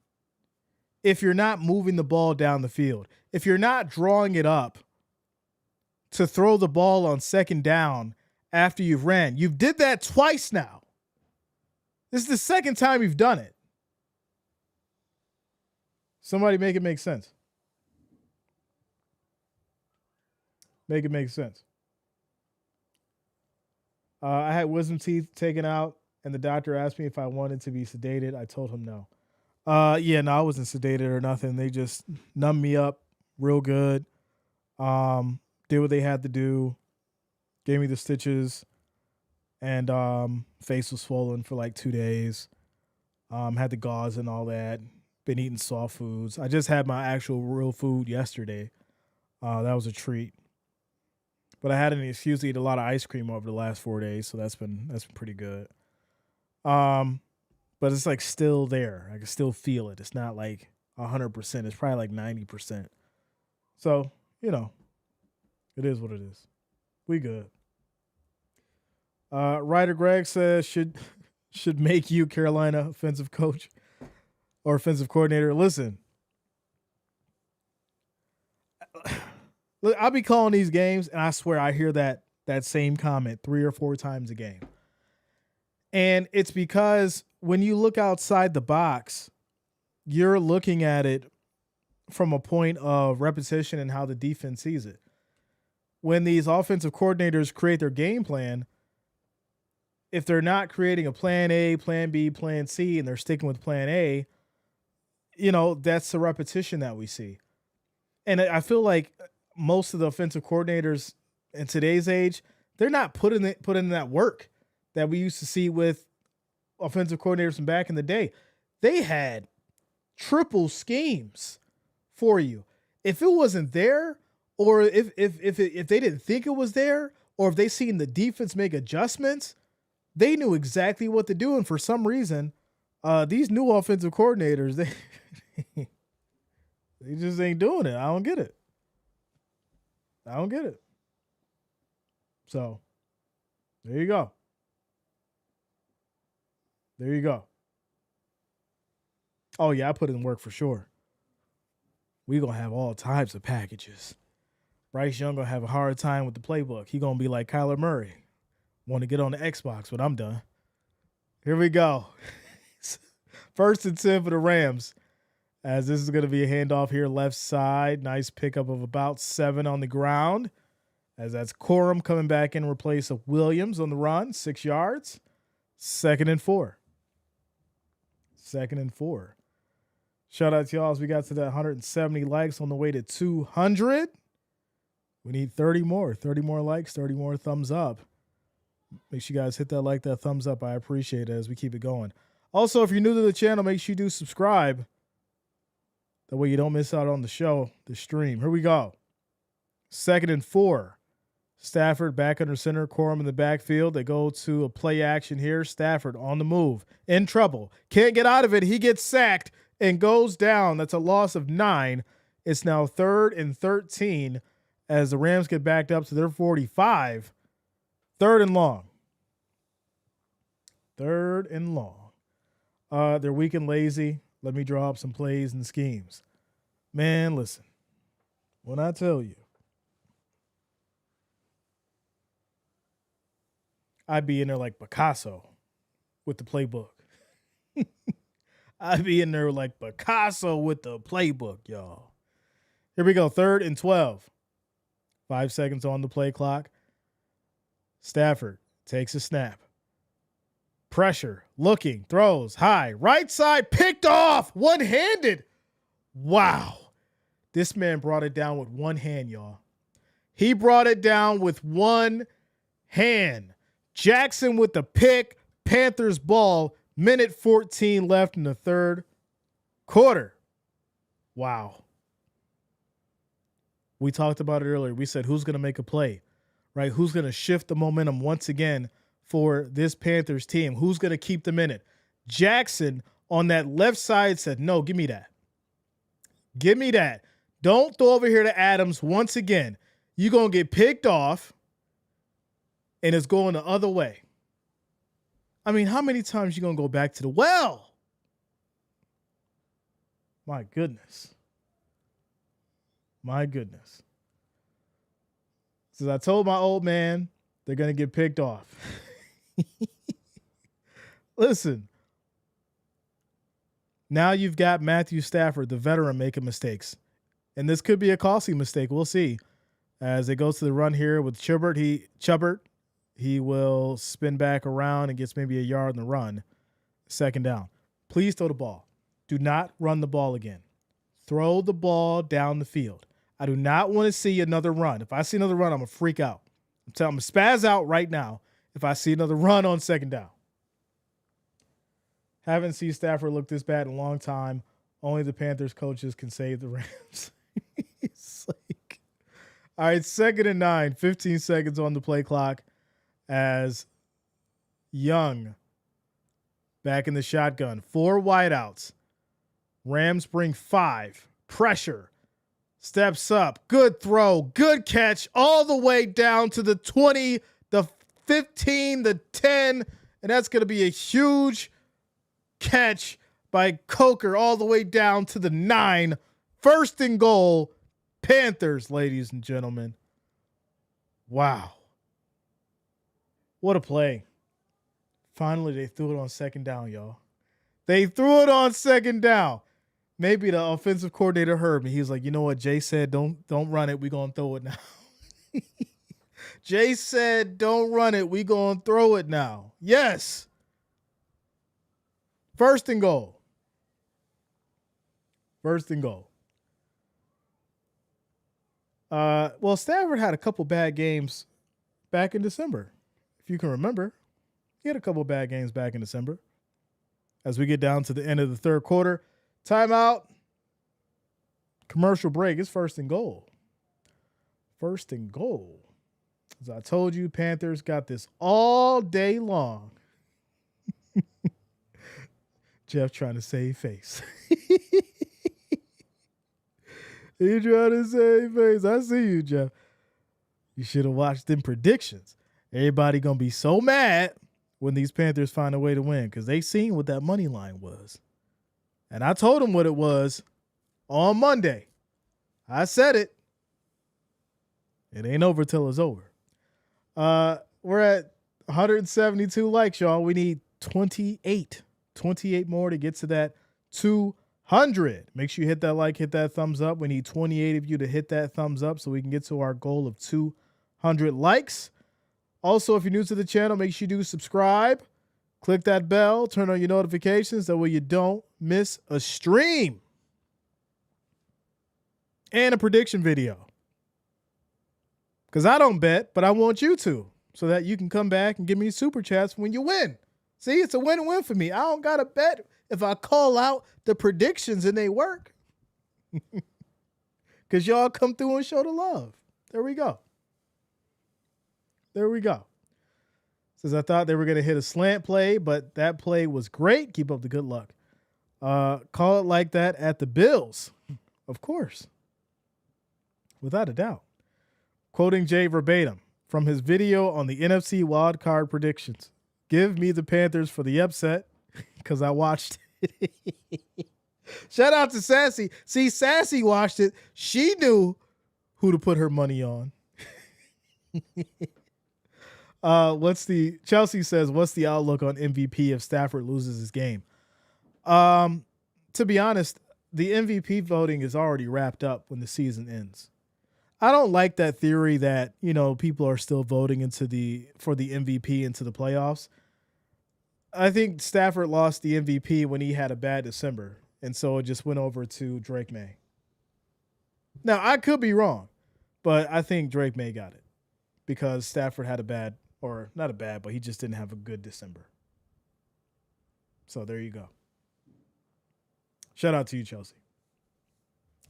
if you're not moving the ball down the field? If you're not drawing it up to throw the ball on 2nd down after you've ran? You've did that twice now. This is the 2nd time you've done it. Somebody make it make sense. Make it make sense. I had wisdom teeth taken out, and the doctor asked me if I wanted to be sedated. I told him no. No, I wasn't sedated or nothing. They just numbed me up real good. Did what they had to do. Gave me the stitches, and face was swollen for like 2 days. Had the gauze and all that. Been eating soft foods. I just had my actual real food yesterday. That was a treat. But I had an excuse to eat a lot of ice cream over the last 4 days, so that's been pretty good. But it's like still there. I can still feel it. It's not like 100%. It's probably like 90%. So, it is what it is. We good. Ryder Greg says should make you Carolina offensive coach or offensive coordinator. Listen, look, I'll be calling these games, and I swear I hear that that same comment 3 or 4 times a game. And it's because when you look outside the box, you're looking at it from a point of repetition and how the defense sees it. When these offensive coordinators create their game plan, if they're not creating a plan A, plan B, plan C, and they're sticking with plan A, that's the repetition that we see. And I feel like most of the offensive coordinators in today's age, they're not putting in that work that we used to see with offensive coordinators from back in the day. They had triple schemes for you. If it wasn't there, or if they didn't think it was there, or if they seen the defense make adjustments, they knew exactly what to do. And for some reason, these new offensive coordinators, they just ain't doing it. I don't get it. So there you go. Oh yeah, I put in work for sure. We gonna have all types of packages. Bryce Young gonna have a hard time with the playbook. He gonna be like Kyler Murray. Want to get on the Xbox when I'm done. Here we go. 1st and 10 for the Rams. As this is going to be a handoff here left side. Nice pickup of about 7 on the ground. As that's Corum coming back in replace of Williams on the run. 6 yards. 2nd and 4. Shout out to y'all as we got to that 170 likes on the way to 200. We need 30 more. 30 more likes, 30 more thumbs up. Make sure you guys hit that like, that thumbs up. I appreciate it as we keep it going. Also, if you're new to the channel, make sure you do subscribe. That way you don't miss out on the show, the stream. Here we go. 2nd and 4. Stafford back under center, Corum in the backfield. They go to a play action here. Stafford on the move, in trouble. Can't get out of it. He gets sacked and goes down. That's a loss of 9. It's now 3rd and 13 as the Rams get backed up to their 45. 3rd and long. They're weak and lazy. Let me draw up some plays and schemes. Man, listen. When I tell you, I'd be in there like Picasso with the playbook. I'd be in there like Picasso with the playbook, y'all. Here we go. 3rd and 12. 5 seconds on the play clock. Stafford takes a snap. Pressure, looking, throws, high, right side, picked off, one-handed. Wow. This man brought it down with one hand, y'all. He brought it down with one hand. Jackson with the pick, Panthers ball, minute 14 left in the 3rd quarter. Wow. We talked about it earlier. We said, who's going to make a play, right? Who's going to shift the momentum once again for this Panthers team? Who's going to keep them in it? Jackson on that left side said, no, give me that. Give me that. Don't throw over here to Adams once again. You're going to get picked off, and it's going the other way. I mean, how many times you going to go back to the well? My goodness. Since I told my old man they're going to get picked off. Listen. Now you've got Matthew Stafford, the veteran, making mistakes. And this could be a costly mistake. We'll see. As it goes to the run here with Chubbert, he will spin back around and gets maybe a yard in the run. 2nd down. Please throw the ball. Do not run the ball again. Throw the ball down the field. I do not want to see another run. If I see another run, I'm going to freak out. I'm telling you, spaz out right now if I see another run on 2nd down. Haven't seen Stafford look this bad in a long time. Only the Panthers coaches can save the Rams. It's like, all right, 2nd and 9, 15 seconds on the play clock as Young back in the shotgun. 4 wideouts. Rams bring 5. Pressure. Steps up. Good throw. Good catch. All the way down to the 20, the 15, the 10. And that's going to be a huge catch by Coker all the way down to the 9. 1st and goal. Panthers, ladies and gentlemen. Wow. What a play. Finally, they threw it on second down, y'all. They threw it on second down. Maybe the offensive coordinator heard me. He was like, you know what? Jay said, don't run it. We're going to throw it now. Jay said, don't run it. We're going to throw it now. Yes. First and goal. First and goal. Well, Stafford had a couple bad games back in December. If you can remember, he had a couple bad games back in December. As we get down to the end of the third quarter, timeout, commercial break. It's first and goal. First and goal. As I told you, Panthers got this all day long. Jeff trying to save face. He trying to save face. I see you, Jeff. You should have watched them predictions. Everybody going to be so mad when these Panthers find a way to win because they seen what that money line was. And I told them what it was on Monday. I said it. It ain't over till it's over. We're at 172 likes, y'all. We need 28 more to get to that 200. Make sure you hit that like, hit that thumbs up. We need 28 of you to hit that thumbs up so we can get to our goal of 200 likes. Also, if you're new to the channel, make sure you do subscribe. Click that bell, turn on your notifications. That way you don't miss a stream. And a prediction video. Because I don't bet, but I want you to. So that you can come back and give me super chats when you win. See, it's a win-win for me. I don't got to bet if I call out the predictions and they work. Because y'all come through and show the love. There we go. There we go. Says I thought they were going to hit a slant play, but that play was great. Keep up the good luck. Call it like that at the Bills. Of course. Without a doubt. Quoting Jay verbatim from his video on the NFC wildcard predictions. Give me the Panthers for the upset because I watched it. Shout out to Sassy. See, Sassy watched it. She knew who to put her money on. Chelsea says, what's the outlook on MVP if Stafford loses his game? To be honest, the MVP voting is already wrapped up when the season ends. I don't like that theory that, people are still voting for the MVP into the playoffs. I think Stafford lost the MVP when he had a bad December, and so it just went over to Drake May. Now, I could be wrong, but I think Drake May got it because Stafford had but he just didn't have a good December. So there you go. Shout out to you, Chelsea.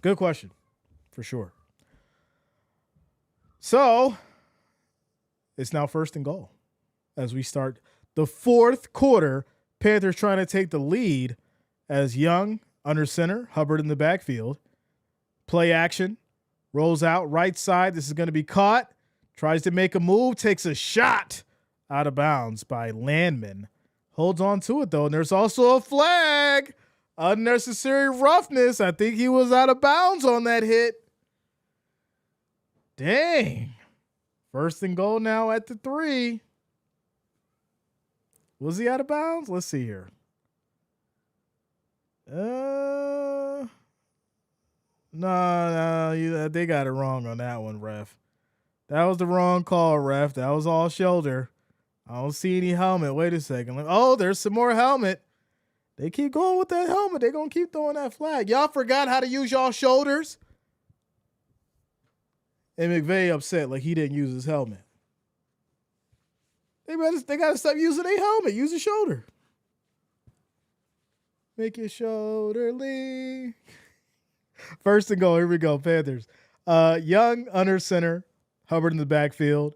Good question, for sure. So it's now first and goal as we start the fourth quarter. Panthers trying to take the lead as Young under center, Hubbard in the backfield. Play action, rolls out right side. This is going to be caught. Tries to make a move, takes a shot out of bounds by Landman. Holds on to it, though, and there's also a flag. Unnecessary roughness. I think he was out of bounds on that hit. Dang. First and goal now at the 3. Was he out of bounds? Let's see here. No, they got it wrong on that one, ref. That was the wrong call, ref. That was all shoulder. I don't see any helmet. Wait a second. Oh, there's some more helmet. They keep going with that helmet. They're going to keep throwing that flag. Y'all forgot how to use y'all shoulders? And McVay upset like he didn't use his helmet. They got to stop using their helmet. Use a shoulder. Make your shoulder lean. First and goal. Here we go. Panthers. Young under center. Hubbard in the backfield.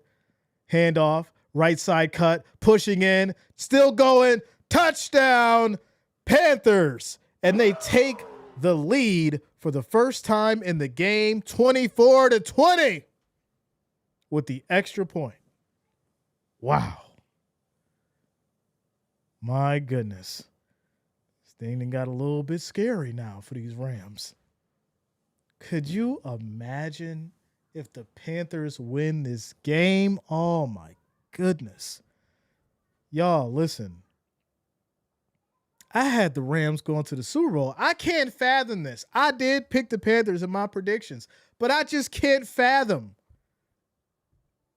Handoff. Right side cut. Pushing in. Still going. Touchdown. Panthers. And they take the lead for the first time in the game. 24-20. With the extra point. Wow. My goodness. This thing done got a little bit scary now for these Rams. Could you imagine if the Panthers win this game? Oh, my goodness. Y'all, listen. I had the Rams going to the Super Bowl. I can't fathom this. I did pick the Panthers in my predictions, but I just can't fathom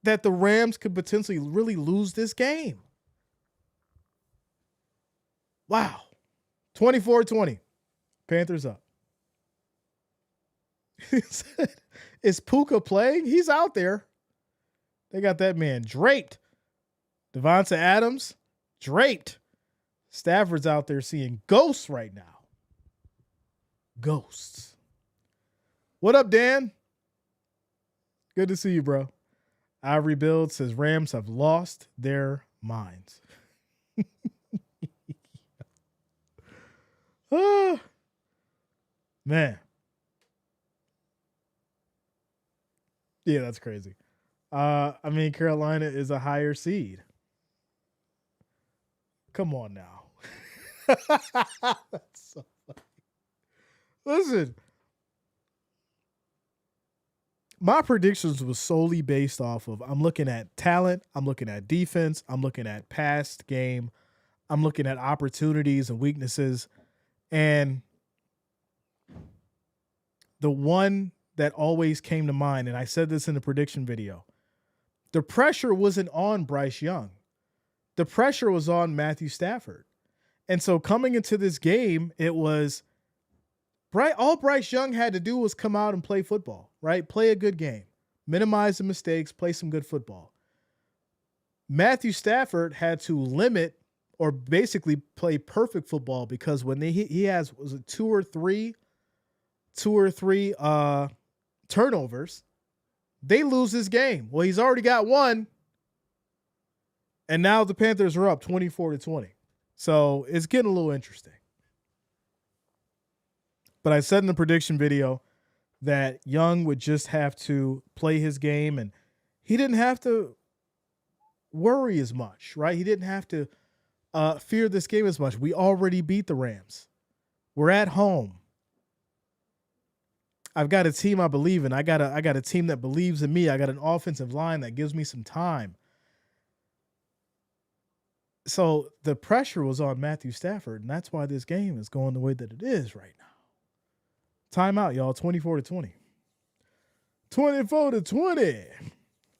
that the Rams could potentially really lose this game. Wow. 24-20. Panthers up. Is Puka playing? He's out there. They got that man draped. Devonta Adams, draped. Stafford's out there seeing ghosts right now. Ghosts. What up, Dan? Good to see you, bro. I Rebuild says Rams have lost their minds. Oh, man. Yeah, that's crazy. I mean, Carolina is a higher seed. Come on now. That's so funny. Listen, my predictions was solely based off of I'm looking at talent, I'm looking at defense, I'm looking at past game, I'm looking at opportunities and weaknesses. And the one that always came to mind, and I said this in the prediction video, the pressure wasn't on Bryce Young. The pressure was on Matthew Stafford. And so coming into this game, it was all Bryce Young had to do was come out and play football, right? Play a good game, minimize the mistakes, play some good football. Matthew Stafford had to limit or basically play perfect football because when he has, was it two or three turnovers, they lose this game. Well, he's already got one. And now the Panthers are up 24-20. So it's getting a little interesting. But I said in the prediction video that Young would just have to play his game and he didn't have to worry as much, right? He didn't have to fear this game as much. We already beat the Rams. We're at home. I've got a team I believe in. I got a team that believes in me. I got an offensive line that gives me some time. So the pressure was on Matthew Stafford, and that's why this game is going the way that it is right now. Timeout, y'all. 24-20. 24-20.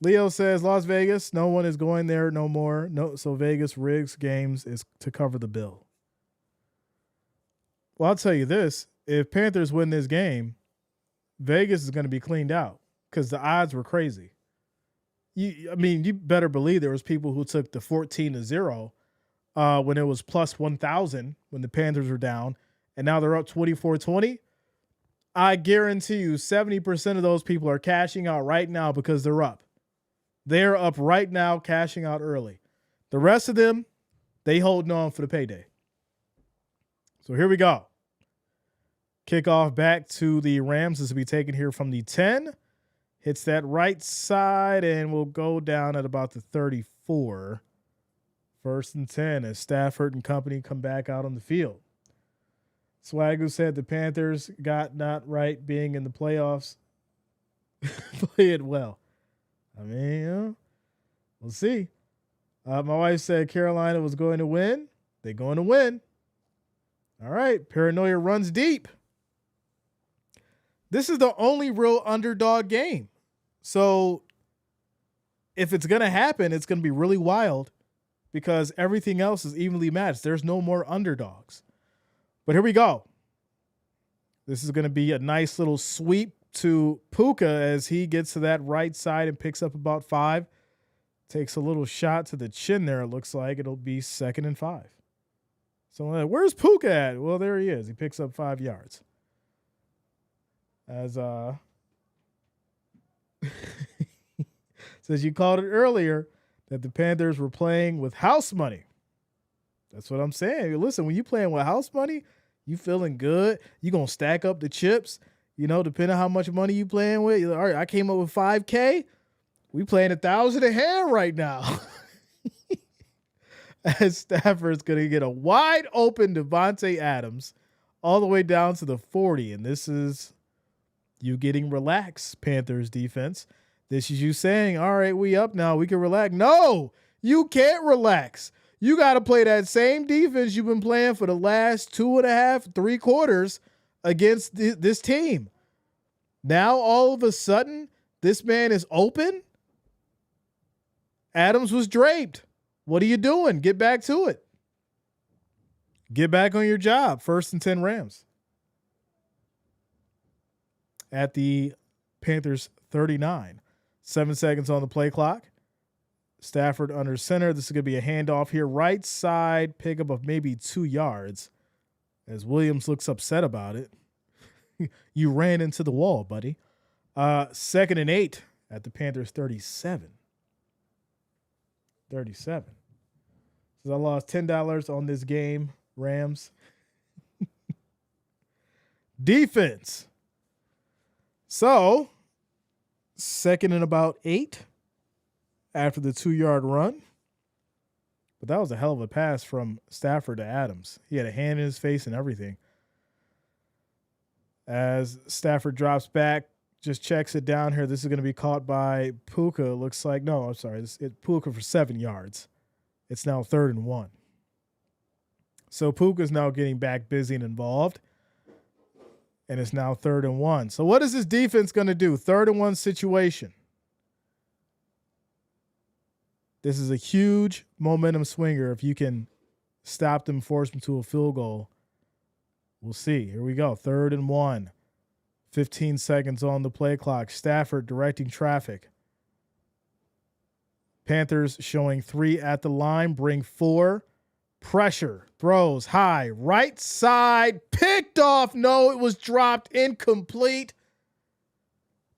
Leo says Las Vegas, no one is going there no more. No, so Vegas rigs games is to cover the bill. Well, I'll tell you this. If Panthers win this game, Vegas is going to be cleaned out because the odds were crazy. You better believe there was people who took the 14-0 when it was plus 1,000 when the Panthers were down, and now they're up 24-20. I guarantee you 70% of those people are cashing out right now because they're up. They're up right now, cashing out early. The rest of them, they holding on for the payday. So here we go. Kickoff back to the Rams. This will be taken here from the 10. Hits that right side, and we'll go down at about the 34. 1st and 10 as Stafford and company come back out on the field. Swagoo said the Panthers got not right being in the playoffs. Play it well. I mean, we'll see. My wife said Carolina was going to win. They're going to win. All right. Paranoia runs deep. This is the only real underdog game. So if it's going to happen, it's going to be really wild because everything else is evenly matched. There's no more underdogs. But here we go. This is going to be a nice little sweep to Puka as he gets to that right side and picks up about 5. Takes a little shot to the chin there, it looks like. It'll be 2nd and 5. So where's Puka at? Well, there he is. He picks up 5 yards. As says you called it earlier that the Panthers were playing with house money. That's what I'm saying. Listen, when you playing with house money, you feeling good. You going to stack up the chips, depending on how much money you playing with. You're like, all right, I came up with $5K. We playing 1,000 a hand right now. As Stafford's going to get a wide open Devontae Adams all the way down to the 40. And this is you getting relaxed, Panthers defense. This is you saying, all right, we up now. We can relax. No, you can't relax. You got to play that same defense you've been playing for the last 2.5, 3 quarters against this team. Now, all of a sudden, this man is open. Adams was draped. What are you doing? Get back to it. Get back on your job. 1st and 10 Rams. At the Panthers 39. 7 seconds on the play clock. Stafford under center. This is going to be a handoff here. Right side pickup of maybe 2 yards. As Williams looks upset about it. You ran into the wall, buddy. 2nd and 8 at the Panthers 37. 37. So I lost $10 on this game, Rams. Defense. So, 2nd and about 8 after the 2-yard run. But that was a hell of a pass from Stafford to Adams. He had a hand in his face and everything. As Stafford drops back, just checks it down here. This is going to be caught by Puka. Looks like, no, I'm sorry. It's Puka for 7 yards. It's now 3rd and 1. So Puka's now getting back busy and involved. And it's now 3rd and 1. So what is this defense going to do? 3rd and 1 situation. This is a huge momentum swinger. If you can stop them, force them to a field goal, we'll see. Here we go. 3rd and 1. 15 seconds on the play clock. Stafford directing traffic. Panthers showing 3 at the line. Bring 4. Pressure. Throws high. Right side. Picked off. No, it was dropped. Incomplete.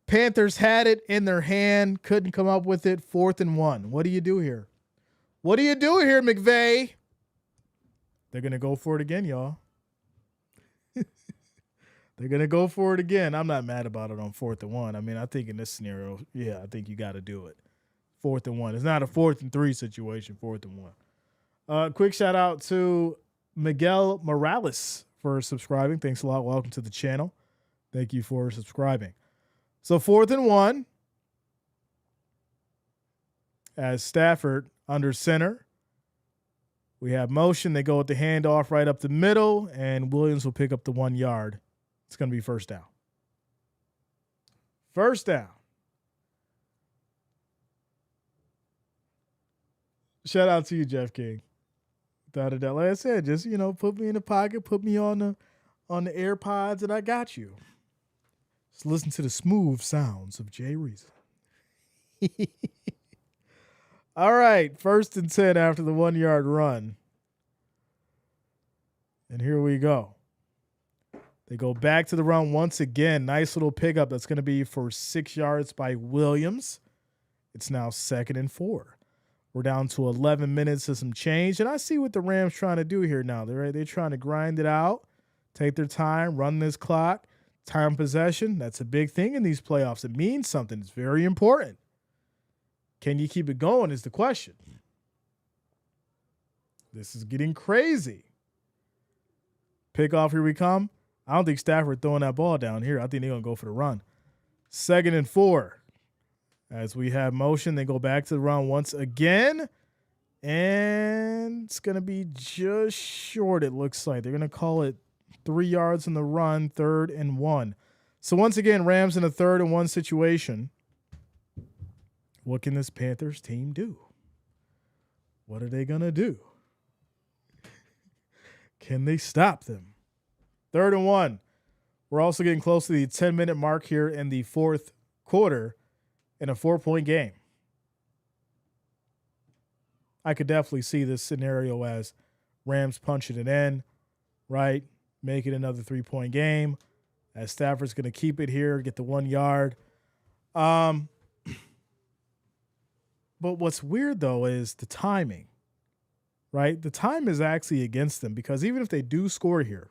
Panthers had it in their hand. Couldn't come up with it. 4th and 1. What do you do here? What do you do here, McVay? They're going to go for it again, y'all. They're going to go for it again. I'm not mad about it on 4th and 1. I mean, I think in this scenario, yeah, I think you got to do it. 4th and 1. It's not a 4th and 3 situation, 4th and 1. Quick shout out to Miguel Morales for subscribing. Thanks a lot. Welcome to the channel. Thank you for subscribing. So 4th and 1. As Stafford under center. We have motion. They go with the handoff right up the middle, and Williams will pick up the 1 yard. It's going to be 1st down. 1st down. Shout out to you, Jeff King. Without a doubt. Like I said, just, put me in the pocket, put me on the AirPods, and I got you. Just listen to the smooth sounds of Jreasn. All right, 1st and 10 after the 1 yard run. And here we go. They go back to the run once again. Nice little pickup. That's going to be for 6 yards by Williams. It's now 2nd and 4. We're down to 11 minutes of some change. And I see what the Rams trying to do here now. They're trying to grind it out, take their time, run this clock, time possession. That's a big thing in these playoffs. It means something. It's very important. Can you keep it going is the question. This is getting crazy. Pickoff, here we come. I don't think Stafford throwing that ball down here. I think they're going to go for the run. 2nd and 4. As we have motion, they go back to the run once again. And it's going to be just short, it looks like. They're going to call it 3 yards in the run, 3rd and 1. So once again, Rams in a 3rd and 1 situation. What can this Panthers team do? What are they going to do? Can they stop them? 3rd and 1. We're also getting close to the 10-minute mark here in the 4th quarter in a 4-point game. I could definitely see this scenario as Rams punching it in, right? Make it another 3-point game. As Stafford's going to keep it here, get the 1 yard. But what's weird, though, is the timing, right? The time is actually against them because even if they do score here,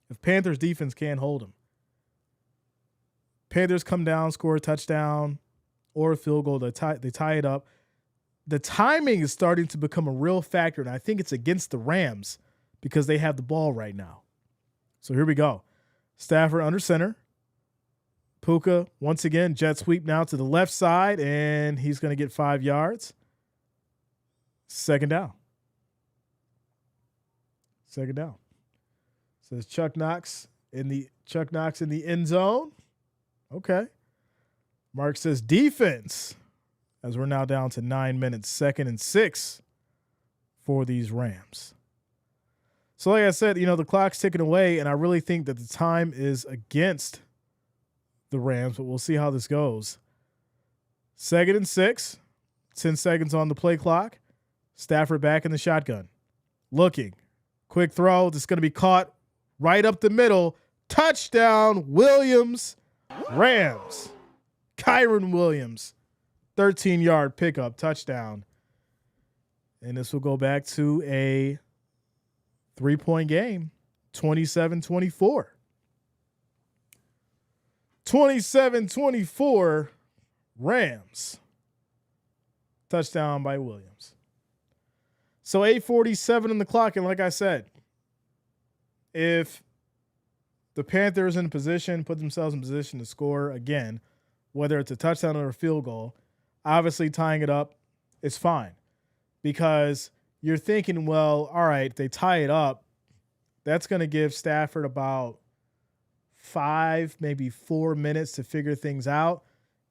if Panthers defense can't hold them, Panthers come down, score a touchdown or a field goal, they tie it up. The timing is starting to become a real factor, and I think it's against the Rams because they have the ball right now. So here we go. Stafford under center. Puka, once again, jet sweep now to the left side, and he's going to get 5 yards. Second down. Says Chuck Knox in the end zone. Okay. Mark says defense, as we're now down to 9 minutes, 2nd and 6 for these Rams. So like I said, the clock's ticking away, and I really think that the time is against the Rams, but we'll see how this goes. 2nd and 6, 10 seconds on the play clock. Stafford back in the shotgun. Looking. Quick throw. This is going to be caught right up the middle. Touchdown, Williams. Rams. Kyron Williams. 13-yard pickup. Touchdown. And this will go back to a 3-point game. 27-24. 27-24. Rams. Touchdown by Williams. So 8:47 on the clock, and like I said, if the Panthers put themselves in position to score again, whether it's a touchdown or a field goal, obviously tying it up is fine. Because you're thinking, well, all right, they tie it up. That's going to give Stafford about 5, maybe 4 minutes to figure things out.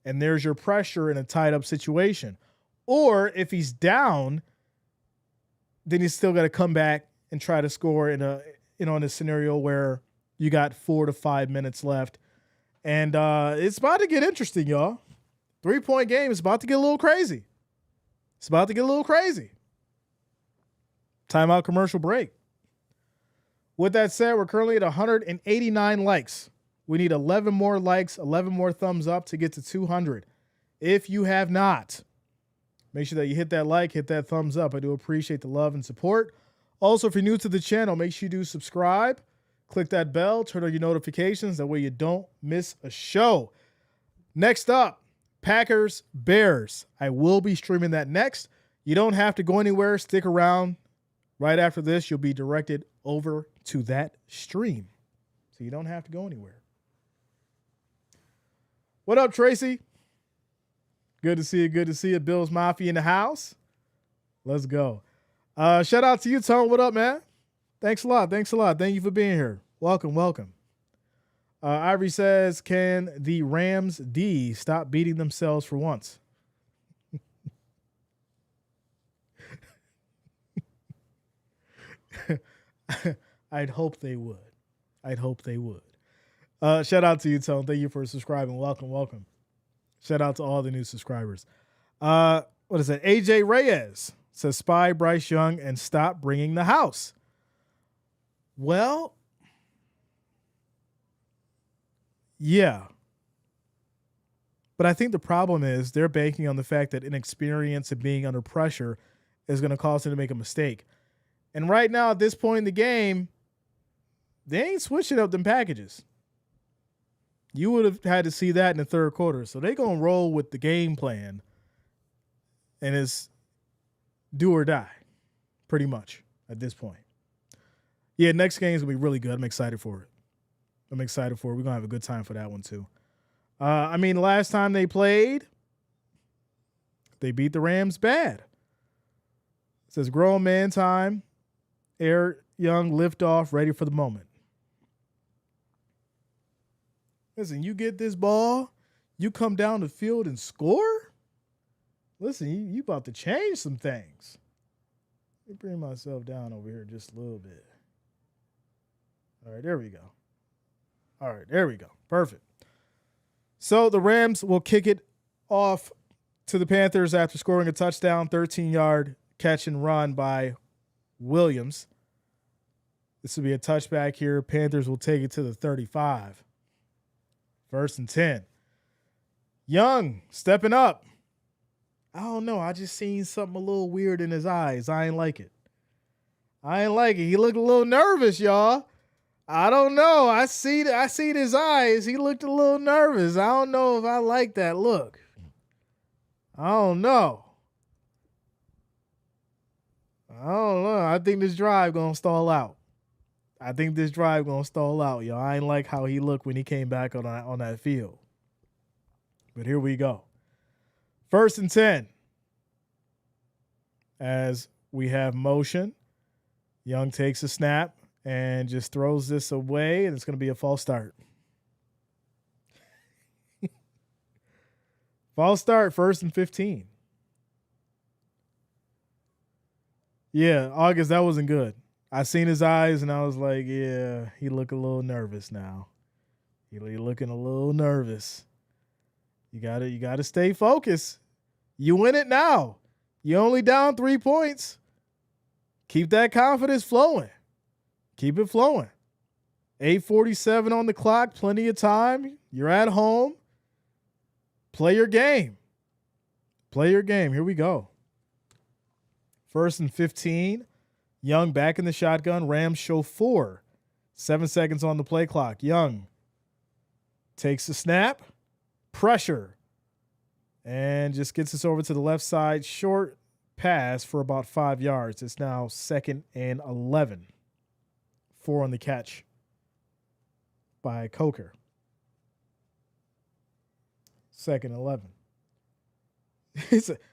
And there's your pressure in a tied up situation. Or if he's down, then he's still got to come back and try to score in a scenario where you got 4 to 5 minutes left. And it's about to get interesting, y'all. 3-point game is about to get a little crazy. Timeout, commercial break. With that said, we're currently at 189 likes. We need 11 more likes, 11 more thumbs up to get to 200. If you have not, make sure that you hit that like, hit that thumbs up. I do appreciate the love and support. Also, if you're new to the channel, make sure you do subscribe. Click that bell, turn on your notifications. That way you don't miss a show. Next up, Packers, Bears. I will be streaming that next. You don't have to go anywhere. Stick around. Right after this, you'll be directed over to that stream. So you don't have to go anywhere. What up, Tracy? Good to see you. Bills Mafia in the house. Let's go. Shout out to you, Tone. What up, man? Thanks a lot. Thank you for being here. Welcome. Ivory says, can the Rams D stop beating themselves for once? I'd hope they would. Shout out to you, Tone. Thank you for subscribing. Welcome. Shout out to all the new subscribers. What is it? AJ Reyes says, spy Bryce Young and stop bringing the house. Well, yeah. But I think the problem is they're banking on the fact that inexperience and being under pressure is going to cause them to make a mistake. And right now, at this point in the game, they ain't switching up them packages. You would have had to see that in the third quarter. So they're going to roll with the game plan. And it's do or die, pretty much, at this point. Yeah, next game is going to be really good. I'm excited for it. We're going to have a good time for that one, too. Last time they played, they beat the Rams bad. It says grown man time. Air Young lift off, ready for the moment. Listen, you get this ball, you come down the field and score? Listen, you about to change some things. Let me bring myself down over here just a little bit. All right, there we go. Perfect. So the Rams will kick it off to the Panthers after scoring a touchdown, 13-yard catch and run by Williams. This will be a touchback here. Panthers will take it to the 35. 1st and 10. Young stepping up. I don't know. I just seen something a little weird in his eyes. I ain't like it. He looked a little nervous, y'all. I don't know. I seen his eyes. He looked a little nervous. I don't know if I like that look. I don't know. I think this drive gonna stall out. Y'all. I ain't like how he looked when he came back on that field. But here we go. 1st and 10. as we have motion. Young takes a snap and just throws this away, and it's going to be a false start. False start, 1st and 15. Yeah, August, that wasn't good. I seen his eyes, and I was like, yeah, he look a little nervous now. He looking a little nervous. You gotta stay focused. You win it now. You only down 3 points. Keep that confidence flowing. Keep it flowing. 8:47 on the clock, plenty of time. You're at home. Play your game. Play your game. Here we go. 1st and 15. Young back in the shotgun. Rams show 4. 7 seconds on the play clock. Young takes the snap. Pressure. And just gets us over to the left side. Short pass for about 5 yards. It's now 2nd and 11. 4 on the catch by Coker. 2nd and 11.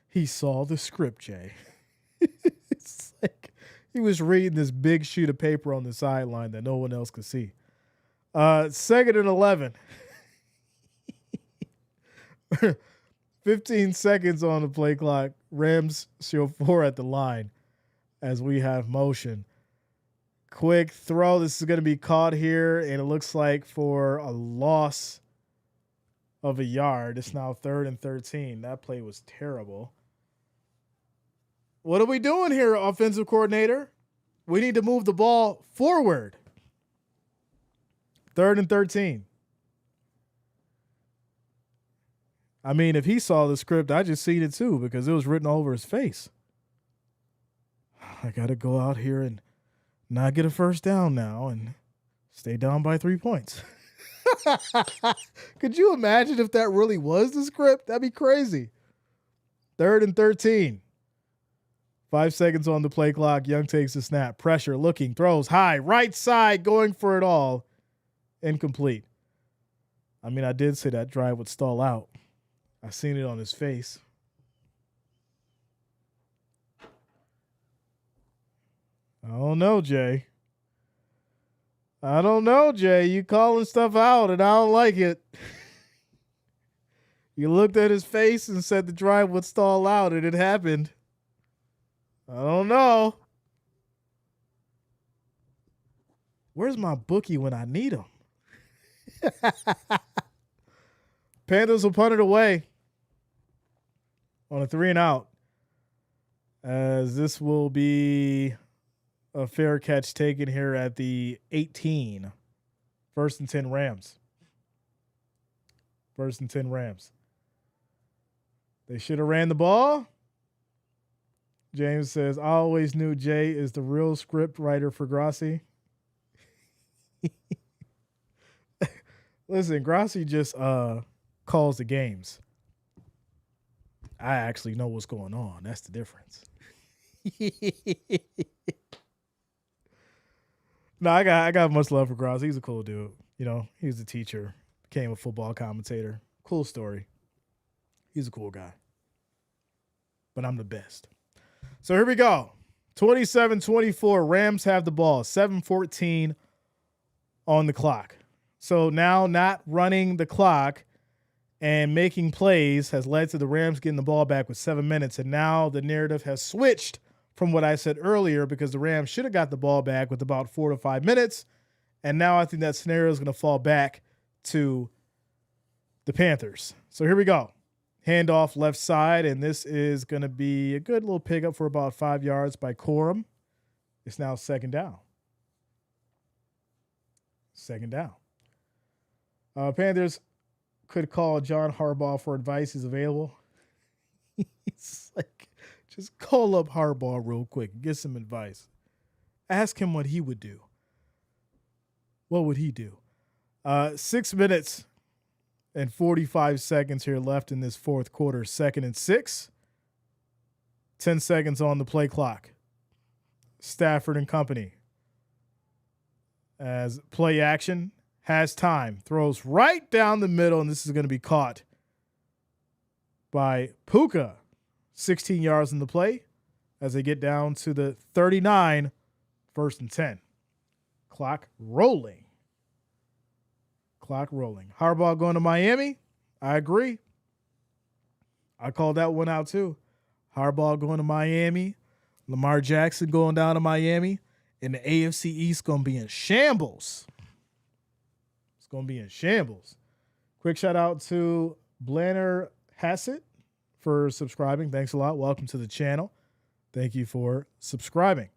He saw the script, Jay. It's like he was reading this big sheet of paper on the sideline that no one else could see. 2nd and 11. 15 seconds on the play clock. Rams show 4 at the line as we have motion. Quick throw. This is going to be caught here, and it looks like for a loss of a yard. It's now 3rd and 13. That play was terrible. What are we doing here, offensive coordinator? We need to move the ball forward. 3rd and 13. I mean, if he saw the script, I just seen it too because it was written all over his face. I got to go out here and not get a first down now and stay down by 3 points. Could you imagine if that really was the script? That'd be crazy. 3rd and 13. 5 seconds on the play clock. Young takes the snap. Pressure, looking, throws high. Right side, going for it all. Incomplete. I mean, I did say that drive would stall out. I seen it on his face. I don't know, Jay. You calling stuff out, and I don't like it. You looked at his face and said the drive would stall out, and it happened. I don't know. Where's my bookie when I need him? Panthers will punt it away on a 3-and-out, as this will be a fair catch taken here at the 18. 1st and 10 Rams. 1st and 10 Rams. They should have ran the ball. James says, I always knew Jay is the real script writer for Grassi. Listen, Grassi just calls the games. I actually know what's going on. That's the difference. No, I got much love for Grassi. He's a cool dude. You know, he was a teacher, became a football commentator. Cool story. He's a cool guy. But I'm the best. So here we go. 27-24. Rams have the ball. 7:14 on the clock. So now not running the clock and making plays has led to the Rams getting the ball back with 7 minutes. And now the narrative has switched from what I said earlier because the Rams should have got the ball back with about 4 to 5 minutes. And now I think that scenario is going to fall back to the Panthers. So here we go. Handoff left side, and this is going to be a good little pickup for about 5 yards by Corum. It's now 2nd down. 2nd down. Panthers could call John Harbaugh for advice. He's available. It's like, just call up Harbaugh real quick and get some advice. Ask him what he would do. What would he do? 6 minutes and 45 seconds here left in this fourth quarter. 2nd and 6. 10 seconds on the play clock. Stafford and company. As play action has time. Throws right down the middle, and this is going to be caught by Puka. 16 yards in the play. as they get down to the 39, 1st and 10. Clock rolling. Clock rolling. Harbaugh going to Miami. I agree. I called that one out too. Harbaugh going to Miami. Lamar Jackson going down to Miami. And the AFC East going to be in shambles. It's going to be in shambles. Quick shout out to Blanner Hassett for subscribing. Thanks a lot. Welcome to the channel. Thank you for subscribing.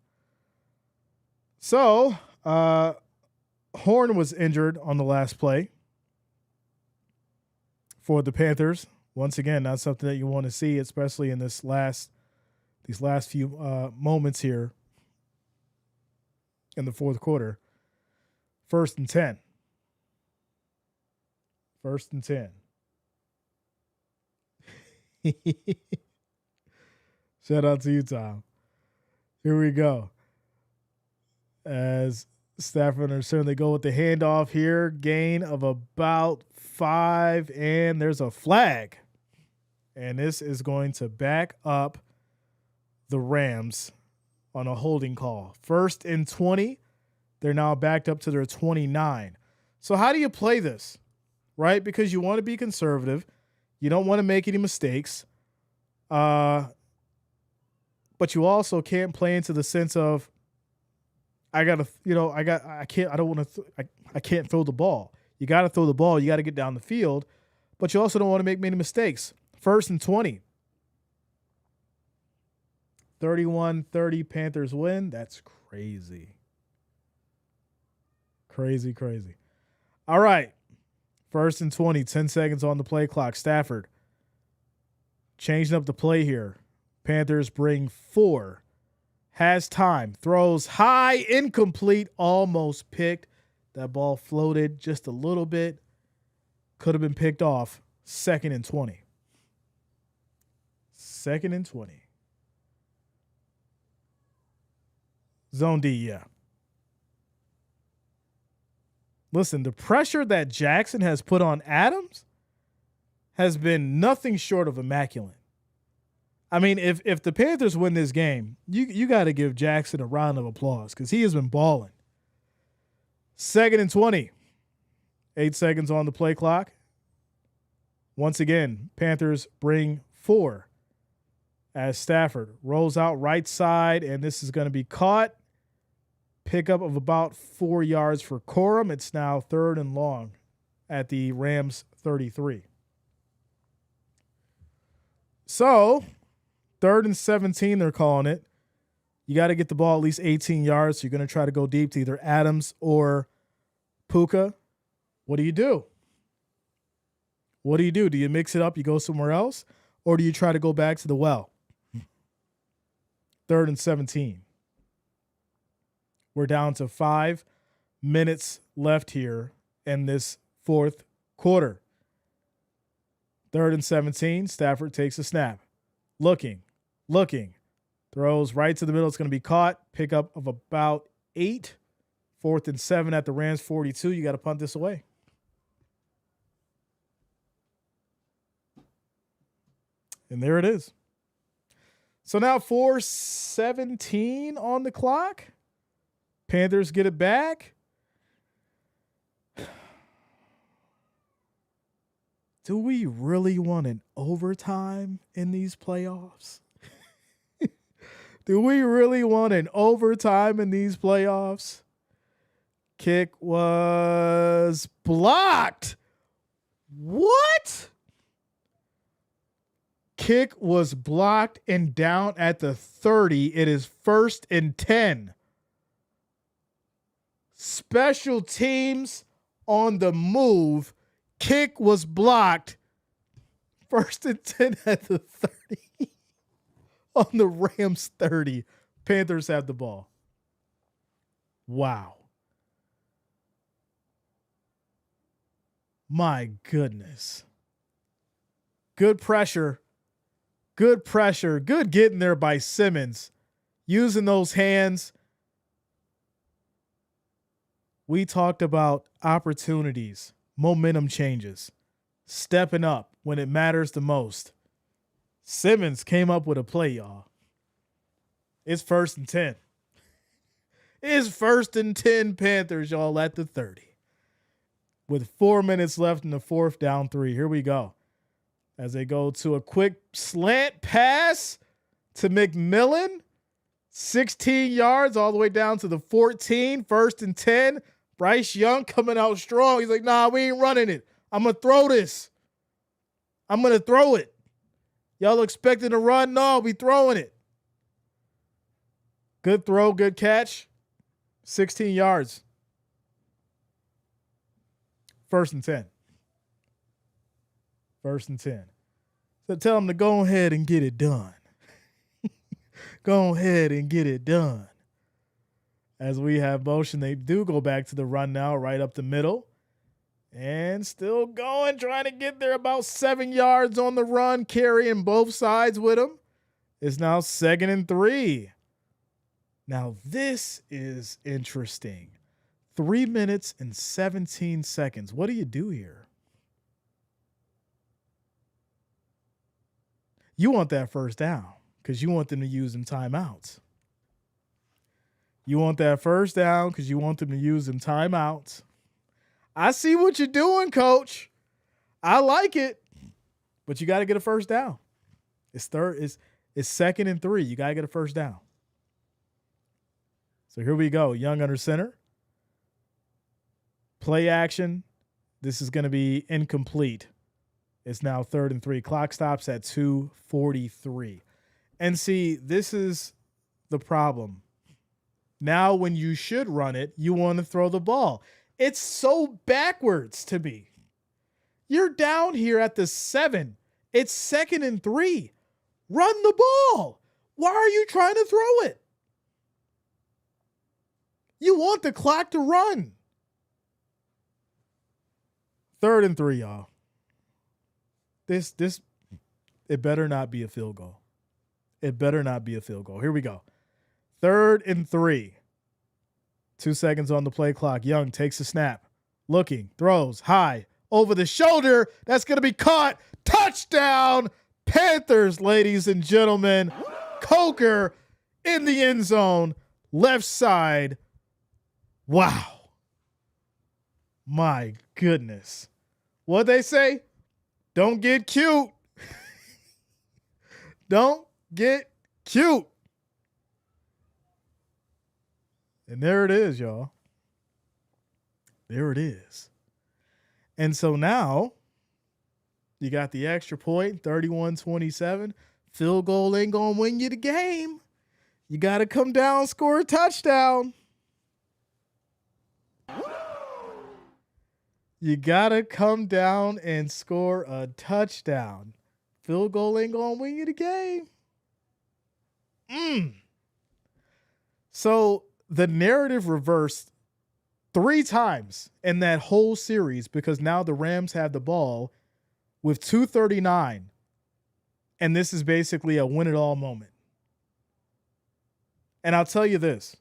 So, Horn was injured on the last play for the Panthers. Once again, not something that you want to see, especially in these last few moments here in the fourth quarter. 1st and 10. 1st and 10. Shout out to you, Tom. Here we go. As Stafford and Center, they go with the handoff here. Gain of about 5, and there's a flag. And this is going to back up the Rams on a holding call. 1st and 20. They're now backed up to their 29. So how do you play this? Right? Because you want to be conservative. You don't want to make any mistakes. But you also can't play into the sense of, I can't throw the ball. You got to throw the ball. You got to get down the field, but you also don't want to make many mistakes. 1st and 20. 31-30 Panthers win. That's crazy. Crazy. All right. 1st and 20, 10 seconds on the play clock. Stafford changing up the play here. Panthers bring 4. Has time. Throws high, incomplete, almost picked. That ball floated just a little bit. Could have been picked off. 2nd and 20. 2nd and 20. Zone D, yeah. Listen, the pressure that Jackson has put on Adams has been nothing short of immaculate. I mean, if the Panthers win this game, you got to give Jackson a round of applause because he has been balling. 2nd and 20. 8 seconds on the play clock. Once again, Panthers bring 4 as Stafford rolls out right side, and this is going to be caught. Pickup of about 4 yards for Corum. It's now 3rd and long at the Rams 33. So, 3rd and 17, they're calling it. You got to get the ball at least 18 yards. So you're going to try to go deep to either Adams or Puka. What do you do? What do you do? Do you mix it up? You go somewhere else? Or do you try to go back to the well? 3rd and 17. We're down to 5 minutes left here in this fourth quarter. 3rd and 17. Stafford takes a snap. Looking. Throws right to the middle. It's going to be caught. Pickup of about 8. 4th and 7 at the Rams 42. You got to punt this away. And there it is. So now 4:17 on the clock. Panthers get it back. Do we really want an overtime in these playoffs? Do we really want an overtime in these playoffs? Kick was blocked. What? Kick was blocked and down at the 30. It is 1st and 10. Special teams on the move. Kick was blocked. 1st and 10 at the 30. On the Rams 30. Panthers have the ball. Wow. My goodness. Good pressure. Good pressure. Good getting there by Simmons. Using those hands. We talked about opportunities, momentum changes, stepping up when it matters the most. Simmons came up with a play, y'all. It's 1st and 10. It's 1st and 10 Panthers, y'all, at the 30. With 4 minutes left in the fourth, down 3. Here we go. As they go to a quick slant pass to McMillan. 16 yards all the way down to the 14. 1st and 10. Bryce Young coming out strong. He's like, nah, we ain't running it. I'm going to throw this. I'm going to throw it. Y'all expecting to run? No, we throwing it. Good throw, good catch. 16 yards. 1st and 10. 1st and 10. So tell them to go ahead and get it done. Go ahead and get it done. As we have motion, they do go back to the run now, right up the middle. And still going, trying to get there about 7 yards on the run, carrying both sides with him. It's now 2nd and 3. Now this is interesting. 3 minutes and 17 seconds. What do you do here? You want that first down because you want them to use them timeouts. You want that first down because you want them to use them timeouts. I see what you're doing, coach. I like it. But you got to get a first down. It's 2nd and 3. You got to get a first down. So here we go. Young under center. Play action. This is going to be incomplete. It's now 3rd and 3. Clock stops at 2:43. And see, this is the problem. Now when you should run it, you want to throw the ball. It's so backwards to me. You're down here at the 7. It's 2nd and 3. Run the ball. Why are you trying to throw it? You want the clock to run. 3rd and 3, y'all. This it better not be a field goal. It better not be a field goal. Here we go. 3rd and 3. 2 seconds on the play clock. Young takes a snap. Looking, throws high over the shoulder. That's going to be caught. Touchdown, Panthers, ladies and gentlemen. Coker in the end zone, left side. Wow. My goodness. What'd they say? Don't get cute. Don't get cute. And there it is, y'all. There it is. And so now you got the extra point, 31-27. Field goal ain't going to win you the game. You got to come down, score a touchdown. You got to come down and score a touchdown. Field goal ain't going to win you the game. So the narrative reversed 3 times in that whole series because now the Rams have the ball with 2:39. And this is basically a win-it-all moment. And I'll tell you this.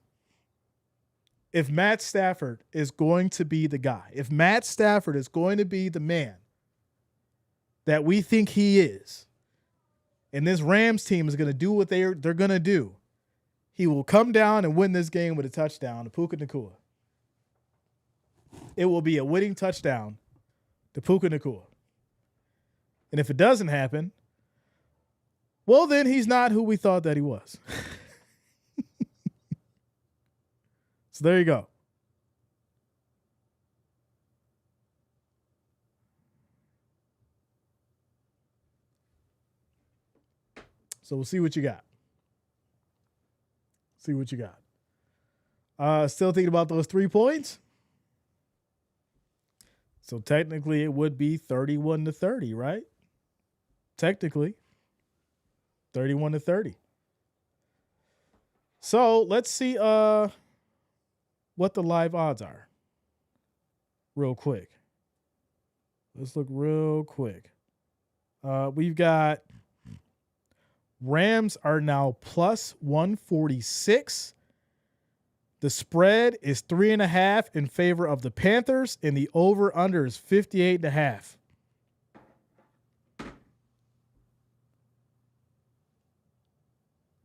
If Matt Stafford is going to be the guy, if Matt Stafford is going to be the man that we think he is, and this Rams team is going to do what they're going to do, he will come down and win this game with a touchdown to Puka Nacua. It will be a winning touchdown to Puka Nacua. And if it doesn't happen, well, then he's not who we thought that he was. So there you go. So we'll see what you got. See what you got. Still thinking about those 3 points. So technically it would be 31-30, right? Technically 31-30. So let's see what the live odds are. Real quick. Let's look real quick. We've got Rams are now plus 146. The spread is 3.5 in favor of the Panthers, and the over-under is 58.5.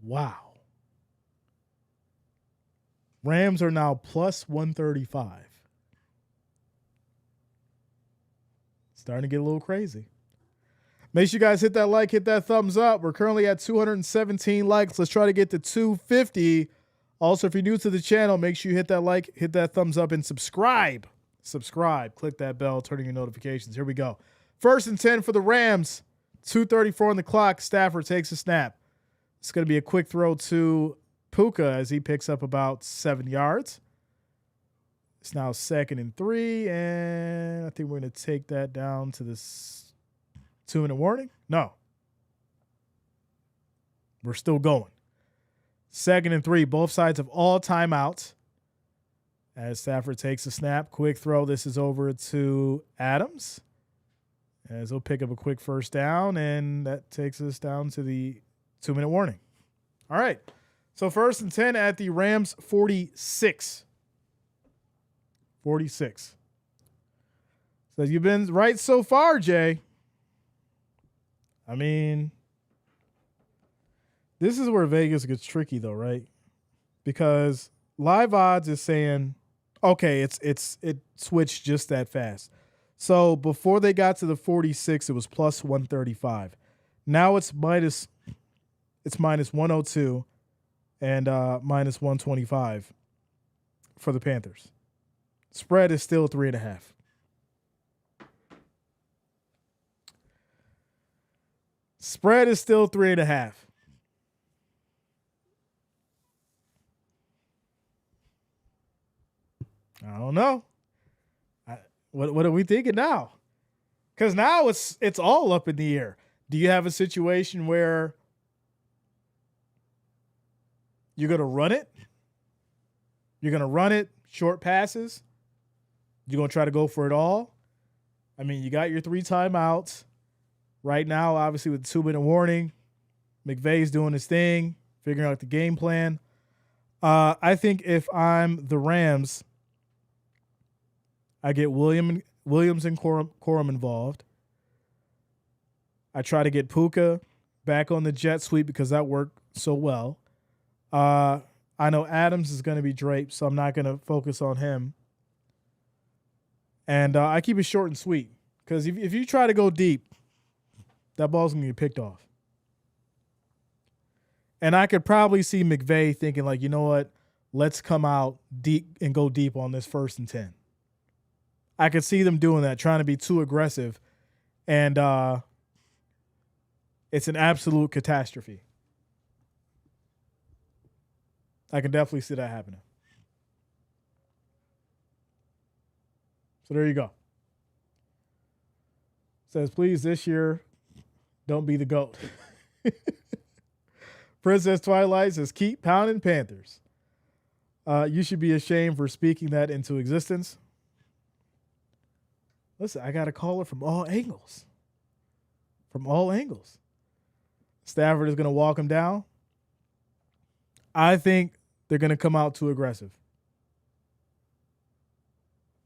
Wow. Rams are now plus 135. Starting to get a little crazy. Make sure you guys hit that like, hit that thumbs up. We're currently at 217 likes. Let's try to get to 250. Also, if you're new to the channel, make sure you hit that like, hit that thumbs up, and subscribe. Subscribe. Click that bell, turn on your notifications. Here we go. 1st and 10 for the Rams. 2:34 on the clock. Stafford takes a snap. It's going to be a quick throw to Puka as he picks up about 7 yards. It's now 2nd and 3, and I think we're going to take that down to this 2-minute warning. No. We're still going. 2nd and 3, both sides of all timeouts. As Stafford takes a snap, quick throw. This is over to Adams. As he'll pick up a quick first down, and that takes us down to the 2-minute warning. All right. So 1st and 10 at the Rams 46. 46. So you've been right so far, Jay. I mean, this is where Vegas gets tricky, though, right? Because live odds is saying, okay, it switched just that fast. So before they got to the 46, it was plus 135. Now it's minus 102 and minus 125 for the Panthers. Spread is still 3.5. Spread is still 3.5. I don't know. What are we thinking now? Because now it's all up in the air. Do you have a situation where you're going to run it? You're going to run it, short passes? You're going to try to go for it all? I mean, you got your 3 timeouts. Right now, obviously, with the 2-minute warning, McVay's doing his thing, figuring out the game plan. I think if I'm the Rams, I get Williams and Corum involved. I try to get Puka back on the jet sweep because that worked so well. I know Adams is going to be draped, so I'm not going to focus on him. And I keep it short and sweet because if you try to go deep, that ball's going to get picked off. And I could probably see McVay thinking, like, you know what? Let's come out deep and go deep on this 1st and 10. I could see them doing that, trying to be too aggressive. And it's an absolute catastrophe. I can definitely see that happening. So there you go. Says, please, this year, don't be the GOAT. Princess Twilight says, keep pounding Panthers. You should be ashamed for speaking that into existence. Listen, I got to call it from all angles. From all angles. Stafford is going to walk him down. I think they're going to come out too aggressive.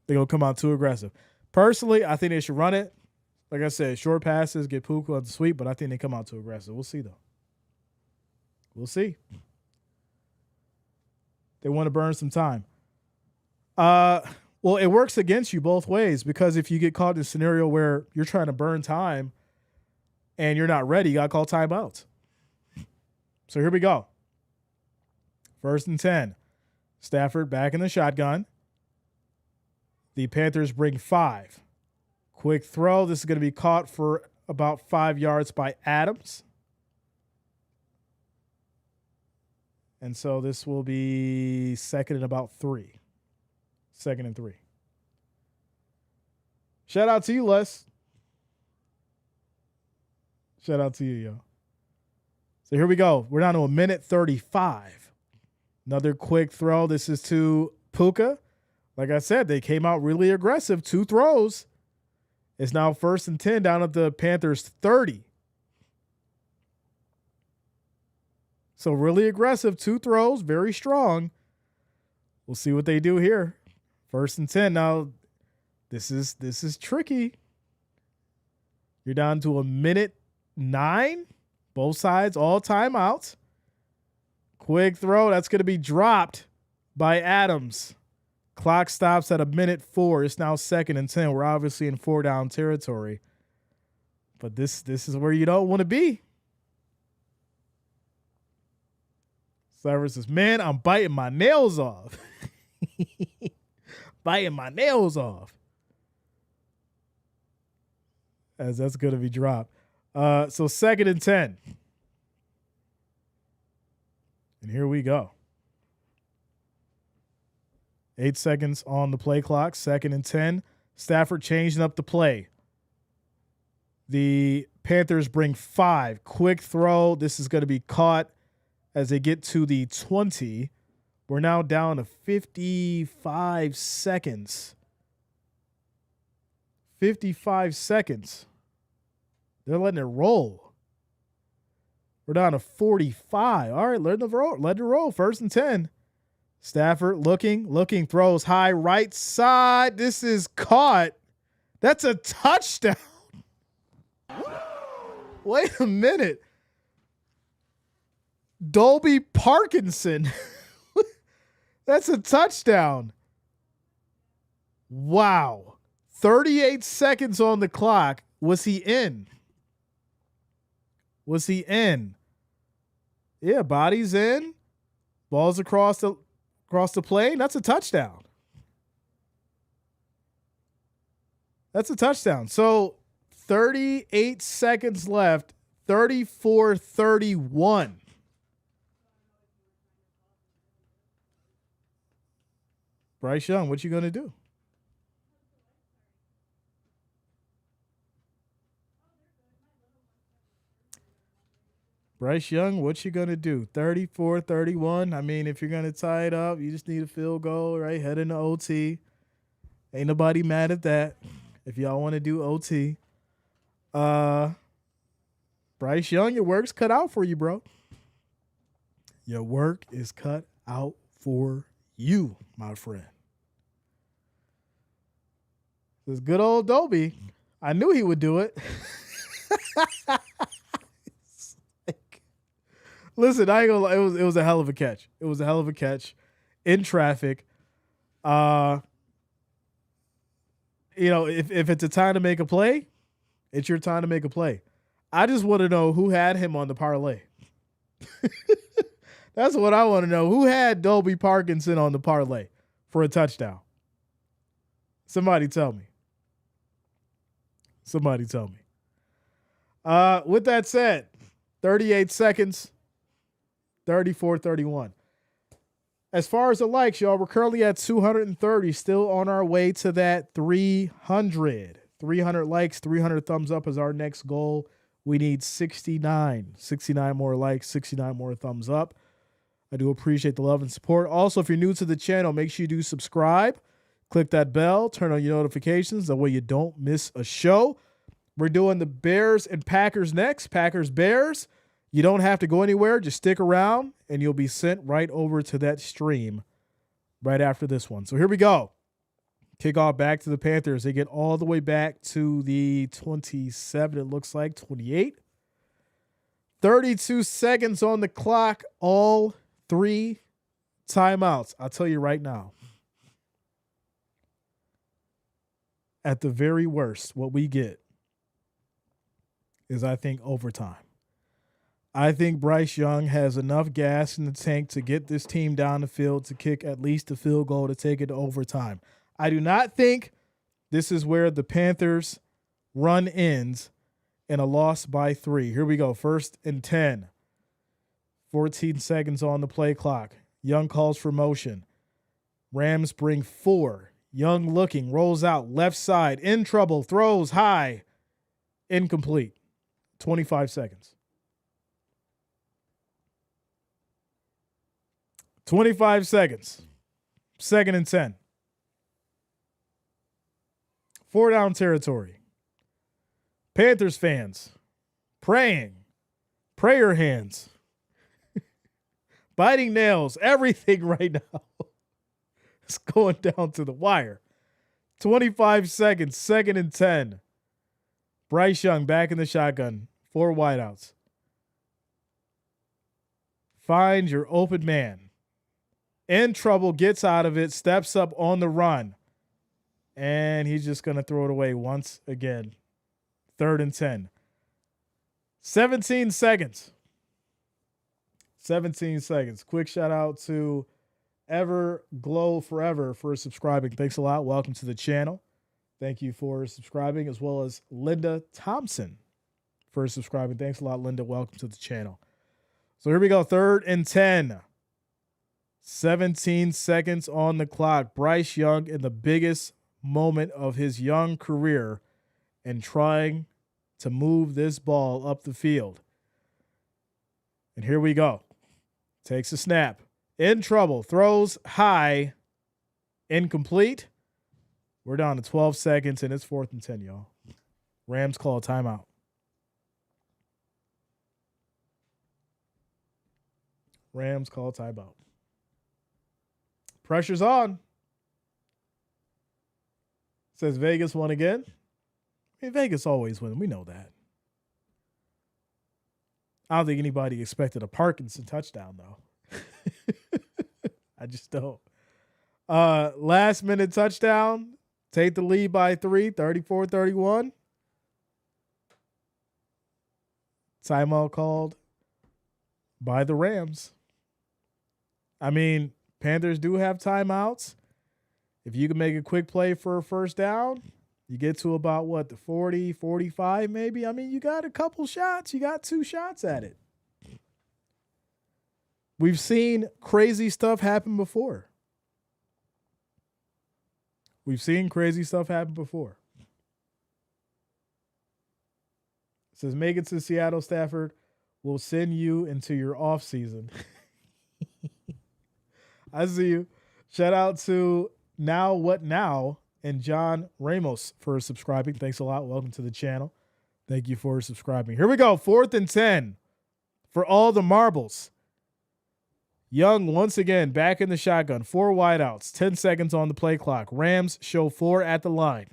They're going to come out too aggressive. Personally, I think they should run it. Like I said, short passes, get Puka on the sweep, but I think they come out too aggressive. We'll see, though. We'll see. They want to burn some time. Well, it works against you both ways because if you get caught in a scenario where you're trying to burn time and you're not ready, you got to call timeouts. So here we go. 1st and 10. Stafford back in the shotgun. The Panthers bring 5. Quick throw. This is going to be caught for about 5 yards by Adams. And so this will be 2nd and about 3. 2nd and 3. Shout out to you, Les. Shout out to you, yo. So here we go. We're down to 1:35. Another quick throw. This is to Puka. Like I said, they came out really aggressive. 2 throws. It's now 1st and 10 down at the Panthers 30. So really aggressive. 2 throws. Very strong. We'll see what they do here. 1st and 10. Now, this is tricky. You're down to 1:09. Both sides, all timeouts. Quick throw. That's going to be dropped by Adams. Clock stops at 1:04. It's now 2nd and 10. We're obviously in 4-down territory. But this is where you don't want to be. Cyrus says, man, I'm biting my nails off. Biting my nails off. As that's going to be dropped. So 2nd and 10. And here we go. 8 seconds on the play clock. 2nd and 10. Stafford changing up the play. The Panthers bring 5. Quick throw. This is going to be caught as they get to the 20. We're now down to 55 seconds. 55 seconds. They're letting it roll. We're down to 45. All right, let it roll. Let it roll. 1st and 10. Stafford looking, throws high right side. This is caught. That's a touchdown. Wait a minute. Dolby Parkinson. That's a touchdown. Wow. 38 seconds on the clock. Was he in? Was he in? Yeah, body's in. Ball's across the plane. That's a touchdown. That's a touchdown. So 38 seconds left. 34-31. Bryce Young, what you going to do? Bryce Young, what you going to do? 34-31. I mean, if you're going to tie it up, you just need a field goal, right? Head into OT. Ain't nobody mad at that. If y'all want to do OT. Bryce Young, your work's cut out for you, bro. Your work is cut out for you, my friend. This good old Dolby. I knew he would do it. Listen, I ain't gonna lie, it was a hell of a catch. It was a hell of a catch in traffic. You know, if it's a time to make a play, it's your time to make a play. I just want to know who had him on the parlay. That's what I want to know. Who had Dolby Parkinson on the parlay for a touchdown? Somebody tell me. Somebody tell me. With that said, 38 seconds, 34-31. As far as the likes, y'all, we're currently at 230, still on our way to that 300. 300 likes, 300 thumbs up is our next goal. We need 69 more likes, 69 more thumbs up. I do appreciate the love and support. Also, if you're new to the channel, make sure you do subscribe. Click that bell, turn on your notifications. That way you don't miss a show. We're doing the Bears and Packers next. Packers-Bears. You don't have to go anywhere. Just stick around, and you'll be sent right over to that stream right after this one. So here we go. Kickoff back to the Panthers. They get all the way back to the 27, it looks like, 28. 32 seconds on the clock. All 3 timeouts. I'll tell you right now. At the very worst, what we get is, I think, overtime. I think Bryce Young has enough gas in the tank to get this team down the field to kick at least a field goal to take it to overtime. I do not think this is where the Panthers' run ends in a loss by 3. Here we go. 1st and 10. 14 seconds on the play clock. Young calls for motion. Rams bring 4. Young looking, rolls out, left side, in trouble, throws high, incomplete. 25 seconds. 25 seconds. 2nd and 10. 4-down territory. Panthers fans praying, prayer hands, biting nails, everything right now. It's going down to the wire. 25 seconds, 2nd and 10. Bryce Young back in the shotgun. 4 wideouts. Find your open man. in trouble, gets out of it, steps up on the run, and he's just going to throw it away once again. 3rd and 10. 17 seconds. 17 seconds. Quick shout out to Ever Glow Forever for subscribing. Thanks a lot. Welcome to the channel. Thank you for subscribing, as well as Linda Thompson for subscribing. Thanks a lot, Linda. Welcome to the channel. So here we go. 3rd and 10. 17 seconds on the clock. Bryce Young in the biggest moment of his young career and trying to move this ball up the field. And here we go. Takes a snap. In trouble. Throws high. Incomplete. We're down to 12 seconds, and it's 4th and 10, y'all. Rams call a timeout. Rams call a timeout. Pressure's on. Says Vegas won again. I mean, Vegas always wins. We know that. I don't think anybody expected a Parkinson touchdown, though. I just don't. Last minute touchdown. Take the lead by 3, 34-31. Timeout called by the Rams. I mean, Panthers do have timeouts. If you can make a quick play for a first down, you get to about, what, the 40, 45 maybe? I mean, you got a couple shots. You got 2 shots at it. We've seen crazy stuff happen before. We've seen crazy stuff happen before. It says, make it to Seattle, Stafford. We'll send you into your off season. I see you. Shout out to Now What Now and John Ramos for subscribing. Thanks a lot. Welcome to the channel. Thank you for subscribing. Here we go. 4th and 10 for all the marbles. Young once again back in the shotgun. 4 wideouts. 10 seconds on the play clock. Rams show 4 at the line.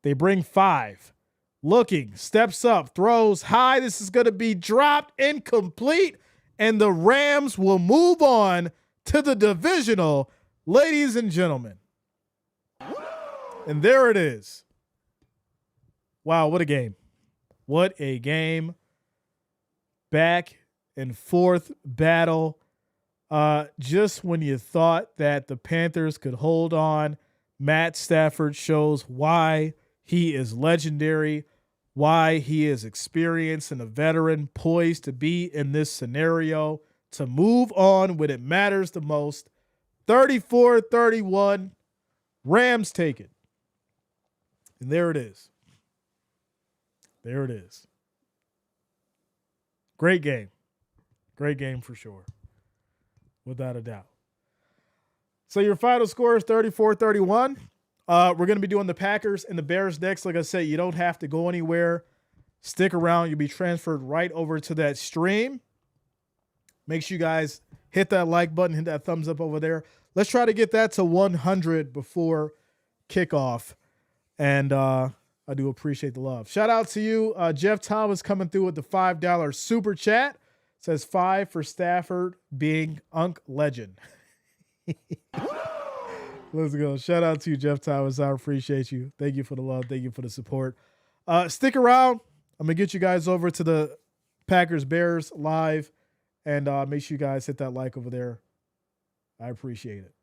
They bring 5. Looking. Steps up. Throws high. This is going to be dropped. Incomplete. And the Rams will move on to the divisional, ladies and gentlemen. And there it is. Wow, what a game. What a game. Back and forth battle. Just when you thought that the Panthers could hold on, Matt Stafford shows why he is legendary, why he is experienced and a veteran, poised to be in this scenario, to move on when it matters the most. 34-31, Rams take it. And there it is. There it is. Great game. Great game for sure. Without a doubt. So your final score is 34-31. We're going to be doing the Packers and the Bears next. Like I said, you don't have to go anywhere. Stick around. You'll be transferred right over to that stream. Make sure you guys hit that like button, hit that thumbs up over there. Let's try to get that to 100 before kickoff. And I do appreciate the love. Shout out to you. Jeff Thomas coming through with the $5 super chat. Says 5 for Stafford being Unk legend. Let's go. Shout out to you, Jeff Thomas. I appreciate you. Thank you for the love. Thank you for the support. Stick around. I'm going to get you guys over to the Packers Bears live. And make sure you guys hit that like over there. I appreciate it.